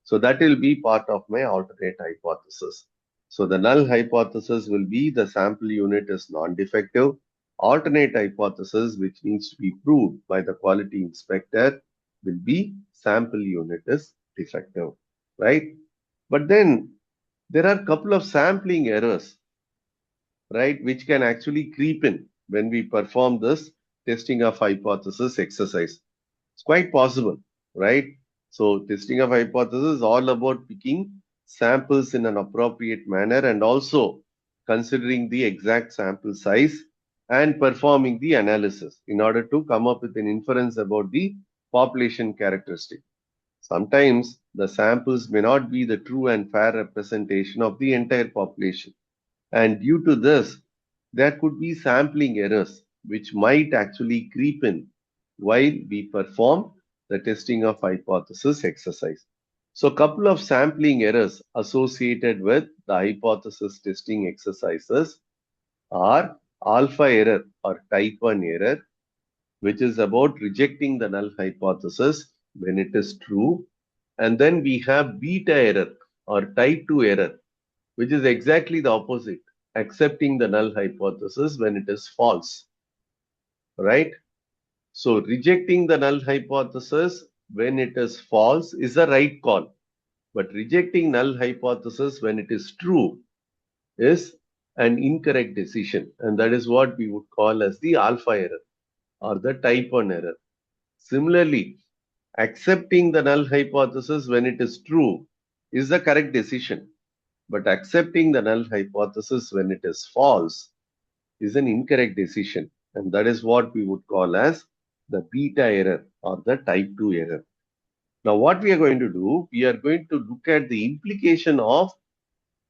So that will be part of my alternate hypothesis. So the null hypothesis will be the sample unit is non-defective. Alternate hypothesis, which needs to be proved by the quality inspector, will be sample unit is defective, right? But then there are a couple of sampling errors, right, which can actually creep in when we perform this testing of hypothesis exercise. It's quite possible, right? So testing of hypothesis is all about picking samples in an appropriate manner and also considering the exact sample size and performing the analysis in order to come up with an inference about the population characteristic. Sometimes the samples may not be the true and fair representation of the entire population. And due to this, there could be sampling errors which might actually creep in while we perform the testing of hypothesis exercise. So a couple of sampling errors associated with the hypothesis testing exercises are alpha error or type 1 error, which is about rejecting the null hypothesis when it is true. And then we have beta error or type 2 error, which is exactly the opposite. accepting the null hypothesis when it is false, right? So rejecting the null hypothesis when it is false is a right call, but rejecting null hypothesis when it is true is an incorrect decision, and that is what we would call as the alpha error or the type 1 error. Similarly, accepting the null hypothesis when it is true is the correct decision, but accepting the null hypothesis when it is false is an incorrect decision, and that is what we would call as the beta error or the type 2 error. Now, what we are going to do, we are going to look at the implication of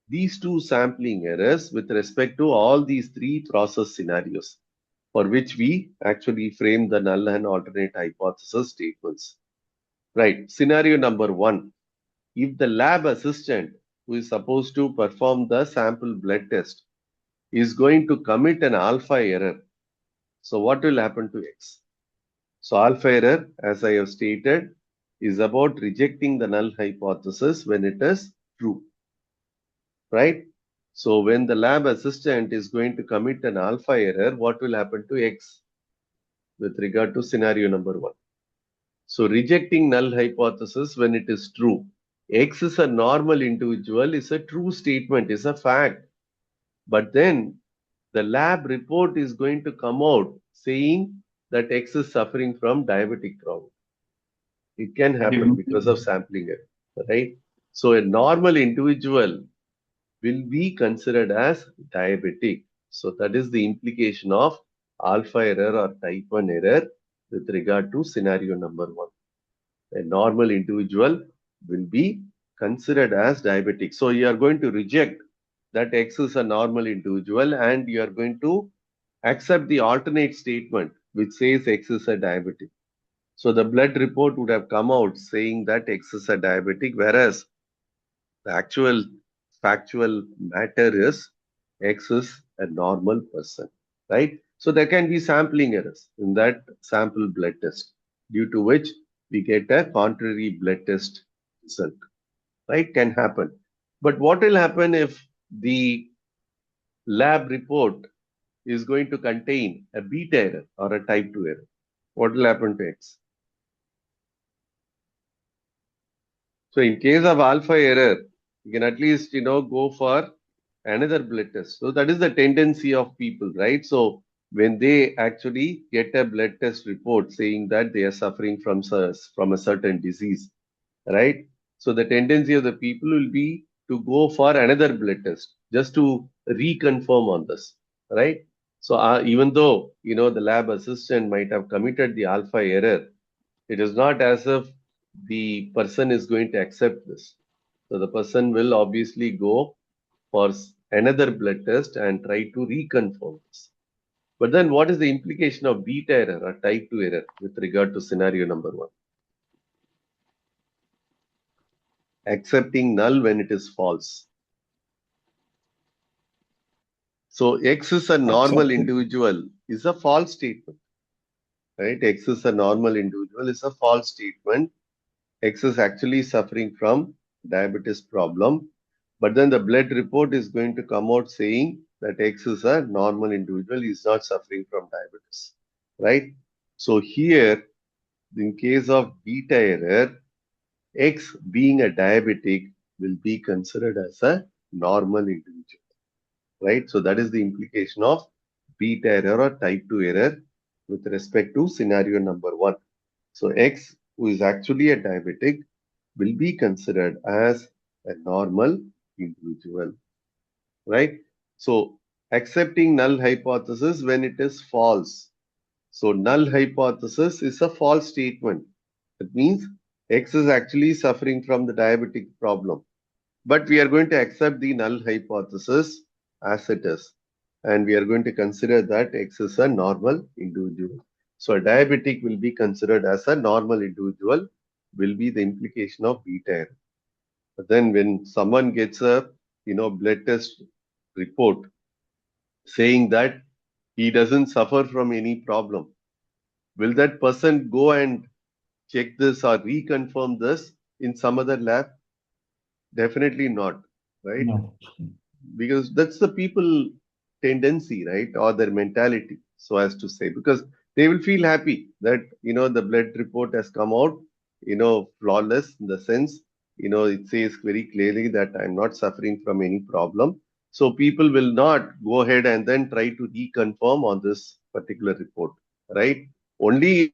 these two sampling errors with respect to all these three process scenarios for which we actually frame the null and alternate hypothesis statements. Right. Scenario number one, if the lab assistant who is supposed to perform the sample blood test is going to commit an alpha error, so what will happen to X? So alpha error, as I have stated, is about rejecting the null hypothesis when it is true, right? So when the lab assistant is going to commit an alpha error, what will happen to X with regard to scenario number one? So rejecting null hypothesis when it is true. X is a normal individual is a true statement, is a fact. But then the lab report is going to come out saying that X is suffering from diabetic problem. It can happen because of sampling error, right? So a normal individual will be considered as diabetic. So that is the implication of alpha error or type 1 error with regard to scenario number one. A normal individual will be considered as diabetic. So you are going to reject that X is a normal individual and you are going to accept the alternate statement which says X is a diabetic. So the blood report would have come out saying that X is a diabetic, whereas the actual factual matter is X is a normal person, right? So there can be sampling errors in that sample blood test, due to which we get a contrary blood test result, right? Can happen. But what will happen if the lab report is going to contain a beta error or a type 2 error? What will happen to X? So in case of alpha error, you can at least, go for another blood test. So that is the tendency of people, right? So when they actually get a blood test report saying that they are suffering from a certain disease, right? So the tendency of the people will be to go for another blood test just to reconfirm on this, right? So even though, the lab assistant might have committed the alpha error, it is not as if the person is going to accept this. So the person will obviously go for another blood test and try to reconfirm this. But then what is the implication of beta error or type 2 error with regard to scenario number one? Accepting null when it is false. So X is a normal individual is a false statement, right? X is a normal individual is a false statement. X is actually suffering from diabetes problem. But then the blood report is going to come out saying that X is a normal individual, is not suffering from diabetes, right? So here, in case of beta error, X being a diabetic will be considered as a normal individual, right? So that is the implication of beta error or type 2 error with respect to scenario number one. So X, who is actually a diabetic, will be considered as a normal individual, right? So accepting null hypothesis when it is false. So null hypothesis is a false statement. That means X is actually suffering from the diabetic problem. But we are going to accept the null hypothesis as it is. And we are going to consider that X is a normal individual. So a diabetic will be considered as a normal individual, will be the implication of beta error. But then when someone gets a blood test report saying that he doesn't suffer from any problem, will that person go and check this or reconfirm this in some other lab? Definitely not, right? No. because that's the people tendency, right? Or their mentality, so as to say, because they will feel happy that, the blood report has come out, flawless in the sense, it says very clearly that I'm not suffering from any problem. So people will not go ahead and then try to reconfirm on this particular report, right? Only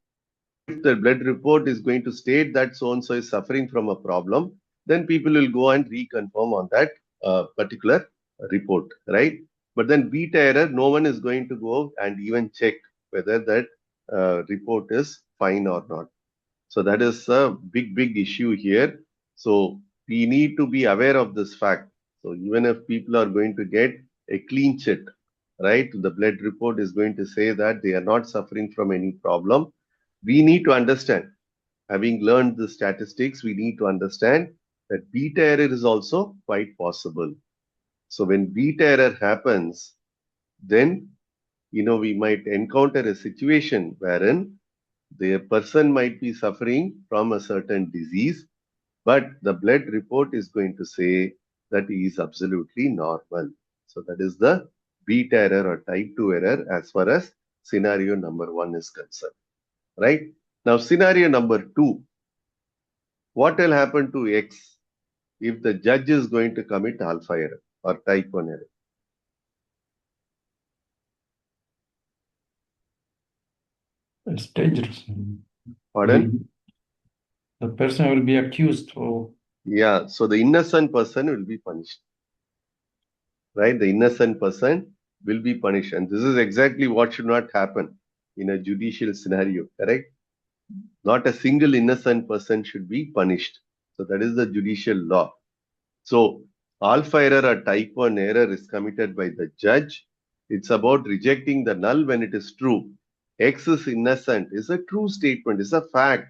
if the blood report is going to state that so and so is suffering from a problem, then people will go and reconfirm on that particular report, right? But then beta error, no one is going to go and even check whether that report is fine or not. So that is a big, big issue here. So we need to be aware of this fact. So even if people are going to get a clean chit, right, the blood report is going to say that they are not suffering from any problem. We need to understand, having learned the statistics, we need to understand that beta error is also quite possible. So when beta error happens, then we might encounter a situation wherein the person might be suffering from a certain disease, but the blood report is going to say that he is absolutely normal. So that is the beta error or type 2 error as far as scenario number one is concerned, right? Now, scenario number two, what will happen to X if the judge is going to commit alpha error or type 1 error? It's dangerous. Pardon? The person will be accused. Oh, Yeah, so the innocent person will be punished, right? The innocent person will be punished. And this is exactly what should not happen in a judicial scenario, correct? Not a single innocent person should be punished. So that is the judicial law. So alpha error or type 1 error is committed by the judge. It's about rejecting the null when it is true. X is innocent is a true statement, is a fact.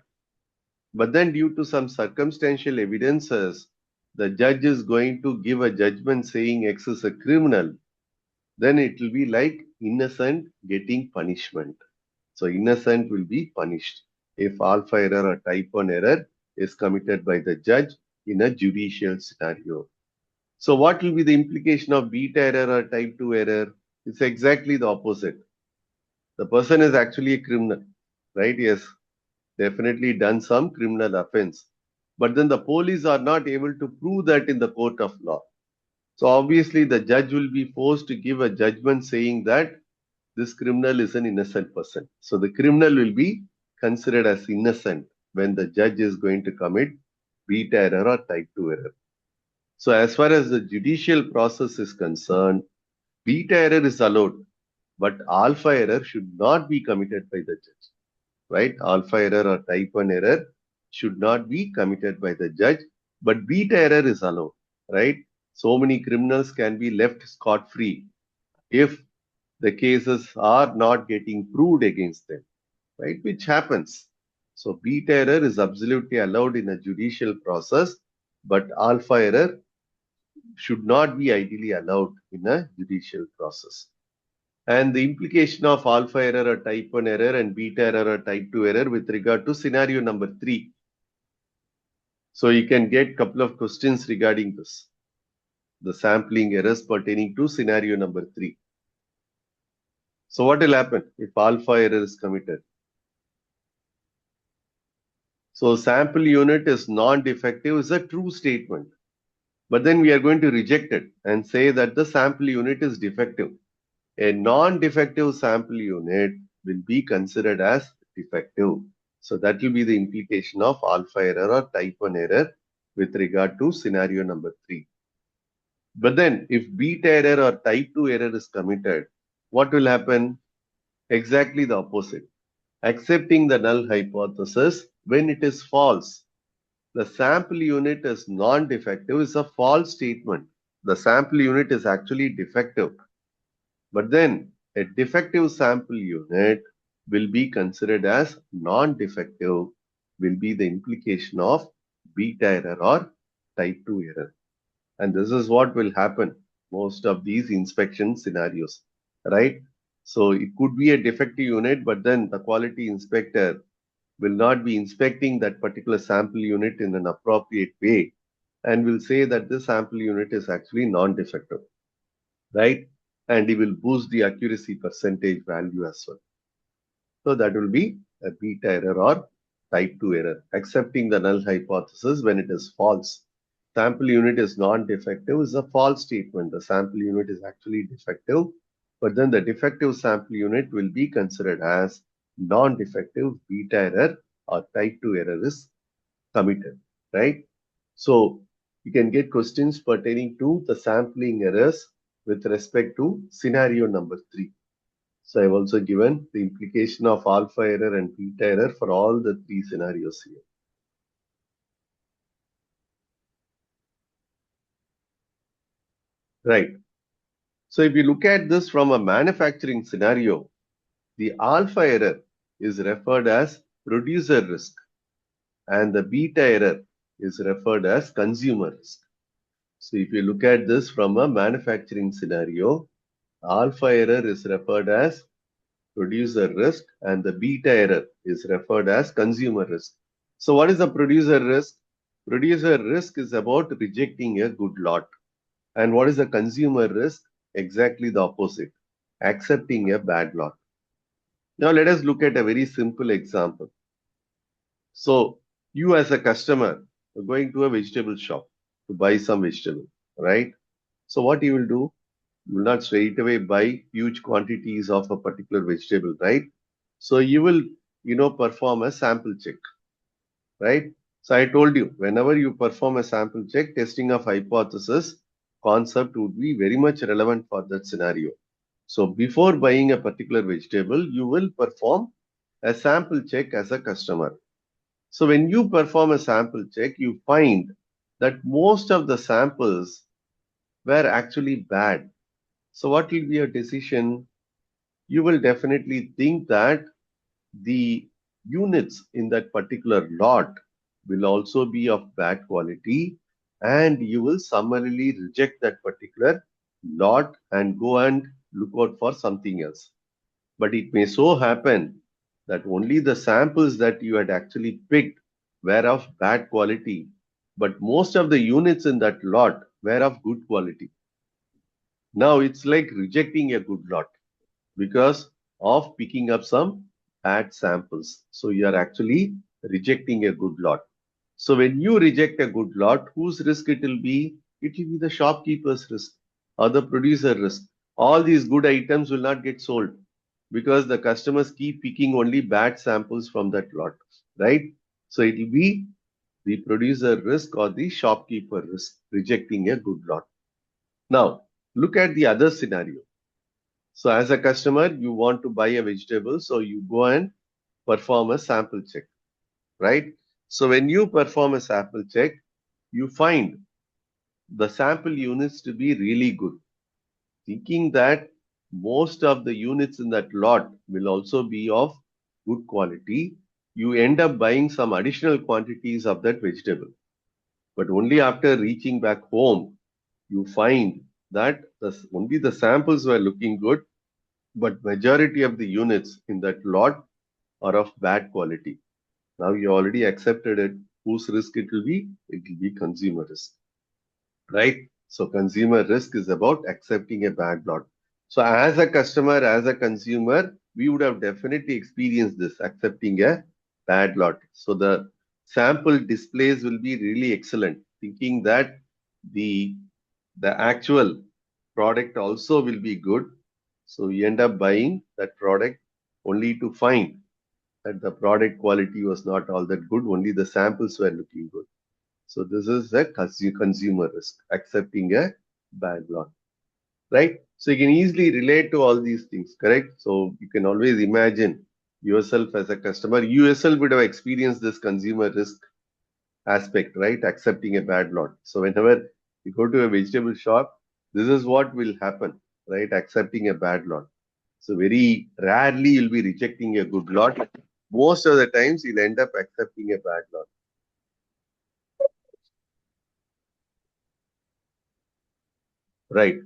But then, due to some circumstantial evidences, the judge is going to give a judgment saying X is a criminal. Then it will be like innocent getting punishment. So, innocent will be punished if alpha error or type 1 error is committed by the judge in a judicial scenario. So, what will be the implication of beta error or type 2 error? It's exactly the opposite. The person is actually a criminal, right? Yes, definitely done some criminal offense. But then the police are not able to prove that in the court of law. So obviously the judge will be forced to give a judgment saying that this criminal is an innocent person. So the criminal will be considered as innocent when the judge is going to commit beta error or type 2 error. So as far as the judicial process is concerned, beta error is allowed, but alpha error should not be committed by the judge, right? Alpha error or type 1 error should not be committed by the judge, but beta error is allowed, right? So many criminals can be left scot-free if the cases are not getting proved against them, right? Which happens. So beta error is absolutely allowed in a judicial process, but alpha error should not be ideally allowed in a judicial process. And the implication of alpha error or type 1 error and beta error or type 2 error with regard to scenario number 3. So you can get a couple of questions regarding this, the sampling errors pertaining to scenario number 3. So what will happen if alpha error is committed? So sample unit is non-defective is a true statement. But then we are going to reject it and say that the sample unit is defective. A non-defective sample unit will be considered as defective. So that will be the implication of alpha error or type 1 error with regard to scenario number 3. But then if beta error or type 2 error is committed, what will happen? Exactly the opposite. Accepting the null hypothesis when it is false. The sample unit is non-defective is a false statement. The sample unit is actually defective. But then a defective sample unit will be considered as non-defective, will be the implication of beta error or type 2 error. And this is what will happen most of these inspection scenarios, right? So it could be a defective unit, but then the quality inspector will not be inspecting that particular sample unit in an appropriate way and will say that this sample unit is actually non-defective. right? And it will boost the accuracy percentage value as well. So that will be a beta error or type 2 error, accepting the null hypothesis when it is false. Sample unit is non-defective is a false statement. The sample unit is actually defective, but then the defective sample unit will be considered as non-defective beta error or type 2 error is committed, right? So you can get questions pertaining to the sampling errors with respect to scenario number 3. So I've also given the implication of alpha error and beta error for all the 3 scenarios here. Right. So if you look at this from a manufacturing scenario, the alpha error is referred as producer risk and the beta error is referred as consumer risk. So if you look at this from a manufacturing scenario, alpha error is referred as producer risk and the beta error is referred as consumer risk. So what is the producer risk? Producer risk is about rejecting a good lot. And what is the consumer risk? Exactly the opposite, accepting a bad lot. Now let us look at a very simple example. So you as a customer are going to a vegetable shop to buy some vegetable, right? So what you will do? You will not straight away buy huge quantities of a particular vegetable, right? So you will, perform a sample check, right? So I told you, whenever you perform a sample check, testing of hypothesis concept would be very much relevant for that scenario. So before buying a particular vegetable, you will perform a sample check as a customer. So when you perform a sample check, you find that most of the samples were actually bad. So what will be your decision? You will definitely think that the units in that particular lot will also be of bad quality and you will summarily reject that particular lot and go and look out for something else. But it may so happen that only the samples that you had actually picked were of bad quality, but most of the units in that lot were of good quality. Now it's like rejecting a good lot because of picking up some bad samples. So you are actually rejecting a good lot. So when you reject a good lot, whose risk it will be? It will be the shopkeeper's risk or the producer risk. All these good items will not get sold because the customers keep picking only bad samples from that lot, right? So it will be the producer risk or the shopkeeper risk rejecting a good lot. Now, look at the other scenario. So as a customer, you want to buy a vegetable, so you go and perform a sample check, right? So when you perform a sample check, you find the sample units to be really good, thinking that most of the units in that lot will also be of good quality. You end up buying some additional quantities of that vegetable. But only after reaching back home, you find that only the samples were looking good, but majority of the units in that lot are of bad quality. Now you already accepted it. Whose risk it will be? It will be consumer risk, right? So consumer risk is about accepting a bad lot. So as a customer, as a consumer, we would have definitely experienced this, accepting a bad lot. So the sample displays will be really excellent, thinking that the the actual product also will be good. So you end up buying that product only to find that the product quality was not all that good, only the samples were looking good. So this is a consumer risk, accepting a bad lot, right? So you can easily relate to all these things, correct? So you can always imagine yourself as a customer. You yourself would have experienced this consumer risk aspect, right? Accepting a bad lot. So whenever you go to a vegetable shop, this is what will happen, right? Accepting a bad lot. So very rarely you'll be rejecting a good lot. Most of the times you'll end up accepting a bad lot. Right.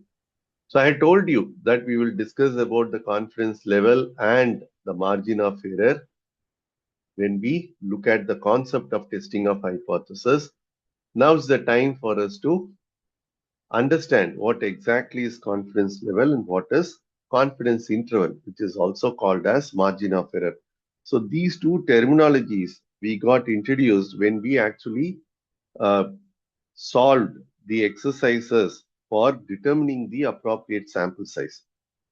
So I told you that we will discuss about the confidence level and the margin of error when we look at the concept of testing of hypothesis. Now is the time for us to understand what exactly is confidence level and what is confidence interval, which is also called as margin of error. So these two terminologies we got introduced when we actually uh, solved the exercises for determining the appropriate sample size.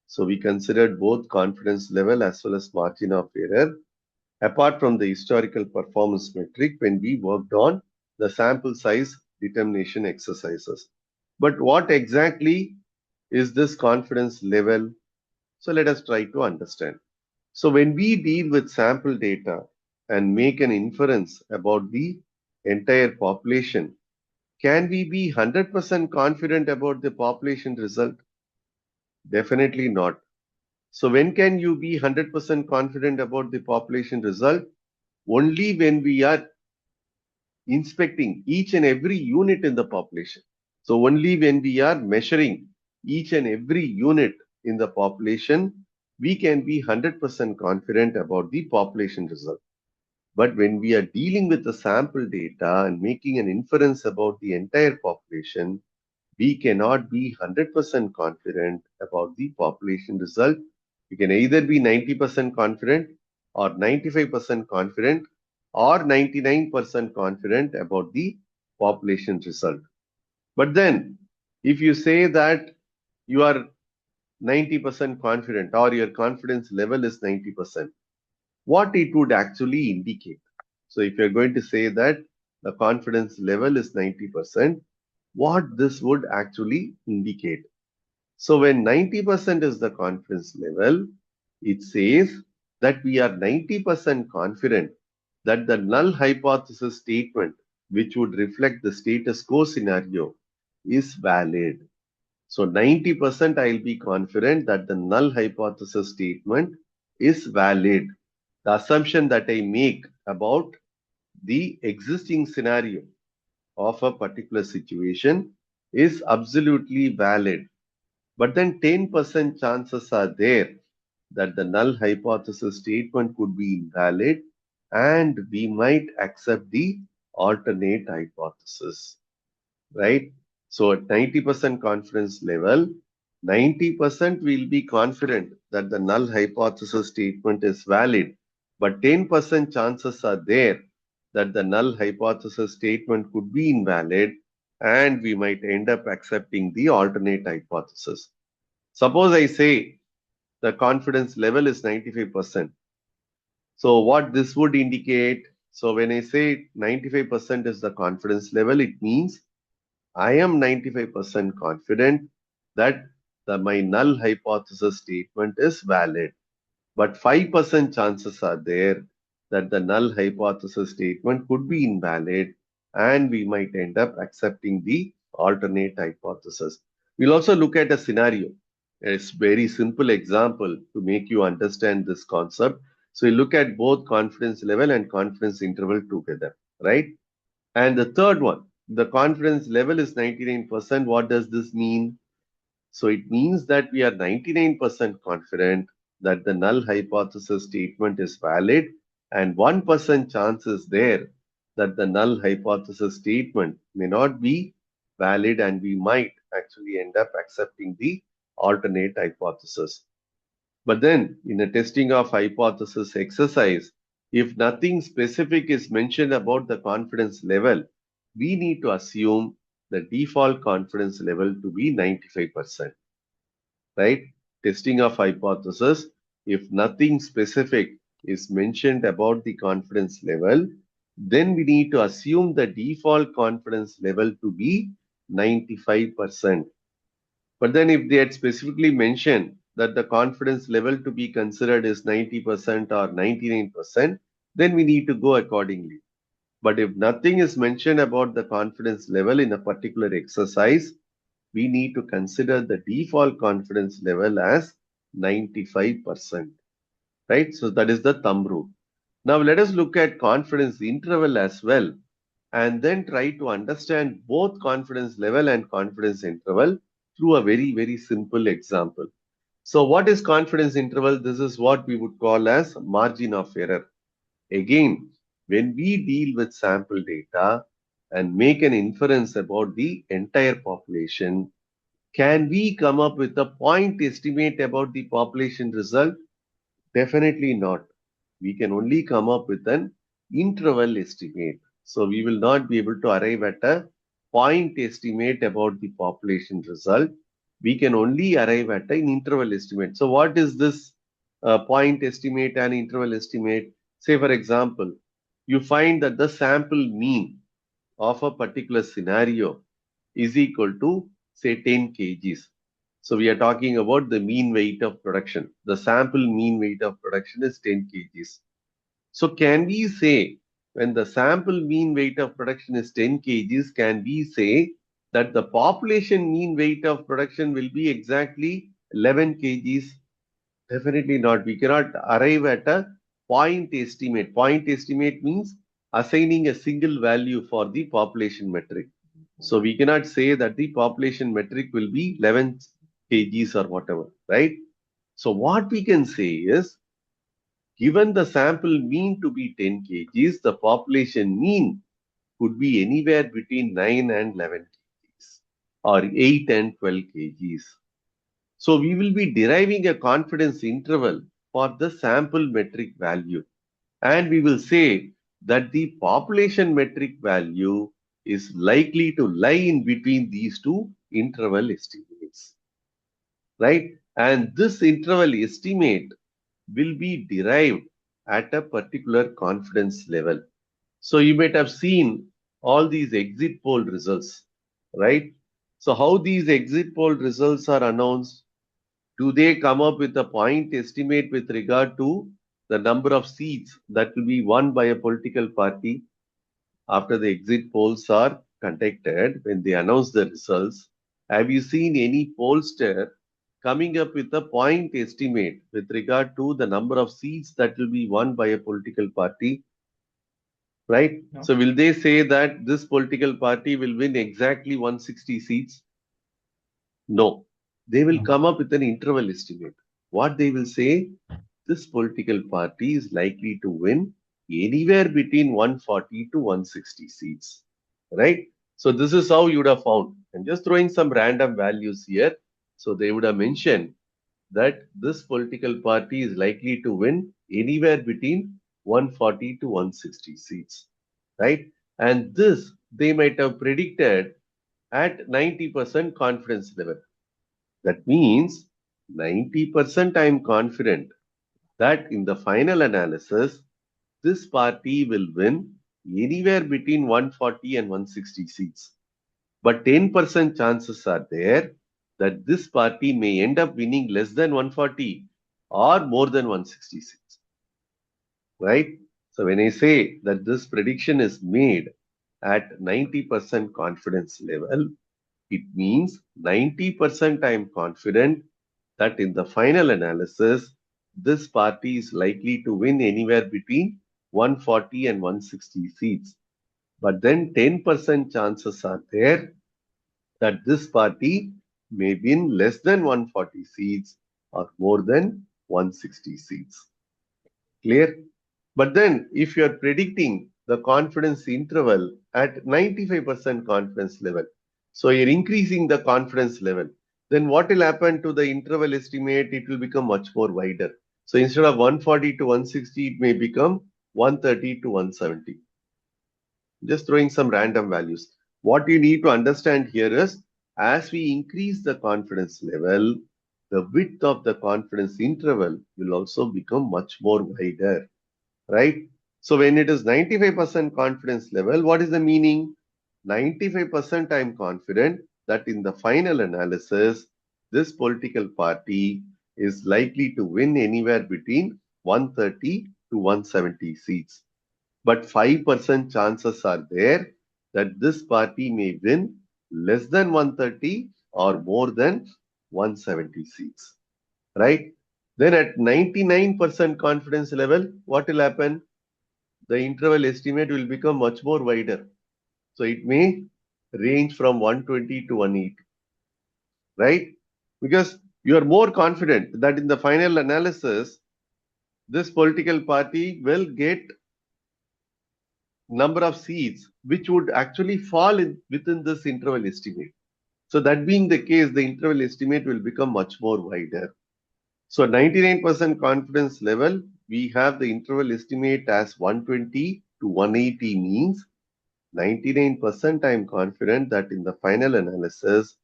So we considered both confidence level as well as margin of error apart from the historical performance metric when we worked on the sample size determination exercises. But what exactly is this confidence level? So let us try to understand. So when we deal with sample data and make an inference about the entire population, can we be 100% confident about the population result? Definitely not. So when can you be 100% confident about the population result? Only when we are inspecting each and every unit in the population. So only when we are measuring each and every unit in the population, we can be 100% confident about the population result. But when we are dealing with the sample data and making an inference about the entire population, we cannot be 100% confident about the population result. We can either be 90% confident or 95% confident or 99% confident about the population result. But then, if you say that you are 90% confident or your confidence level is 90%, what it would actually indicate? So, if you're going to say that the confidence level is 90%, what this would actually indicate? So when 90% is the confidence level, it says that we are 90% confident that the null hypothesis statement, which would reflect the status quo scenario, is valid. So 90% I'll be confident that the null hypothesis statement is valid. The assumption that I make about the existing scenario of a particular situation is absolutely valid. But then 10% chances are there that the null hypothesis statement could be invalid and we might accept the alternate hypothesis, right? So at 90% confidence level, 90% will be confident that the null hypothesis statement is valid, but 10% chances are there that the null hypothesis statement could be invalid and we might end up accepting the alternate hypothesis. Suppose I say the confidence level is 95%. So what this would indicate, so when I say 95% is the confidence level, it means I am 95% confident that my null hypothesis statement is valid. But 5% chances are there that the null hypothesis statement could be invalid and we might end up accepting the alternate hypothesis. We'll also look at a scenario. It's very simple example to make you understand this concept. So we look at both confidence level and confidence interval together, right? And the third one, the confidence level is 99%. What does this mean? So it means that we are 99% confident that the null hypothesis statement is valid and 1% chance is there that the null hypothesis statement may not be valid and we might actually end up accepting the alternate hypothesis. But then in a testing of hypothesis exercise, if nothing specific is mentioned about the confidence level, we need to assume the default confidence level to be 95%, right? Testing of hypothesis, if nothing specific is mentioned about the confidence level, then we need to assume the default confidence level to be 95%. But then if they had specifically mentioned that the confidence level to be considered is 90% or 99%, then we need to go accordingly. But if nothing is mentioned about the confidence level in a particular exercise, we need to consider the default confidence level as 95%, right? So that is the thumb rule. Now let us look at confidence interval as well and then try to understand both confidence level and confidence interval through a very, very simple example. So what is confidence interval? This is what we would call as margin of error. Again, when we deal with sample data, and make an inference about the entire population, can we come up with a point estimate about the population result? Definitely not. We can only come up with an interval estimate. So we will not be able to arrive at a point estimate about the population result. We can only arrive at an interval estimate. So what is this point estimate and interval estimate? Say for example, you find that the sample mean of a particular scenario is equal to say 10 kgs. So we are talking about the mean weight of production. The sample mean weight of production is 10 kgs. So can we say when the sample mean weight of production is 10 kgs, can we say that the population mean weight of production will be exactly 11 kgs? Definitely not. We cannot arrive at a point estimate. Point estimate means assigning a single value for the population metric. So we cannot say that the population metric will be 11 kgs or whatever, right? So what we can say is, given the sample mean to be 10 kgs, the population mean could be anywhere between 9 and 11 kgs or 8 and 12 kgs. So we will be deriving a confidence interval for the sample metric value. And we will say that the population metric value is likely to lie in between these two interval estimates, right? And this interval estimate will be derived at a particular confidence level. So you might have seen all these exit poll results, right? So how these exit poll results are announced? Do they come up with a point estimate with regard to the number of seats that will be won by a political party after the exit polls are conducted when they announce the results? Have you seen any pollster coming up with a point estimate with regard to the number of seats that will be won by a political party? Right? No. So will they say that this political party will win exactly 160 seats? No. They will No. come up with an interval estimate. What they will say, this political party is likely to win anywhere between 140 to 160 seats. Right? So this is how you would have found. I'm just throwing some random values here. So they would have mentioned that this political party is likely to win anywhere between 140 to 160 seats, right? And this they might have predicted at 90% confidence level. That means 90% I am confident that in the final analysis, this party will win anywhere between 140 and 160 seats. But 10% chances are there that this party may end up winning less than 140 or more than 160 seats. Right? So when I say that this prediction is made at 90% confidence level, it means 90% I am confident that in the final analysis, this party is likely to win anywhere between 140 and 160 seats. But then 10% chances are there that this party may win less than 140 seats or more than 160 seats. Clear? But then if you are predicting the confidence interval at 95% confidence level, so you're increasing the confidence level, then what will happen to the interval estimate? It will become much more wider. So instead of 140 to 160, it may become 130 to 170. Just throwing some random values. What you need to understand here is, as we increase the confidence level, the width of the confidence interval will also become much more wider, right? So when it is 95% confidence level, what is the meaning? 95% I am confident that in the final analysis, this political party is likely to win anywhere between 130 to 170 seats. But 5% chances are there that this party may win less than 130 or more than 170 seats, right? Then at 99% confidence level, what will happen? The interval estimate will become much more wider. So it may range from 120 to 180, right? Because you are more confident that in the final analysis, this political party will get number of seats which would actually fall within this interval estimate. So that being the case, the interval estimate will become much more wider. So 99% confidence level, we have the interval estimate as 120 to 180 means 99% I am confident that in the final analysis,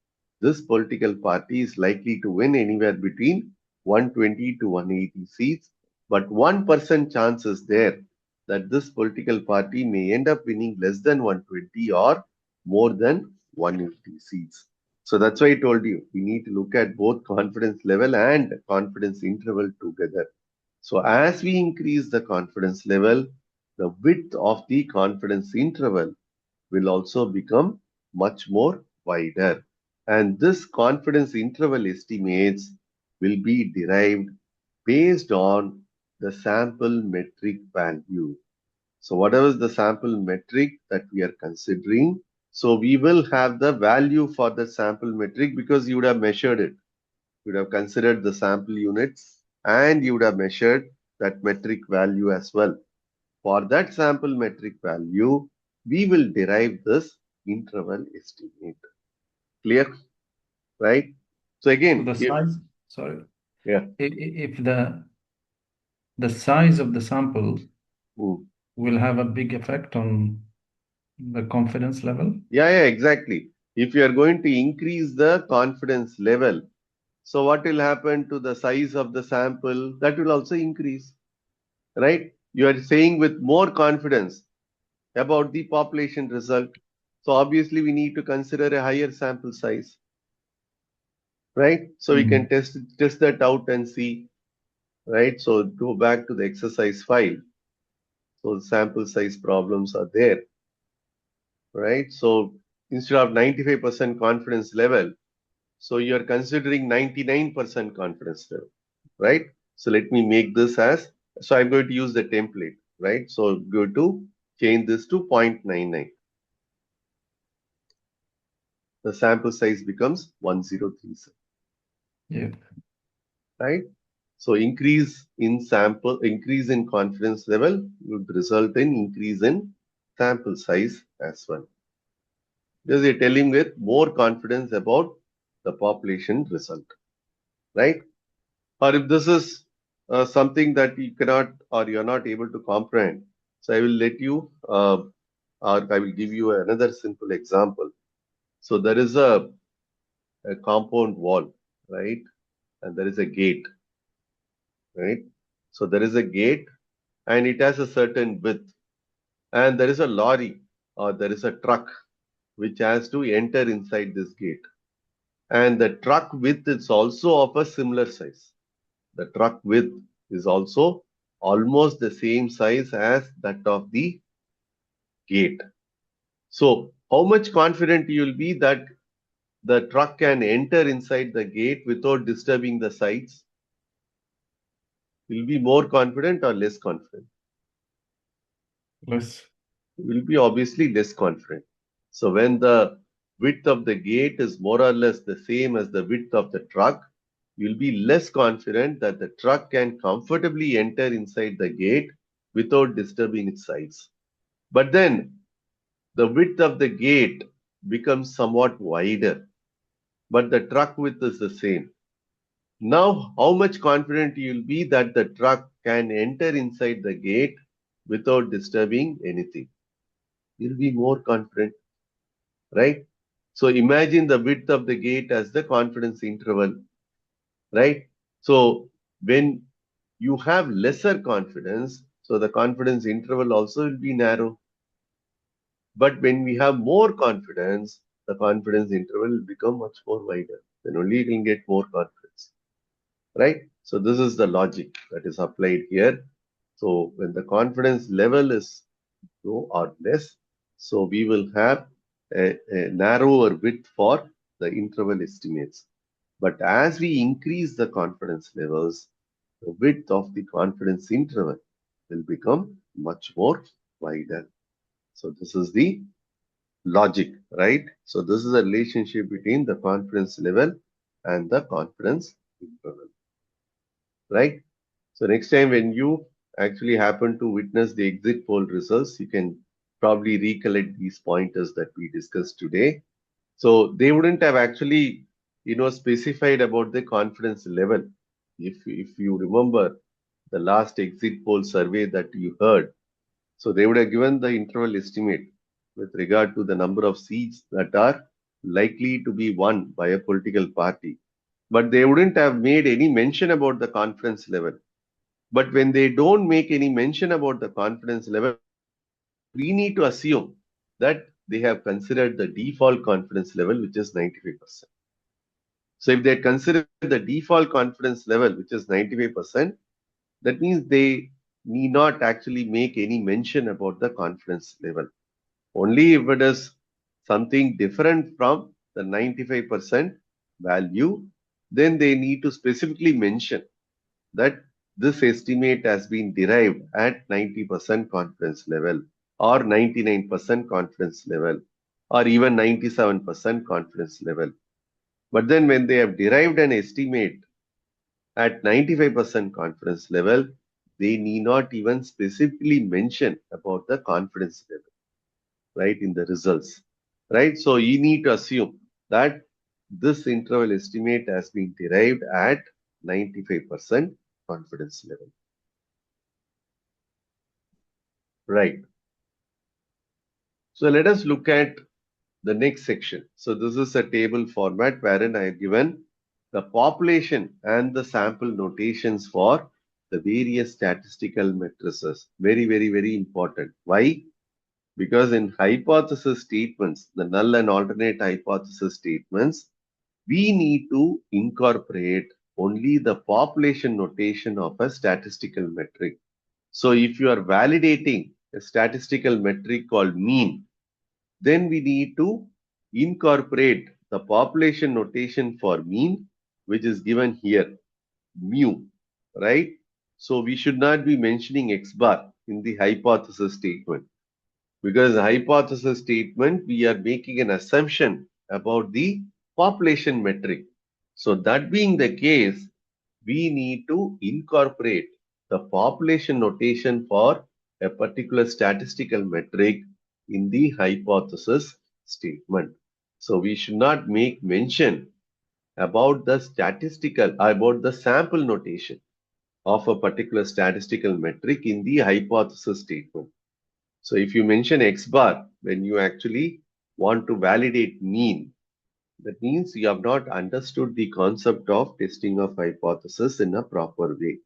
this political party is likely to win anywhere between 120 to 180 seats, but 1% chance is there that this political party may end up winning less than 120 or more than 180 seats. So that's why I told you we need to look at both confidence level and confidence interval together. So as we increase the confidence level, the width of the confidence interval will also become much more wider. And this confidence interval estimates will be derived based on the sample metric value. So whatever is the sample metric that we are considering, so we will have the value for the sample metric because you would have measured it. You would have considered the sample units and you would have measured that metric value as well. For that sample metric value, we will derive this interval estimate. Clear? Right? So So again, the size, sorry, yeah. if the size of the sample Mm. will have a big effect on the confidence level. Yeah, exactly. If you are going to increase the confidence level, so what will happen to the size of the sample? That will also increase, right? You are saying with more confidence about the population result. So obviously we need to consider a higher sample size, right? So we can test that out and see, right? So go back to the exercise file. So sample size problems are there, right? So instead of 95% confidence level, so you're considering 99% confidence level, right? So let me make this as, so I'm going to use the template, right? So go to change this to 0.99. The sample size becomes 1037, Yeah. right? So increase in confidence level would result in increase in sample size as well. Because you're telling with more confidence about the population result, right? Or if this is something that you cannot or you're not able to comprehend, so I will let you, or I will give you another simple example. So there is a compound wall, right? And there is a gate, right? So there is a gate and it has a certain width, and there is a lorry or there is a truck which has to enter inside this gate. And the truck width is also of a similar size. The truck width is also almost the same size as that of the gate. So how much confident you will be that the truck can enter inside the gate without disturbing the sides? Will be more confident or less confident? Less. Will be obviously less confident. So when the width of the gate is more or less the same as the width of the truck, you'll be less confident that the truck can comfortably enter inside the gate without disturbing its sides. But then the width of the gate becomes somewhat wider, but the truck width is the same. Now, how much confident you'll be that the truck can enter inside the gate without disturbing anything? You'll be more confident, right? So imagine the width of the gate as the confidence interval, right? So when you have lesser confidence, so the confidence interval also will be narrow. But when we have more confidence, the confidence interval will become much more wider. Then only you can get more confidence, right? So this is the logic that is applied here. So when the confidence level is low or less, so we will have a narrower width for the interval estimates. But as we increase the confidence levels, the width of the confidence interval will become much more wider. So this is the logic, right? So this is a relationship between the confidence level and the confidence interval, right? So next time when you actually happen to witness the exit poll results, you can probably recollect these pointers that we discussed today. So they wouldn't have actually, specified about the confidence level. If you remember the last exit poll survey that you heard, so they would have given the interval estimate with regard to the number of seats that are likely to be won by a political party. But they wouldn't have made any mention about the confidence level. But when they don't make any mention about the confidence level, we need to assume that they have considered the default confidence level, which is 95%. So if they consider the default confidence level, which is 95%, that means they need not actually make any mention about the confidence level. Only if it is something different from the 95% value, then they need to specifically mention that this estimate has been derived at 90% confidence level or 99% confidence level or even 97% confidence level. But then when they have derived an estimate at 95% confidence level, they need not even specifically mention about the confidence level, right, in the results, right? So you need to assume that this interval estimate has been derived at 95% confidence level, right? So let us look at the next section. So this is a table format wherein I have given the population and the sample notations for the various statistical matrices. Very, very, very important. Why? Because in hypothesis statements, the null and alternate hypothesis statements, we need to incorporate only the population notation of a statistical metric. So if you are validating a statistical metric called mean, then we need to incorporate the population notation for mean, which is given here, mu, right? So we should not be mentioning x bar in the hypothesis statement, because the hypothesis statement, we are making an assumption about the population metric. So that being the case, we need to incorporate the population notation for a particular statistical metric in the hypothesis statement. So we should not make mention about the about the sample notation of a particular statistical metric in the hypothesis statement. So if you mention x bar when you actually want to validate mean, that means you have not understood the concept of testing of hypothesis in a proper way,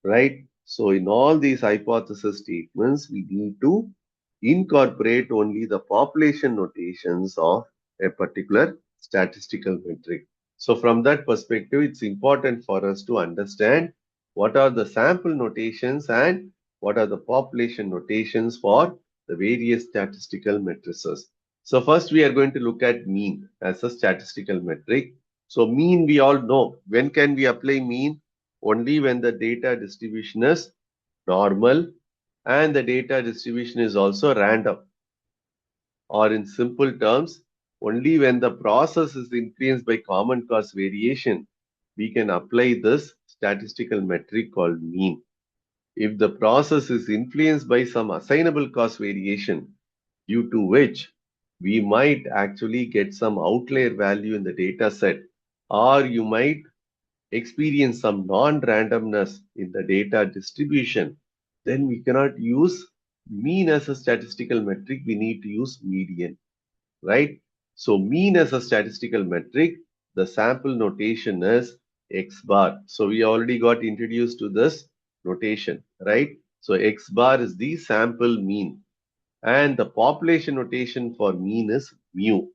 right? So in all these hypothesis statements, we need to incorporate only the population notations of a particular statistical metric. So from that perspective, it's important for us to understand what are the sample notations and what are the population notations for the various statistical matrices. So first we are going to look at mean as a statistical metric. So mean, we all know. When can we apply mean? Only when the data distribution is normal and the data distribution is also random. Or in simple terms, only when the process is influenced by common cause variation, we can apply this statistical metric called mean. If the process is influenced by some assignable cause variation, due to which we might actually get some outlier value in the data set, or you might experience some non-randomness in the data distribution, then we cannot use mean as a statistical metric. We need to use median, right? So mean as a statistical metric, the sample notation is x bar. So we already got introduced to this notation, right? So x bar is the sample mean, and the population notation for mean is mu.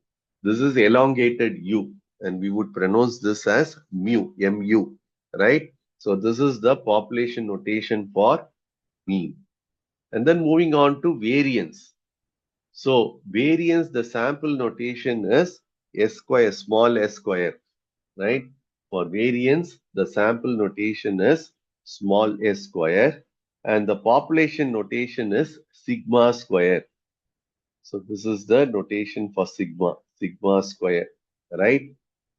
This is elongated u, and we would pronounce this as mu, mu, right? So this is the population notation for mean. And then moving on to variance. So variance, the sample notation is s square, small s square, right? For variance, the sample notation is small s square, and the population notation is sigma square. So this is the notation for sigma square, right?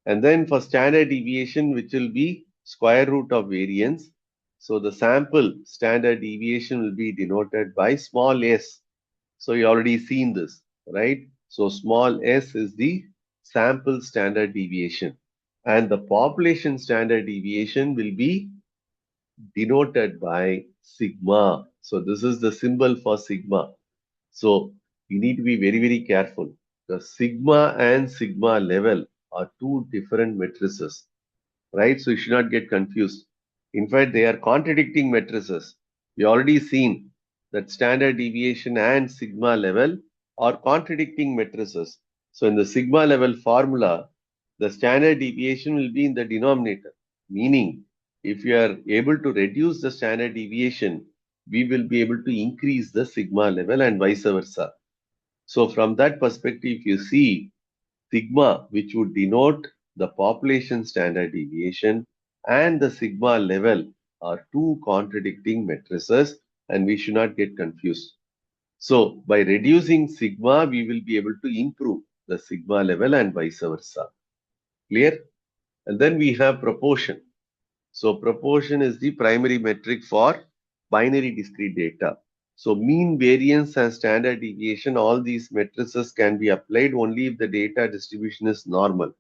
And then for standard deviation, which will be square root of variance. So the sample standard deviation will be denoted by small s. So you already seen this, right? So small s is the sample standard deviation, and the population standard deviation will be denoted by sigma. So this is the symbol for sigma. So you need to be very, very careful. The sigma and sigma level are two different matrices, right? So you should not get confused. In fact, they are contradicting matrices. We already seen that standard deviation and sigma level are contradicting matrices. So in the sigma level formula, the standard deviation will be in the denominator, meaning if you are able to reduce the standard deviation, we will be able to increase the sigma level and vice versa. So from that perspective, you see sigma, which would denote the population standard deviation, and the sigma level are two contradicting matrices, and we should not get confused. So by reducing sigma, we will be able to improve the sigma level and vice versa. Clear? And then we have proportion. So proportion is the primary metric for binary discrete data. So mean, variance and standard deviation, all these matrices can be applied only if the data distribution is normal.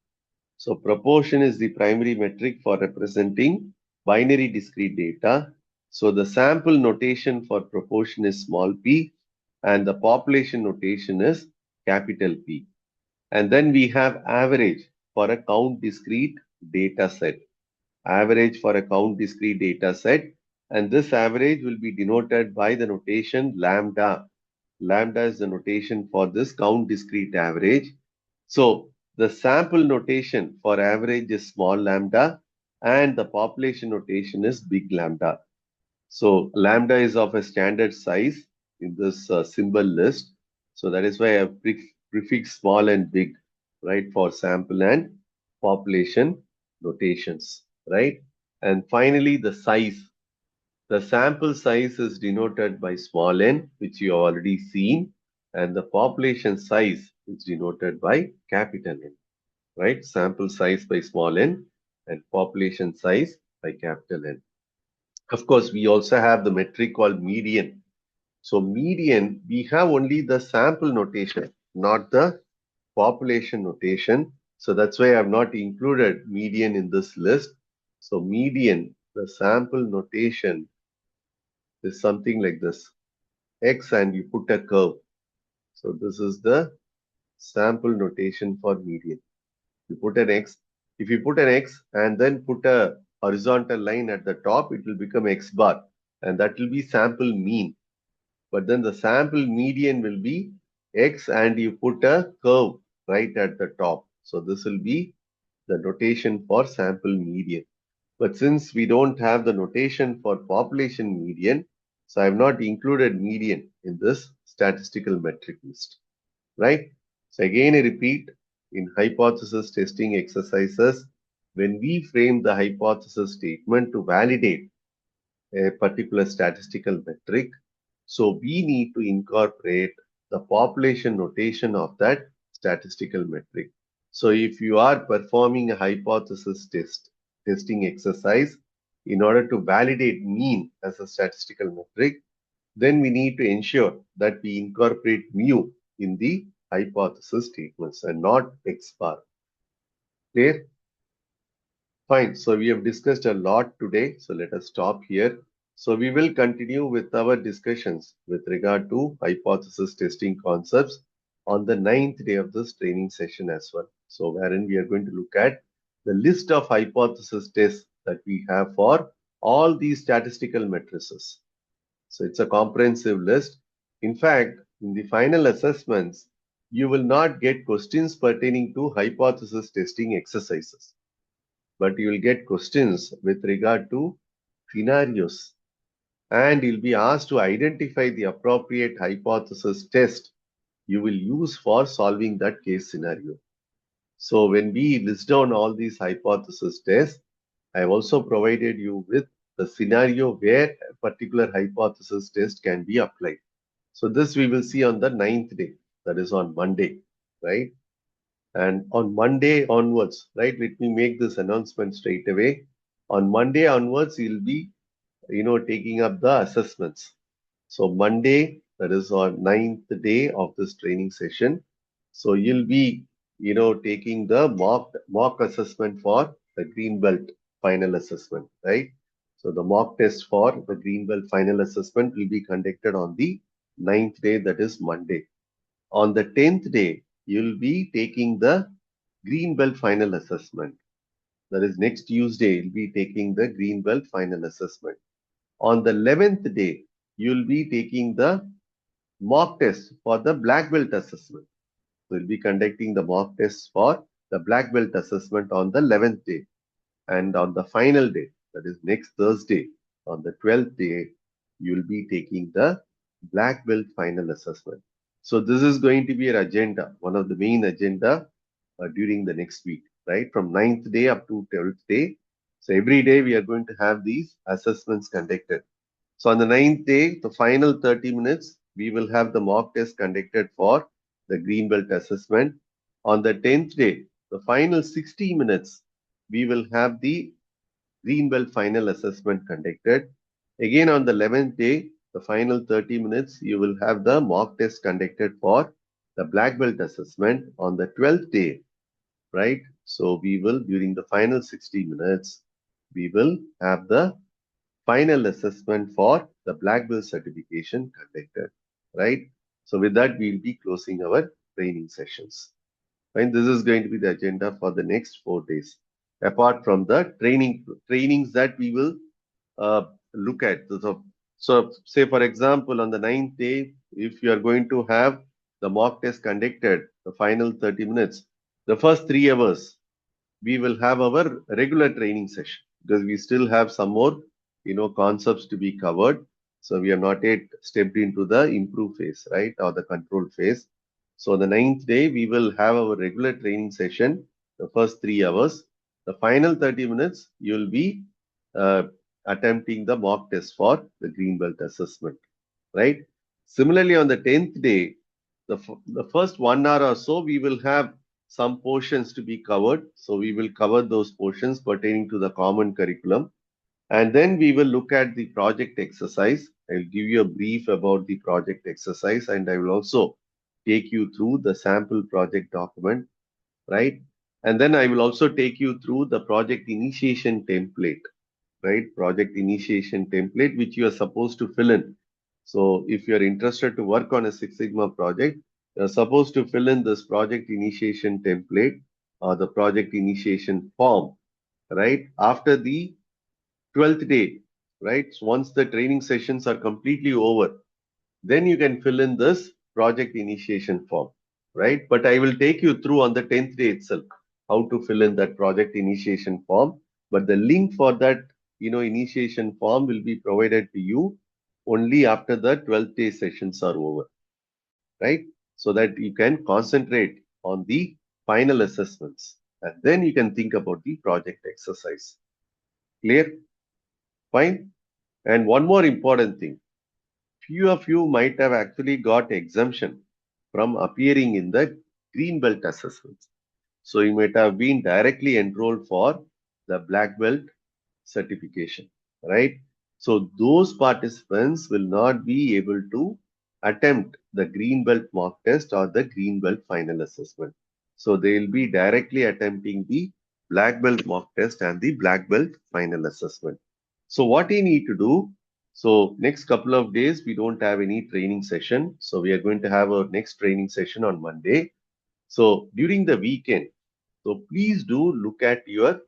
So proportion is the primary metric for representing binary discrete data. So the sample notation for proportion is small p and the population notation is capital P. And then we have average for a count discrete data set. Average for a count discrete data set, and this average will be denoted by the notation lambda. Lambda is the notation for this count discrete average. So the sample notation for average is small lambda and the population notation is big lambda. So lambda is of a standard size in this symbol list. So that is why I have prefix small and big, right, for sample and population notations, right? And finally, the size. The sample size is denoted by small n, which you have already seen, and the population size is denoted by capital N, right? Sample size by small n and population size by capital N. Of course, we also have the metric called median. So median, we have only the sample notation, not the population notation. So that's why I have not included median in this list. So median, the sample notation is something like this. X and you put a curve. So this is the sample notation for median. You put an X. If you put an X and then put a horizontal line at the top, it will become X bar. And that will be sample mean. But then the sample median will be X and you put a curve right at the top. So this will be the notation for sample median. But since we don't have the notation for population median, so I have not included median in this statistical metric list, right? So again, I repeat, in hypothesis testing exercises, when we frame the hypothesis statement to validate a particular statistical metric, so we need to incorporate the population notation of that statistical metric. So if you are performing a hypothesis testing exercise in order to validate mean as a statistical metric, then we need to ensure that we incorporate mu in the hypothesis statements and not X bar. Clear? Fine. So we have discussed a lot today. So let us stop here. So we will continue with our discussions with regard to hypothesis testing concepts on the 9th day of this training session as well. So wherein we are going to look at the list of hypothesis tests that we have for all these statistical matrices. So it's a comprehensive list. In fact, in the final assessments, you will not get questions pertaining to hypothesis testing exercises, but you will get questions with regard to scenarios, and you'll be asked to identify the appropriate hypothesis test you will use for solving that case scenario. So when we list down all these hypothesis tests, I have also provided you with the scenario where a particular hypothesis test can be applied. So this we will see on the 9th day, that is on Monday, right? And on Monday onwards, right, let me make this announcement straight away. On Monday onwards, you'll be, taking up the assessments. So Monday, That is on ninth day of this training session. So you'll be, taking the mock assessment for the green belt final assessment, right? So the mock test for the green belt final assessment will be conducted on the ninth day, that is Monday. On the 10th day, you'll be taking the green belt final assessment. That is next Tuesday, you'll be taking the green belt final assessment. On the 11th day, you'll be taking the mock test for the black belt assessment. So we'll be conducting the mock test for the black belt assessment on the 11th day. And on the final day, that is next Thursday, on the 12th day, you'll be taking the black belt final assessment. So this is going to be your agenda, one of the main agenda during the next week, right? From ninth day up to 12th day. So every day we are going to have these assessments conducted. So on the ninth day, the final 30 minutes, we will have the mock test conducted for the green belt assessment. On the 10th day, the final 60 minutes, we will have the green belt final assessment conducted. Again, on the 11th day, the final 30 minutes, you will have the mock test conducted for the black belt assessment on the 12th day, right? So we will, during the final 60 minutes, we will have the final assessment for the black belt certification conducted, right? So with that, we'll be closing our training sessions. And this is going to be the agenda for the next 4 days. Apart from the trainings that we will look at. So say for example, on the ninth day, if you are going to have the mock test conducted, the final 30 minutes, the first 3 hours, we will have our regular training session because we still have some more, concepts to be covered. So we have not yet stepped into the improve phase, right, or the control phase. So the ninth day, we will have our regular training session, the first 3 hours. The final 30 minutes, you'll be uh, attempting the mock test for the green belt assessment, right? Similarly, on the 10th day, the first 1 hour or so, we will have some portions to be covered. So we will cover those portions pertaining to the common curriculum. And then we will look at the project exercise. I'll give you a brief about the project exercise and I will also take you through the sample project document, right? And then I will also take you through the project initiation template, right? Project initiation template, which you are supposed to fill in. So if you're interested to work on a Six Sigma project, you're supposed to fill in this project initiation template or the project initiation form, right? After the 12th day, right? So once the training sessions are completely over, then you can fill in this project initiation form, right? But I will take you through on the 10th day itself how to fill in that project initiation form. But the link for that, initiation form will be provided to you only after the 12th day sessions are over, right? So that you can concentrate on the final assessments and then you can think about the project exercise. Clear? Fine. And one more important thing, few of you might have actually got exemption from appearing in the green belt assessments. So you might have been directly enrolled for the black belt certification, right? So those participants will not be able to attempt the green belt mock test or the green belt final assessment. So they will be directly attempting the black belt mock test and the black belt final assessment. So what you need to do, so next couple of days, we don't have any training session. So we are going to have our next training session on Monday. So during the weekend, so please do look at your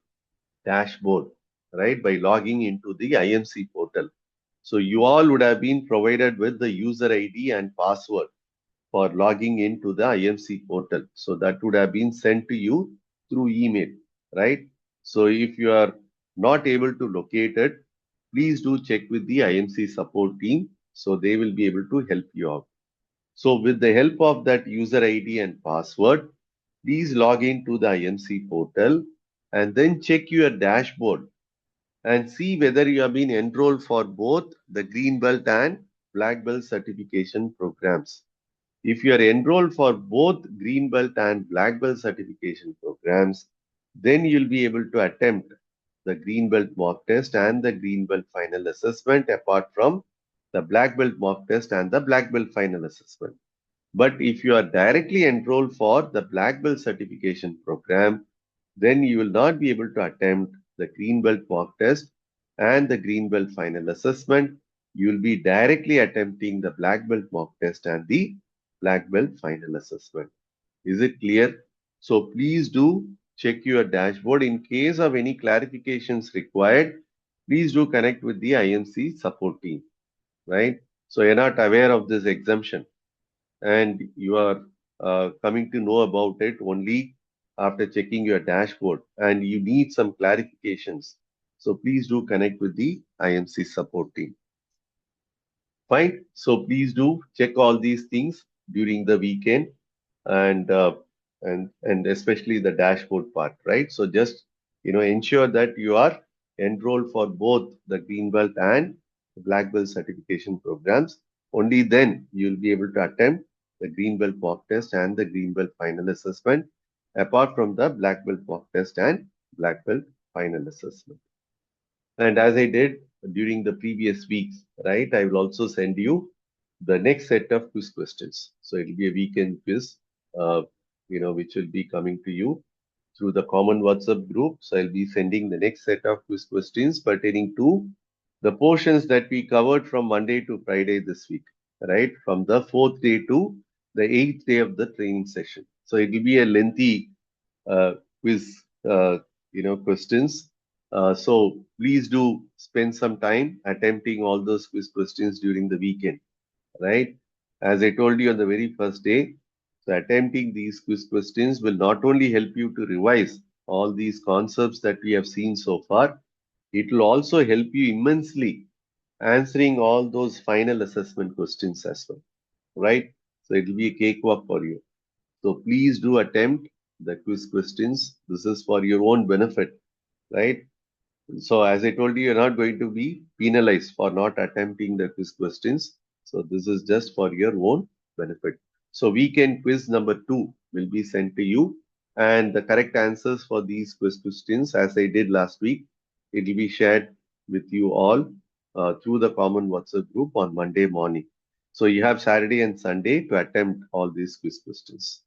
dashboard, right, by logging into the IMC portal. So you all would have been provided with the user ID and password for logging into the IMC portal. So that would have been sent to you through email, right? So if you are not able to locate it, please do check with the IMC support team. So they will be able to help you out. So with the help of that user ID and password, please log into the IMC portal and then check your dashboard and see whether you have been enrolled for both the green belt and black belt certification programs. If you are enrolled for both green belt and black belt certification programs, then you'll be able to attempt the green belt mock test and the green belt final assessment apart from the black belt mock test, and the black belt final assessment. But if you are directly enrolled for the black belt certification program, then you will not be able to attempt the green belt mock test and the green belt final assessment. You will be directly attempting the black belt mock test and the black belt final assessment. Is it clear? So please do check your dashboard. In case of any clarifications required, please do connect with the IMC support team, right? So you're not aware of this exemption and you are coming to know about it only after checking your dashboard and you need some clarifications. So please do connect with the IMC support team. Fine. So please do check all these things during the weekend and and especially the dashboard part, right? So just ensure that you are enrolled for both the green belt and the black belt certification programs. Only then you'll be able to attempt the green belt mock test and the green belt final assessment, apart from the black belt mock test and black belt final assessment. And as I did during the previous weeks, right, I will also send you the next set of quiz questions. So it'll be a weekend quiz, uh, which will be coming to you through the common WhatsApp group. So I'll be sending the next set of quiz questions pertaining to the portions that we covered from Monday to Friday this week, right? From the fourth day to the eighth day of the training session. So it will be a lengthy quiz, questions. So please do spend some time attempting all those quiz questions during the weekend, right? As I told you on the very first day, so attempting these quiz questions will not only help you to revise all these concepts that we have seen so far, it will also help you immensely answering all those final assessment questions as well, right? So it will be a cakewalk for you. So please do attempt the quiz questions. This is for your own benefit, right? So as I told you, you're not going to be penalized for not attempting the quiz questions. So this is just for your own benefit. So weekend quiz number 2 will be sent to you. And the correct answers for these quiz questions, as I did last week, it will be shared with you all through the common WhatsApp group on Monday morning. So you have Saturday and Sunday to attempt all these quiz questions.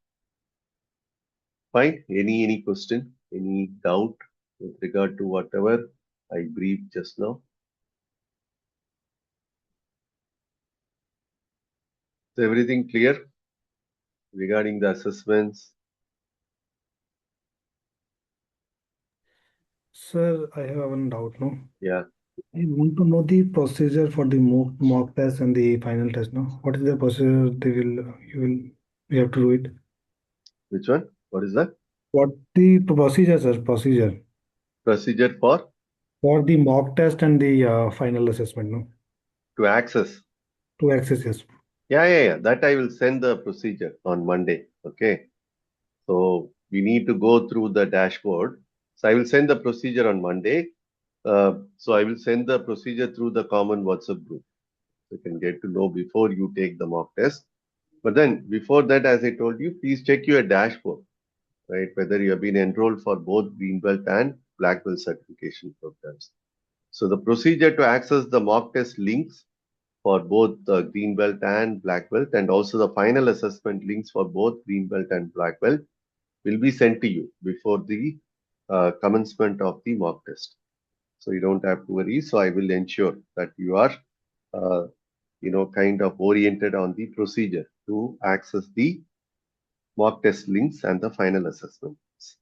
Fine. Any question? Any doubt with regard to whatever I briefed just now? So everything clear regarding the assessments? Sir, I have one doubt, no? Yeah. I want to know the procedure for the mock test and the final test, no? What is the procedure you have to do it? Which one? What is that? What the procedure, sir? Procedure Procedure for for the mock test and the final assessment, no? to access. To access, yes. Yeah. That I will send the procedure on Monday. Okay. So we need to go through the dashboard. So I will send the procedure on Monday. So I will send the procedure through the common WhatsApp group. You can get to know before you take the mock test. But then before that, as I told you, please check your dashboard, right? Whether you have been enrolled for both green belt and black belt certification programs. So the procedure to access the mock test links for both the green belt and black belt, and also the final assessment links for both green belt and black belt will be sent to you before the commencement of the mock test. So you don't have to worry. So I will ensure that you are, uh, kind of oriented on the procedure to access the mock test links and the final assessments.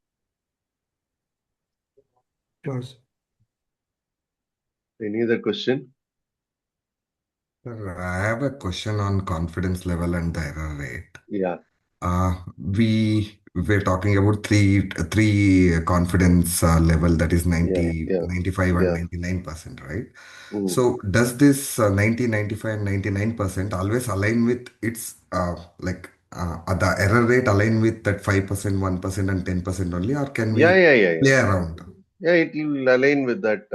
Sure, sir. Any other question? Sir, I have a question on confidence level and the error rate. Yeah. We were talking about three confidence level, that is 90, Yeah. 95 and Yeah. 99%, right? Mm. So does this 90, 95 and 99% always align with its the error rate align with that 5%, 1% and 10% only, or can we Yeah. play around? Yeah, it will align with that.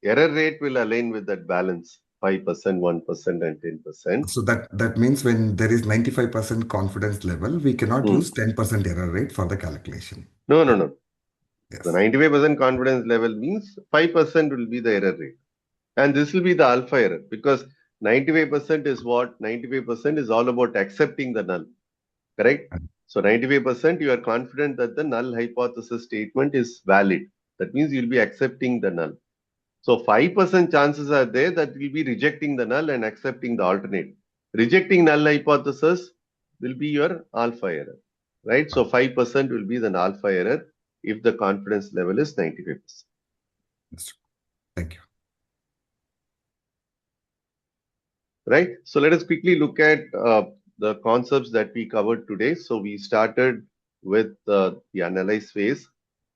Error rate will align with that balance 5%, 1%, and 10%. So that means when there is 95% confidence level, we cannot Mm. use 10% error rate for the calculation. No. The Yes. 95% confidence level means 5% will be the error rate. And this will be the alpha error because 95% is what? 95% is all about accepting the null, correct? So 95% you are confident that the null hypothesis statement is valid. That means you'll be accepting the null. So 5% chances are there that we'll be rejecting the null and accepting the alternate. Rejecting null hypothesis will be your alpha error, right? So 5% will be the alpha error if the confidence level is 95%. Thank you. Right? So let us quickly look at the concepts that we covered today. So we started with the analyze phase.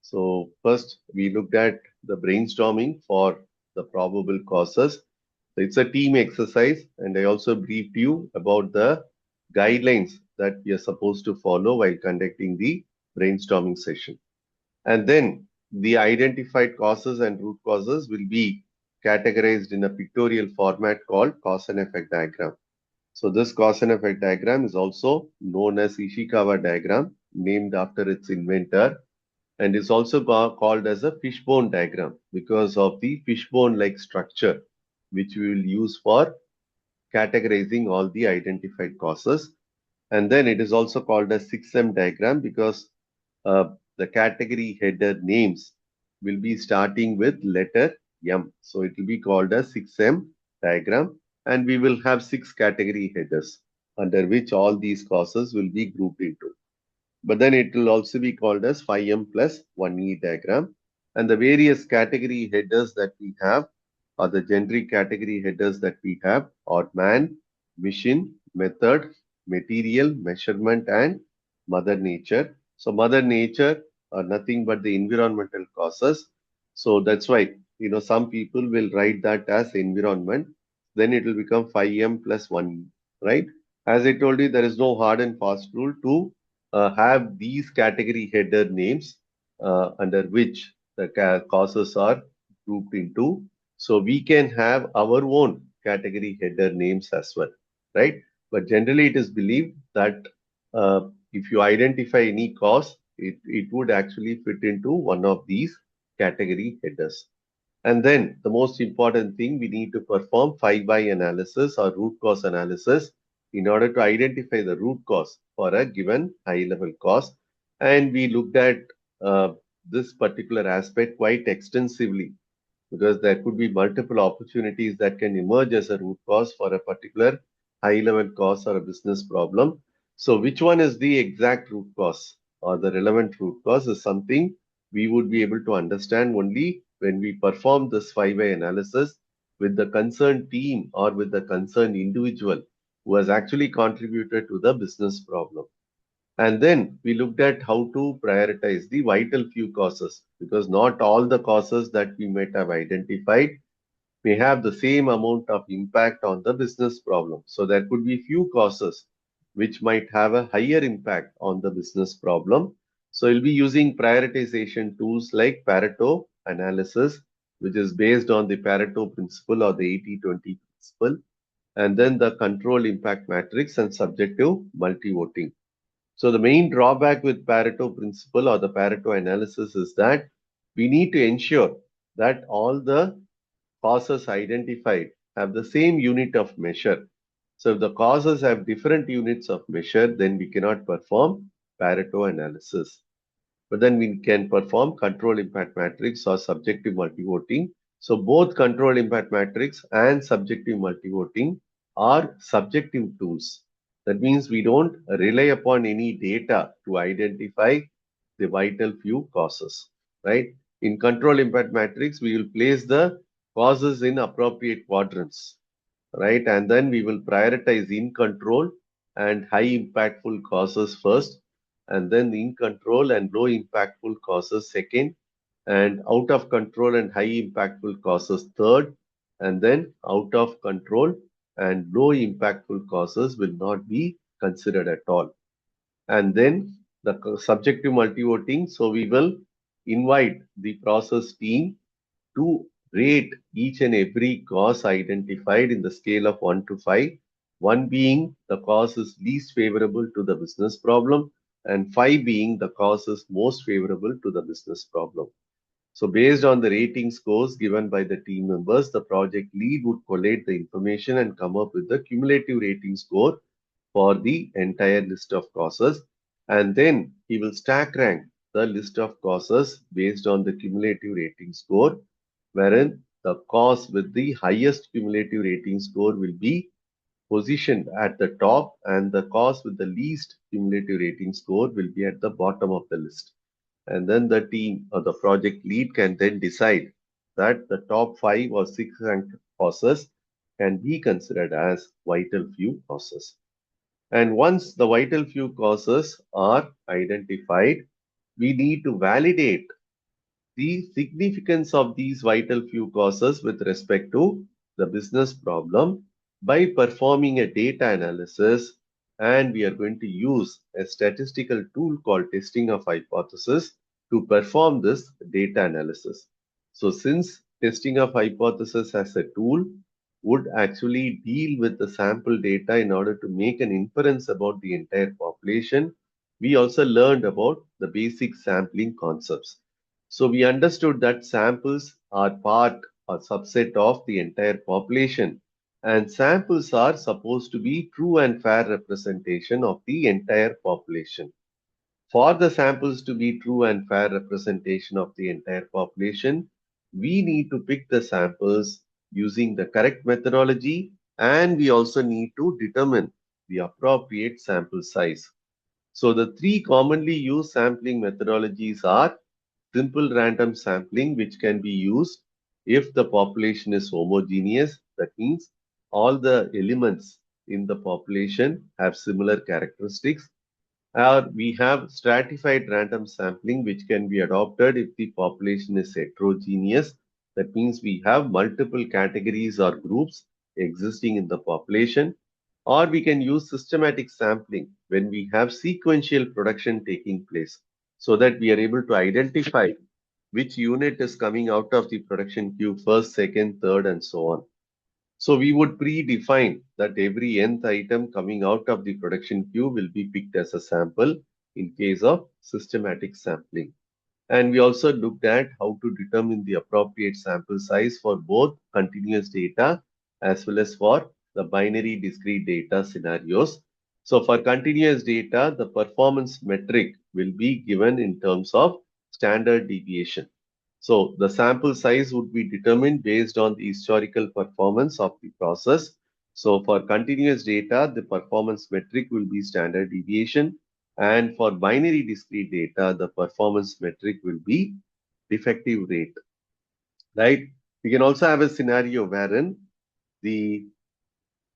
So first we looked at the brainstorming for the probable causes. So it's a team exercise, and I also briefed you about the guidelines that we are supposed to follow while conducting the brainstorming session. And then the identified causes and root causes will be categorized in a pictorial format called cause and effect diagram. So this cause and effect diagram is also known as Ishikawa diagram, named after its inventor, and is also called as a fishbone diagram because of the fishbone-like structure which we will use for categorizing all the identified causes. And then it is also called a 6M diagram because the category header names will be starting with letter M. So it will be called a 6M diagram, and we will have 6 category headers under which all these causes will be grouped into. But then it will also be called as 5M plus 1E diagram. And the various category headers that we have, or the generic category headers that we have, are man, mission, method, material, measurement, and mother nature. So mother nature are nothing but the environmental causes. So that's why, some people will write that as environment. Then it will become 5M plus 1E, right? As I told you, there is no hard and fast rule to have these category header names under which the causes are grouped into. So we can have our own category header names as well, right? But generally it is believed that if you identify any cause, it would actually fit into one of these category headers. And then the most important thing, we need to perform 5 by analysis or root cause analysis in order to identify the root cause for a given high level cause. And we looked at this particular aspect quite extensively because there could be multiple opportunities that can emerge as a root cause for a particular high level cause or a business problem. So which one is the exact root cause or the relevant root cause is something we would be able to understand only when we perform this 5 by analysis with the concerned team or with the concerned individual who has actually contributed to the business problem. And then we looked at how to prioritize the vital few causes because not all the causes that we might have identified may have the same amount of impact on the business problem. So there could be few causes which might have a higher impact on the business problem. So we'll be using prioritization tools like Pareto analysis, which is based on the Pareto principle or the 80-20 principle, and then the control impact matrix and subjective multi-voting. So the main drawback with Pareto principle or the Pareto analysis is that we need to ensure that all the causes identified have the same unit of measure. So if the causes have different units of measure, then we cannot perform Pareto analysis. But then we can perform control impact matrix or subjective multi-voting. So both control impact matrix and subjective multi-voting are subjective tools. That means we don't rely upon any data to identify the vital few causes, right? In control impact matrix, we will place the causes in appropriate quadrants, right? And then we will prioritize in control and high impactful causes first, and then in control and low impactful causes second, and out of control and high impactful causes third, and then out of control and low impactful causes will not be considered at all. And then the subjective multi-voting, so we will invite the process team to rate each and every cause identified in the scale of 1 to 5, 1 being the cause is least favorable to the business problem, and 5 being the cause is most favorable to the business problem. So based on the rating scores given by the team members, the project lead would collate the information and come up with the cumulative rating score for the entire list of causes. And then he will stack rank the list of causes based on the cumulative rating score, wherein the cause with the highest cumulative rating score will be positioned at the top and the cause with the least cumulative rating score will be at the bottom of the list. And then the team or the project lead can then decide that the top 5 or 6 ranked causes can be considered as vital few causes. And once the vital few causes are identified, we need to validate the significance of these vital few causes with respect to the business problem by performing a data analysis, and we are going to use a statistical tool called testing of hypothesis to perform this data analysis. So since testing of hypothesis as a tool would actually deal with the sample data in order to make an inference about the entire population, we also learned about the basic sampling concepts. So we understood that samples are part or subset of the entire population, and samples are supposed to be true and fair representation of the entire population. For the samples to be true and fair representation of the entire population, we need to pick the samples using the correct methodology, and we also need to determine the appropriate sample size. So the three commonly used sampling methodologies are simple random sampling, which can be used if the population is homogeneous. That means all the elements in the population have similar characteristics. Or we have stratified random sampling, which can be adopted if the population is heterogeneous. That means we have multiple categories or groups existing in the population. Or we can use systematic sampling when we have sequential production taking place, so that we are able to identify which unit is coming out of the production queue first, second, third, and so on. So we would predefine that every nth item coming out of the production queue will be picked as a sample in case of systematic sampling. And we also looked at how to determine the appropriate sample size for both continuous data as well as for the binary discrete data scenarios. So for continuous data, the performance metric will be given in terms of standard deviation. So the sample size would be determined based on the historical performance of the process. So for continuous data, the performance metric will be standard deviation. And for binary discrete data, the performance metric will be defective rate, right? We can also have a scenario wherein the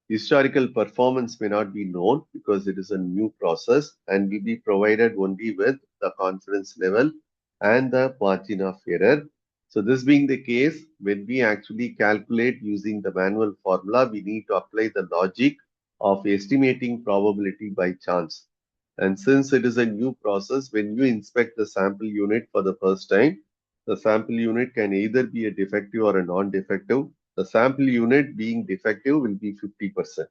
historical performance may not be known because it is a new process and will be provided only with the confidence level and the margin of error. So this being the case, when we actually calculate using the manual formula, we need to apply the logic of estimating probability by chance. And since it is a new process, when you inspect the sample unit for the first time, the sample unit can either be a defective or a non-defective. The sample unit being defective will be 50%.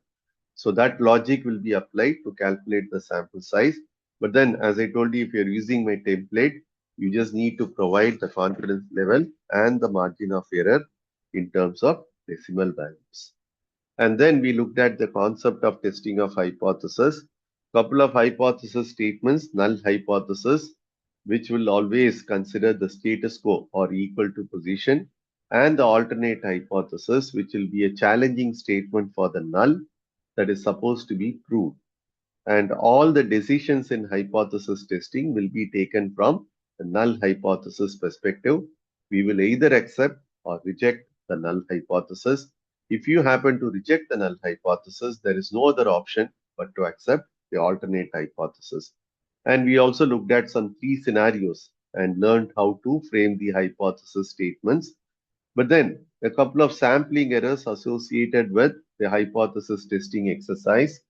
So that logic will be applied to calculate the sample size. But then, as I told you, if you're using my template, you just need to provide the confidence level and the margin of error in terms of decimal values. And then we looked at the concept of testing of hypothesis. Couple of hypothesis statements, null hypothesis, which will always consider the status quo or equal to position, and the alternate hypothesis, which will be a challenging statement for the null that is supposed to be proved. And all the decisions in hypothesis testing will be taken from the null hypothesis perspective. We will either accept or reject the null hypothesis. If you happen to reject the null hypothesis, there is no other option but to accept the alternate hypothesis. And we also looked at some three scenarios and learned how to frame the hypothesis statements. But then a couple of sampling errors associated with the hypothesis testing exercise.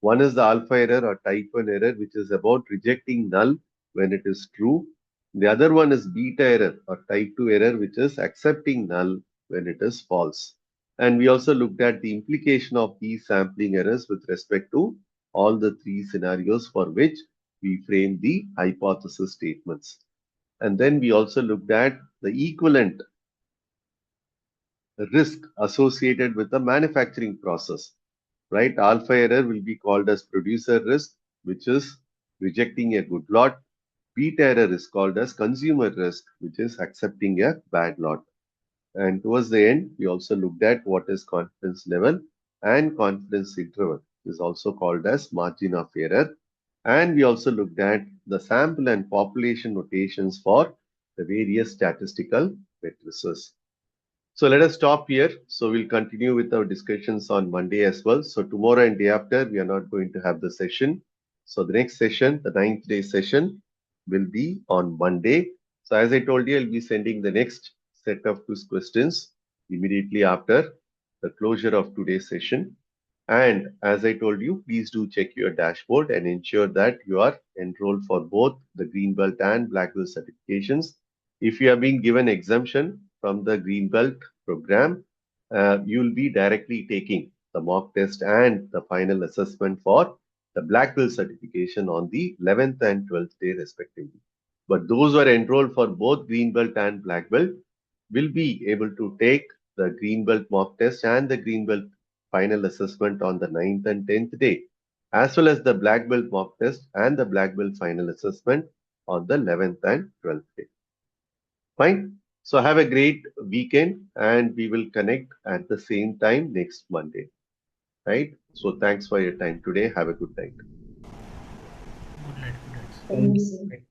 One is the alpha error or type 1 error, which is about rejecting null when it is true. The other one is beta error or type 2 error, which is accepting null when it is false. And we also looked at the implication of these sampling errors with respect to all the three scenarios for which we frame the hypothesis statements. And then we also looked at the equivalent risk associated with the manufacturing process, right? Alpha error will be called as producer risk, which is rejecting a good lot. Beta error is called as consumer risk, which is accepting a bad lot. And towards the end, we also looked at what is confidence level and confidence interval, is also called as margin of error. And we also looked at the sample and population notations for the various statistical matrices. So let us stop here. So we'll continue with our discussions on Monday as well. So tomorrow and day after, we are not going to have the session. So the next session, the 9th day session, will be on Monday. So as I told you, I'll be sending the next set of quiz questions immediately after the closure of today's session. And as I told you, please do check your dashboard and ensure that you are enrolled for both the Green Belt and Black Belt certifications. If you have been given exemption from the Green Belt program, you will be directly taking the mock test and the final assessment for the Black Belt certification on the 11th and 12th day respectively. But those who are enrolled for both Green Belt and Black Belt will be able to take the Green Belt mock test and the Green Belt final assessment on the 9th and 10th day, as well as the Black Belt mock test and the Black Belt final assessment on the 11th and 12th day. Fine. So have a great weekend and we will connect at the same time next Monday. Right? So thanks for your time today. Have a good night. Good night. Good night. Thank you.